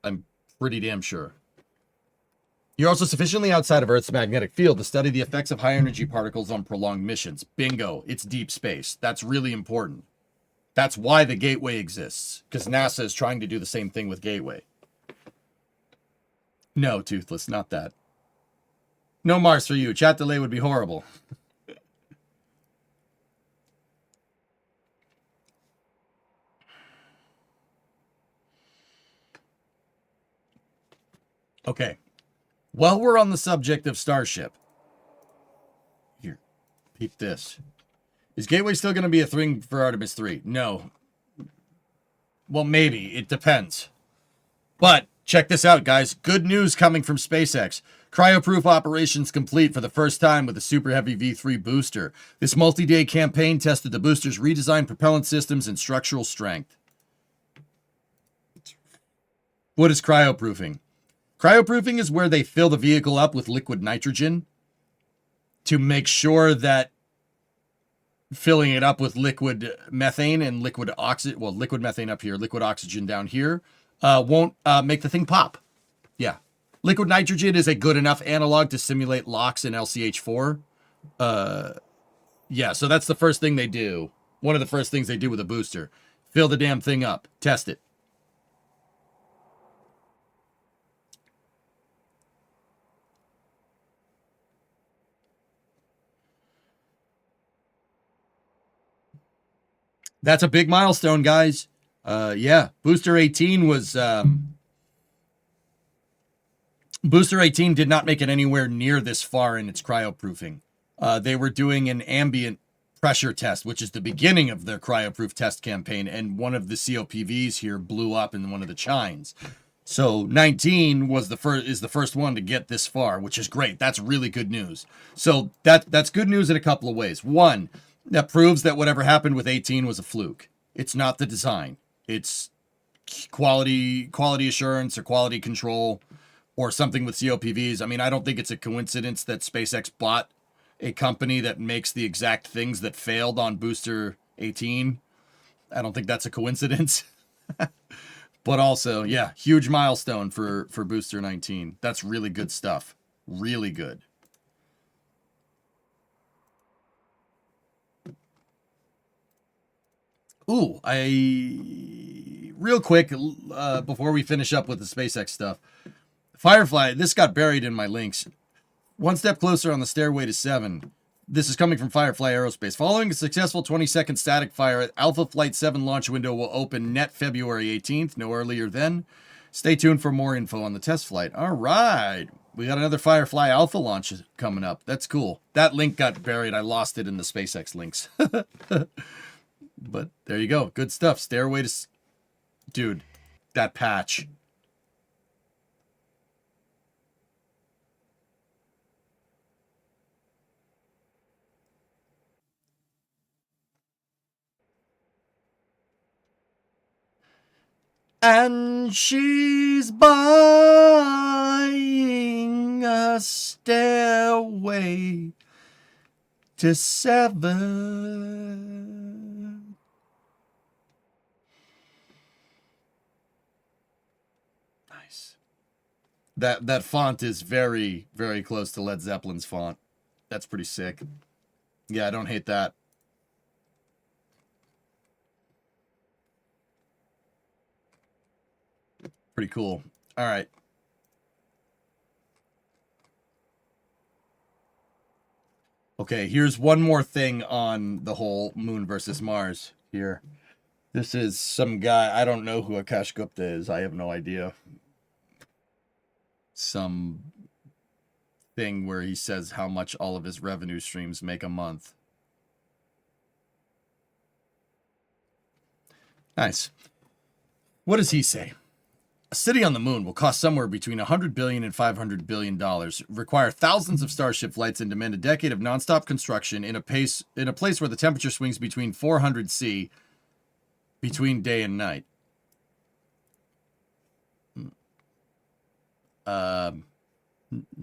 I'm pretty damn sure. You're also sufficiently outside of Earth's magnetic field to study the effects of high energy particles on prolonged missions. Bingo, it's deep space. That's really important. That's why the Gateway exists, because NASA is trying to do the same thing with Gateway. No, Toothless, not that. No Mars for you. Chat delay would be horrible. Okay. While we're on the subject of Starship, here, peep this. Is Gateway still going to be a thing for Artemis 3? No. Well, maybe. It depends. But check this out, guys. Good news coming from SpaceX. Cryoproof operations complete for the first time with the Super Heavy V3 booster. This multi-day campaign tested the booster's redesigned propellant systems and structural strength. What is cryoproofing? Cryoproofing is where they fill the vehicle up with liquid nitrogen to make sure that filling it up with liquid methane and liquid oxygen, well, liquid methane up here, liquid oxygen down here, won't make the thing pop. Yeah. Liquid nitrogen is a good enough analog to simulate LOX and LCH4. Yeah, so that's the first thing they do. One of the first things they do with a booster. Fill the damn thing up. Test it. That's a big milestone, guys. Yeah, Booster 18 was... Booster 18 did not make it anywhere near this far in its cryoproofing. They were doing an ambient pressure test, which is the beginning of their cryoproof test campaign, and one of the COPVs here blew up in one of the chines. So 19 was the first one to get this far, which is great. That's really good news. So that's good news in a couple of ways. One, that proves that whatever happened with 18 was a fluke. It's not the design. It's quality assurance or quality control or something with COPVs. I mean, I don't think it's a coincidence that SpaceX bought a company that makes the exact things that failed on Booster 18. I don't think that's a coincidence. But also, yeah, huge milestone for Booster 19. That's really good stuff. Really good. Ooh, real quick, before we finish up with the SpaceX stuff, Firefly, this got buried in my links. One step closer on the stairway to 7. This is coming from Firefly Aerospace. Following a successful 20-second static fire, Alpha Flight 7 launch window will open net February 18th, no earlier then. Stay tuned for more info on the test flight. All right. We got another Firefly Alpha launch coming up. That's cool. That link got buried. I lost it in the SpaceX links. But there you go. Good stuff. Stairway to... Dude, that patch. And she's buying a stairway to 7. Nice. That font is very, very close to Led Zeppelin's font. That's pretty sick. Yeah, I don't hate that. Pretty cool. All right. Okay, here's one more thing on the whole Moon versus Mars here. This is some guy, I don't know who Akash Gupta is. I have no idea. Some thing where he says how much all of his revenue streams make a month. Nice. What does he say? A city on the moon will cost somewhere between $100 billion and $500 billion, require thousands of Starship flights, and demand a decade of nonstop construction in a place where the temperature swings between 400 C between day and night. Not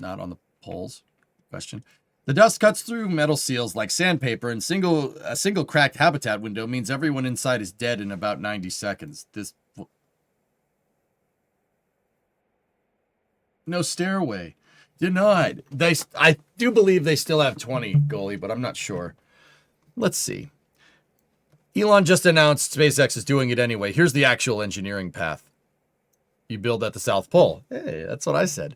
on the poles. Question. The dust cuts through metal seals like sandpaper, and a single cracked habitat window means everyone inside is dead in about 90 seconds. No stairway. Denied. I do believe they still have 20, goalie, but I'm not sure. Let's see. Elon just announced SpaceX is doing it anyway. Here's the actual engineering path. You build at the South Pole. Hey, that's what I said.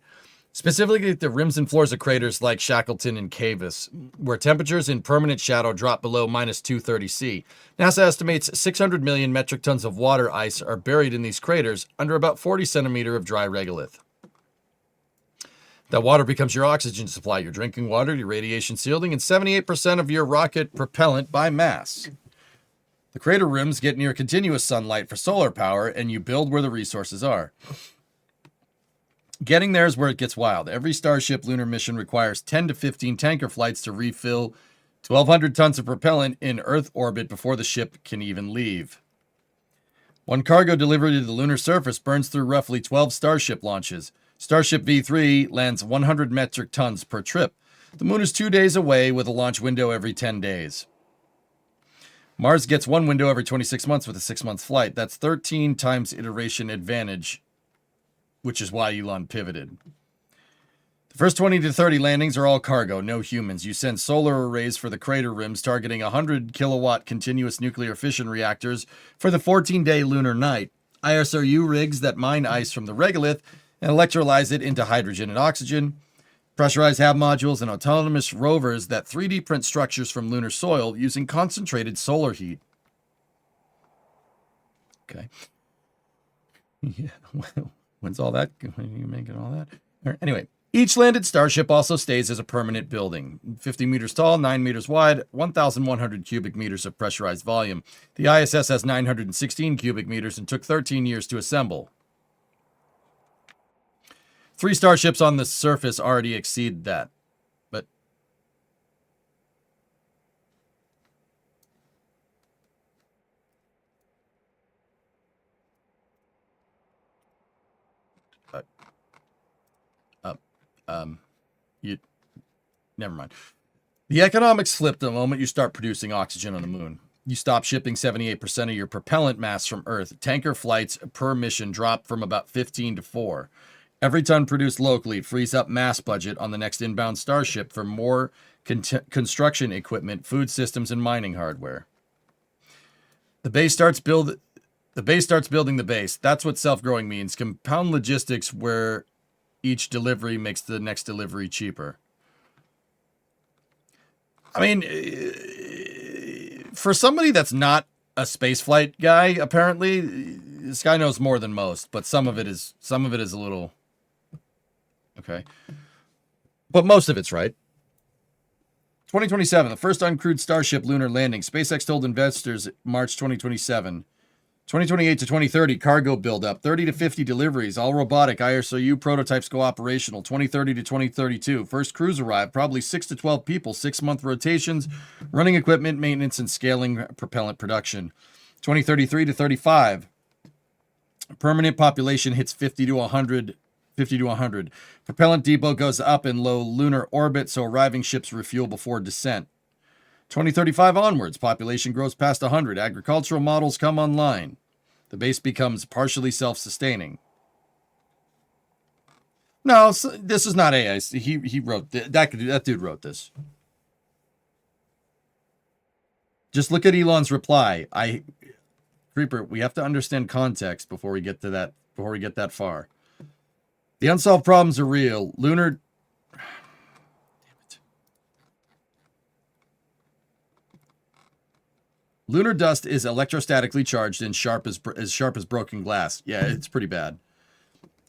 Specifically the rims and floors of craters like Shackleton and Cavus, where temperatures in permanent shadow drop below minus 230 C. NASA estimates 600 million metric tons of water ice are buried in these craters under about 40 centimeter of dry regolith. That water becomes your oxygen supply, your drinking water, your radiation shielding, and 78% of your rocket propellant by mass. The crater rims get near continuous sunlight for solar power, and you build where the resources are. Getting there is where it gets wild. Every Starship lunar mission requires 10 to 15 tanker flights to refill 1,200 tons of propellant in Earth orbit before the ship can even leave. One cargo delivery to the lunar surface burns through roughly 12 Starship launches. Starship V3 lands 100 metric tons per trip. The moon is 2 days away with a launch window every 10 days. Mars gets one window every 26 months with a 6-month flight. That's 13 times iteration advantage, which is why Elon pivoted. The first 20 to 30 landings are all cargo, no humans. You send solar arrays for the crater rims targeting 100 kilowatt continuous nuclear fission reactors for the 14-day lunar night. ISRU rigs that mine ice from the regolith and electrolyze it into hydrogen and oxygen. Pressurized HAB modules and autonomous rovers that 3D print structures from lunar soil using concentrated solar heat. Okay. Yeah, well, when's all that? When are you making all that? Anyway, each landed Starship also stays as a permanent building. 50 meters tall, 9 meters wide, 1,100 cubic meters of pressurized volume. The ISS has 916 cubic meters and took 13 years to assemble. 3 Starships on the surface already exceed that. But you never mind. The economics flip the moment you start producing oxygen on the moon. You stop shipping 78% of your propellant mass from Earth. Tanker flights per mission drop from about 15 to 4. Every ton produced locally frees up mass budget on the next inbound Starship for more construction equipment, food systems, and mining hardware. The base starts building the base. That's what self-growing means. Compound logistics where each delivery makes the next delivery cheaper. I mean, for somebody that's not a spaceflight guy, apparently, this guy knows more than most, but some of it is a little okay. But most of it's right. 2027, the first uncrewed Starship lunar landing. SpaceX told investors March 2027. 2028 to 2030, cargo buildup. 30 to 50 deliveries, all robotic. ISRU prototypes go operational. 2030 to 2032, first crews arrive. Probably 6 to 12 people, 6-month rotations, running equipment, maintenance, and scaling propellant production. 2033 to 35, permanent population hits 50 to 100. Propellant depot goes up in low lunar orbit, so arriving ships refuel before descent. 2035 onwards, population grows past 100. Agricultural models come online. The base becomes partially self-sustaining. No, this is not AI. He wrote that dude wrote this. Just look at Elon's reply. Creeper, we have to understand context before we get to that. Before we get that far. The unsolved problems are real. Lunar. Damn it. Lunar dust is electrostatically charged and sharp as broken glass. Yeah, it's pretty bad.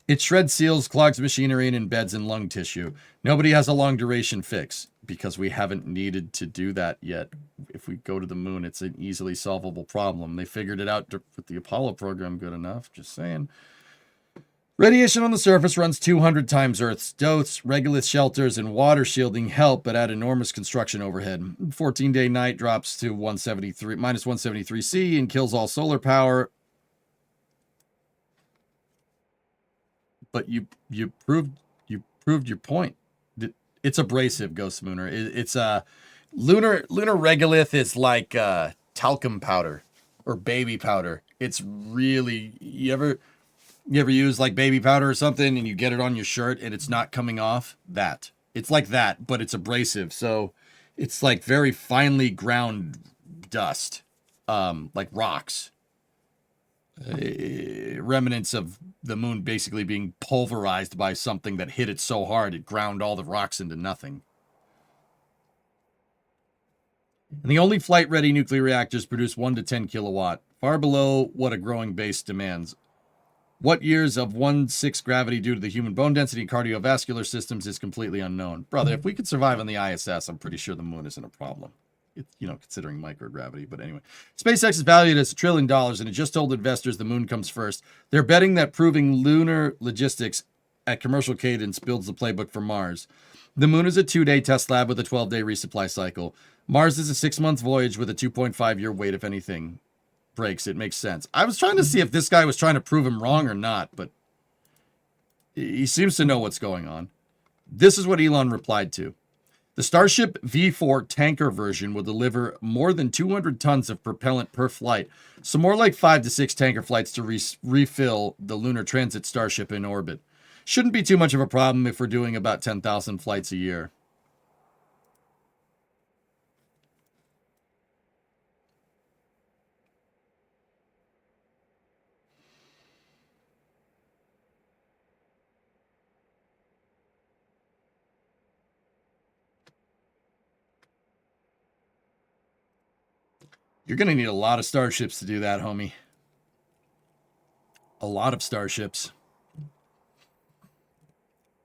It shreds seals, clogs machinery, and embeds in lung tissue. Nobody has a long-duration fix because we haven't needed to do that yet. If we go to the moon, it's an easily solvable problem. They figured it out with the Apollo program good enough, just saying. Radiation on the surface runs 200 times Earth's dose. Regolith shelters and water shielding help, but add enormous construction overhead. 14-day night drops to minus 173 C and kills all solar power. But you proved your point. It's abrasive, Ghost Mooner. It's lunar regolith is like talcum powder or baby powder. It's really you ever use like baby powder or something and you get it on your shirt and it's not coming off? That. It's like that, but it's abrasive. So it's like very finely ground dust, like rocks. Remnants of the moon basically being pulverized by something that hit it so hard it ground all the rocks into nothing. And the only flight-ready nuclear reactors produce 1 to 10 kilowatt, far below what a growing base demands. What years of 1/6 gravity due to the human bone density and cardiovascular systems is completely unknown. Brother, if we could survive on the ISS, I'm pretty sure the moon isn't a problem. It's, considering microgravity. But anyway, SpaceX is valued as $1 trillion, and it just told investors the moon comes first. They're betting that proving lunar logistics at commercial cadence builds the playbook for Mars. The moon is a 2-day test lab with a 12-day resupply cycle. Mars is a 6-month voyage with a 2.5-year wait if anything breaks. It makes sense. I was trying to see if this guy was trying to prove him wrong or not, but he seems to know what's going on. This is what Elon replied to. The Starship V4 tanker version will deliver more than 200 tons of propellant per flight, so more like 5 to 6 tanker flights to refill the Lunar Transit Starship in orbit. Shouldn't be too much of a problem if we're doing about 10,000 flights a year. You're going to need a lot of starships to do that, homie. A lot of starships.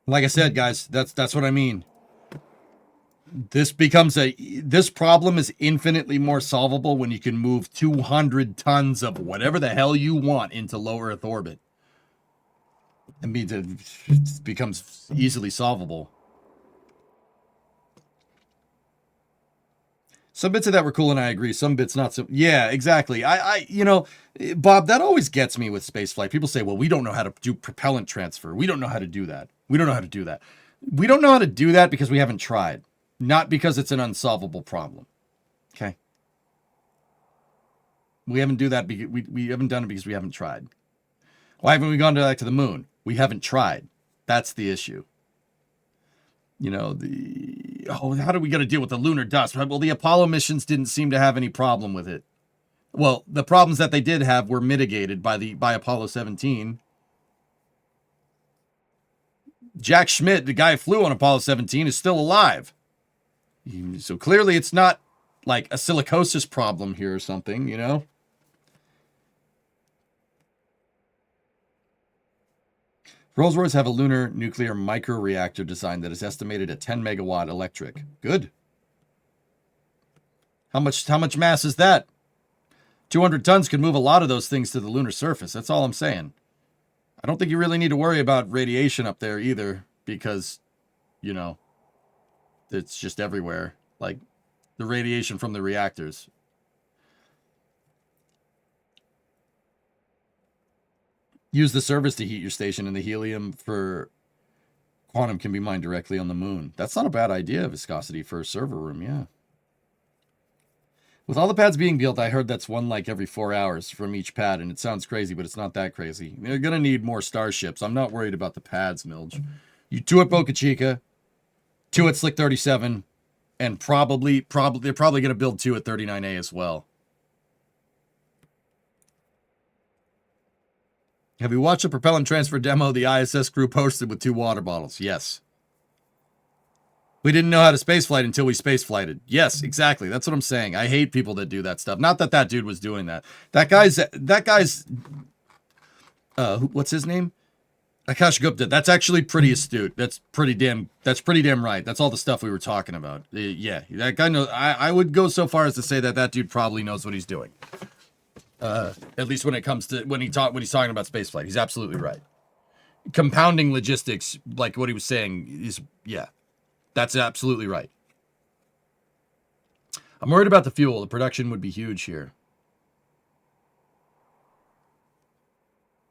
Like I said, guys, that's what I mean. This problem is infinitely more solvable when you can move 200 tons of whatever the hell you want into low Earth orbit. It becomes easily solvable. Some bits of that were cool, and I agree. Some bits not so. Yeah, exactly. Bob, that always gets me with spaceflight. People say, well, we don't know how to do propellant transfer. We don't know how to do that. We don't know how to do that. We don't know how to do that because we haven't tried, not because it's an unsolvable problem. Okay. We haven't do that because we haven't done it because we haven't tried. Why haven't we gone back to the moon? We haven't tried. That's the issue. How do we got to deal with the lunar dust? Well, the Apollo missions didn't seem to have any problem with it. Well, the problems that they did have were mitigated by Apollo 17. Jack Schmitt, the guy who flew on Apollo 17, is still alive. So clearly it's not like a silicosis problem here or something, Rolls-Royce have a lunar nuclear microreactor design that is estimated at 10 megawatt electric. Good. How much mass is that? 200 tons could move a lot of those things to the lunar surface. That's all I'm saying. I don't think you really need to worry about radiation up there either because, it's just everywhere. Like the radiation from the reactors. Use the service to heat your station, and the helium for quantum can be mined directly on the moon. That's not a bad idea, viscosity for a server room, yeah. With all the pads being built, I heard that's one like every 4 hours from each pad, and it sounds crazy, but it's not that crazy. They're gonna need more starships. I'm not worried about the pads, Milge. You 2 at Boca Chica, 2 at Slick 37, and probably they're probably gonna build 2 at 39A as well. Have you watched the propellant transfer demo the ISS crew posted with 2 water bottles? Yes. We didn't know how to spaceflight until we spaceflighted. Yes, exactly. That's what I'm saying. I hate people that do that stuff. Not that that dude was doing that. That guy's what's his name? Akash Gupta. That's actually pretty astute. That's pretty damn right. That's all the stuff we were talking about. Yeah, that guy knows. I would go so far as to say that that dude probably knows what he's doing. At least when it comes to when he's talking about spaceflight, he's absolutely right. Compounding logistics, like what he was saying, is that's absolutely right. I'm worried about the fuel. The production would be huge here.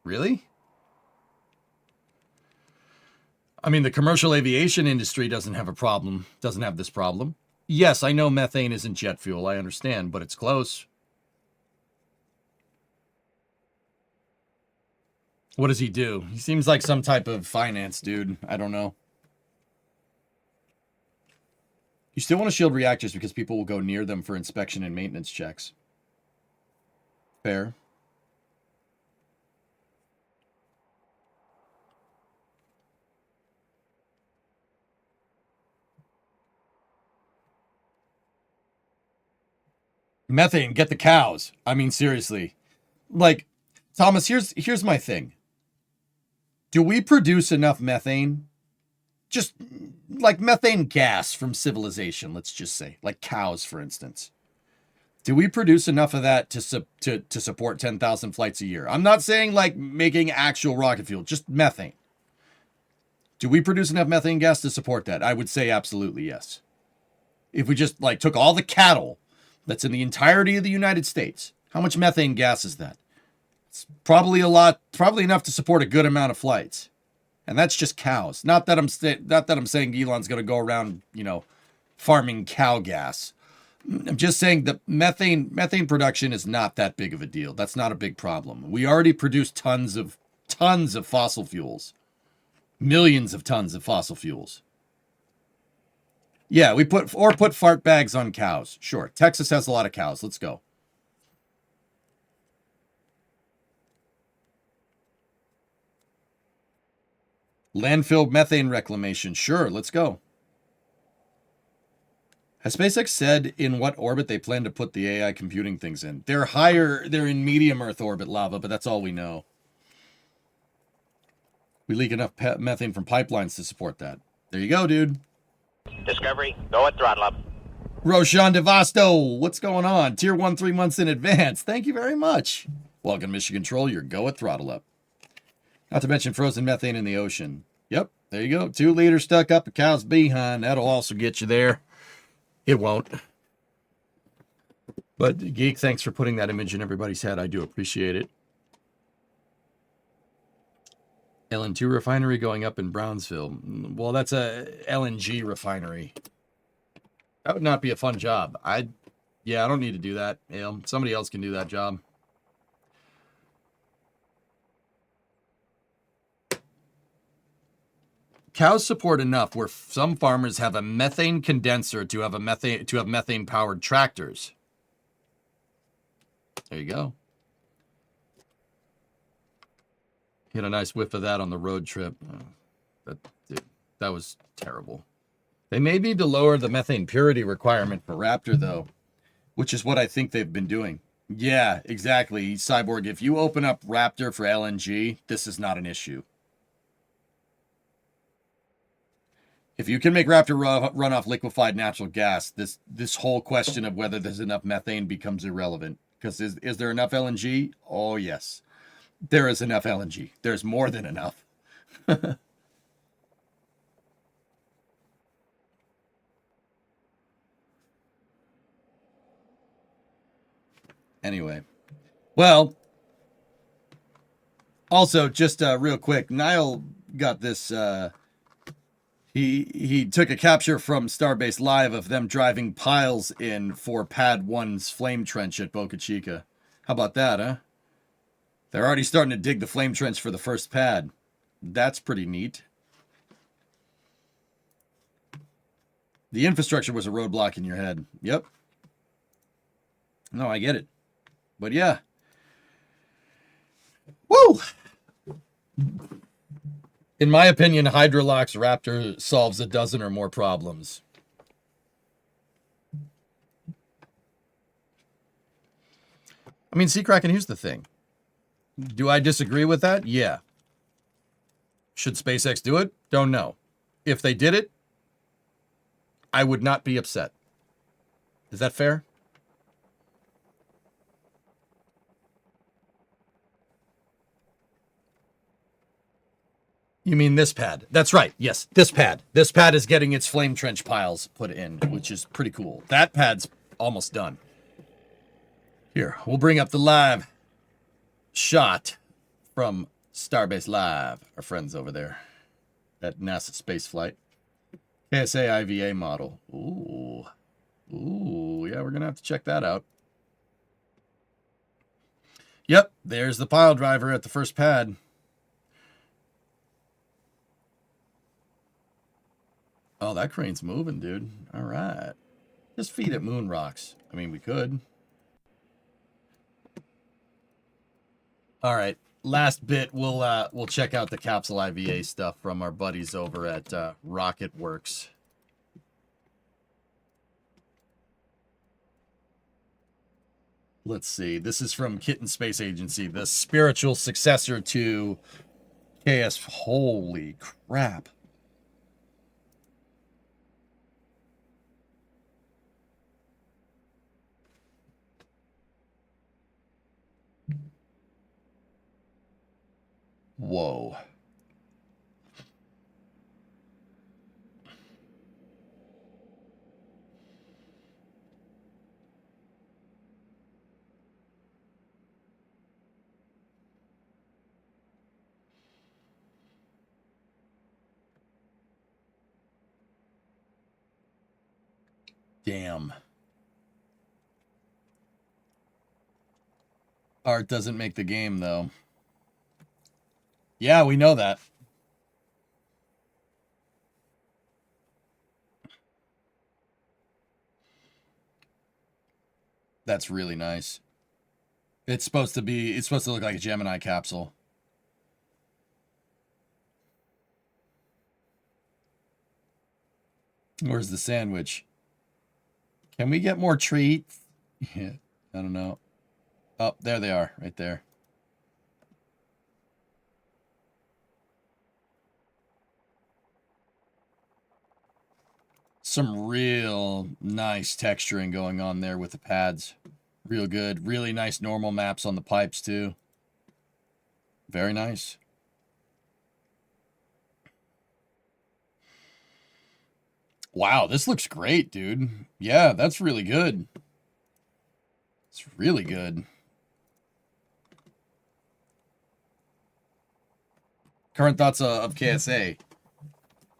Really? I mean, the commercial aviation industry doesn't have this problem. Yes, I know methane isn't jet fuel. I understand, but it's close. What does he do? He seems like some type of finance dude. I don't know. You still want to shield reactors because people will go near them for inspection and maintenance checks. Fair. Methane, get the cows. I mean, seriously. Like, Thomas, here's my thing. Do we produce enough methane? Just like methane gas from civilization, let's just say, like cows, for instance. Do we produce enough of that to support 10,000 flights a year? I'm not saying like making actual rocket fuel, just methane. Do we produce enough methane gas to support that? I would say absolutely yes. If we just like took all the cattle that's in the entirety of the United States, how much methane gas is that? It's probably a lot, probably enough to support a good amount of flights. And that's just cows. Not that I'm saying Elon's going to go around, farming cow gas. I'm just saying that methane production is not that big of a deal. That's not a big problem. We already produce tons of fossil fuels. Millions of tons of fossil fuels. Yeah, we put fart bags on cows. Sure. Texas has a lot of cows. Let's go. Landfill methane reclamation. Sure, let's go. Has SpaceX said in what orbit they plan to put the AI computing things in? They're in medium Earth orbit, Lava, but that's all we know. We leak enough methane from pipelines to support that. There you go, dude. Discovery, go at throttle up. Roshan Devasto, what's going on? Tier 1 3 months in advance. Thank you very much. Welcome, Mission Control. Your go at throttle up. Not to mention frozen methane in the ocean. Yep, there you go. 2 liters stuck up a cow's behind. That'll also get you there. It won't. But Geek, thanks for putting that image in everybody's head. I do appreciate it. LN2 refinery going up in Brownsville. Well, that's a LNG refinery. That would not be a fun job. I don't need to do that. Somebody else can do that job. Cows support enough where some farmers have a methane condenser to have methane powered tractors. There you go. Hit a nice whiff of that on the road trip. That was terrible. They may need to lower the methane purity requirement for Raptor though, which is what I think they've been doing. Yeah, exactly. Cyborg, if you open up Raptor for LNG, this is not an issue. If you can make Raptor run off liquefied natural gas, this whole question of whether there's enough methane becomes irrelevant. Because is there enough LNG? Oh, yes. There is enough LNG. There's more than enough. Anyway. Well, also, just real quick, Niall got this... He took a capture from Starbase Live of them driving piles in for Pad 1's flame trench at Boca Chica. How about that, huh? They're already starting to dig the flame trench for the first pad. That's pretty neat. The infrastructure was a roadblock in your head. Yep. No, I get it. But yeah. Woo! In my opinion, Hydrolox Raptor solves a dozen or more problems. I mean, Seacracken, here's the thing. Do I disagree with that? Yeah. Should SpaceX do it? Don't know. If they did it, I would not be upset. Is that fair? You mean this pad? That's right. Yes, this pad. This pad is getting its flame trench piles put in, which is pretty cool. That pad's almost done. Here, we'll bring up the live shot from Starbase Live, our friends over there at NASA Spaceflight. KSA IVA model. Ooh. Ooh, yeah, we're going to have to check that out. Yep, there's the pile driver at the first pad. Oh, that crane's moving, dude. All right. Just feed it moon rocks. I mean, we could. All right. Last bit, we'll check out the capsule IVA stuff from our buddies over at Rocket Works. Let's see. This is from Kitten Space Agency, the spiritual successor to KS. Holy crap. Whoa. Damn. Art doesn't make the game, though. Yeah, we know that. That's really nice. It's supposed to look like a Gemini capsule. Where's the sandwich? Can we get more treats? Yeah, I don't know. Oh, there they are, right there. Some real nice texturing going on there with the pads. Real good. Really nice normal maps on the pipes, too. Very nice. Wow, this looks great, dude. Yeah, that's really good. It's really good. Current thoughts of KSA.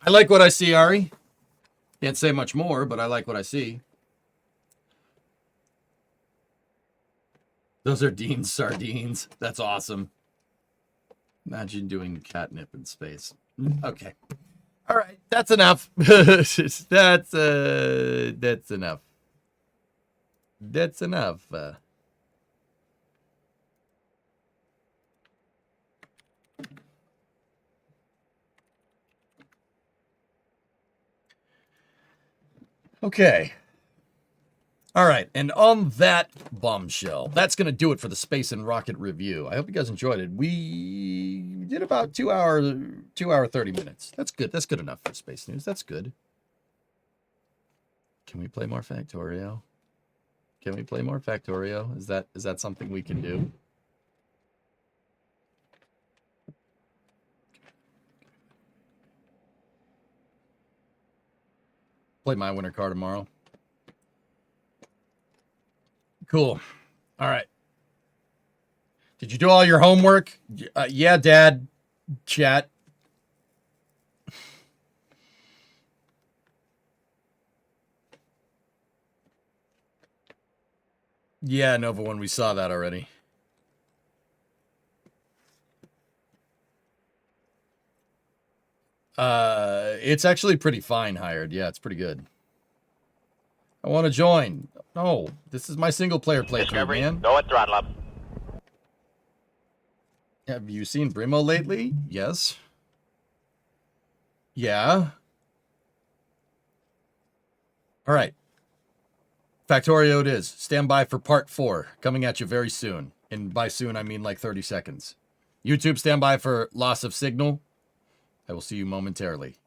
I like what I see, Ari. Can't say much more, but I like what I see. Those are Dean's sardines. That's awesome. Imagine doing catnip in space. Okay. All right, that's enough. That's enough. That's enough. Okay. All right, and on that bombshell, that's going to do it for the Space and Rocket review. I hope you guys enjoyed it. We did about 2 hour 30 minutes. That's good. That's good enough for space news. That's good. Can we play more Factorio? Can we play more Factorio? Is that something we can do? Play my winter car tomorrow. Cool. All right. Did you do all your homework? Yeah, Dad. Chat. Yeah, Nova One, we saw that already. It's actually pretty fine hired. Yeah, it's pretty good. I want to join. No, this is my single player playthrough, Discovery, man. go at throttle up. Have you seen Brimo lately? Yes. Yeah. All right. Factorio it is. Stand by for part 4. Coming at you very soon. And by soon, I mean like 30 seconds. YouTube, stand by for loss of signal. I will see you momentarily.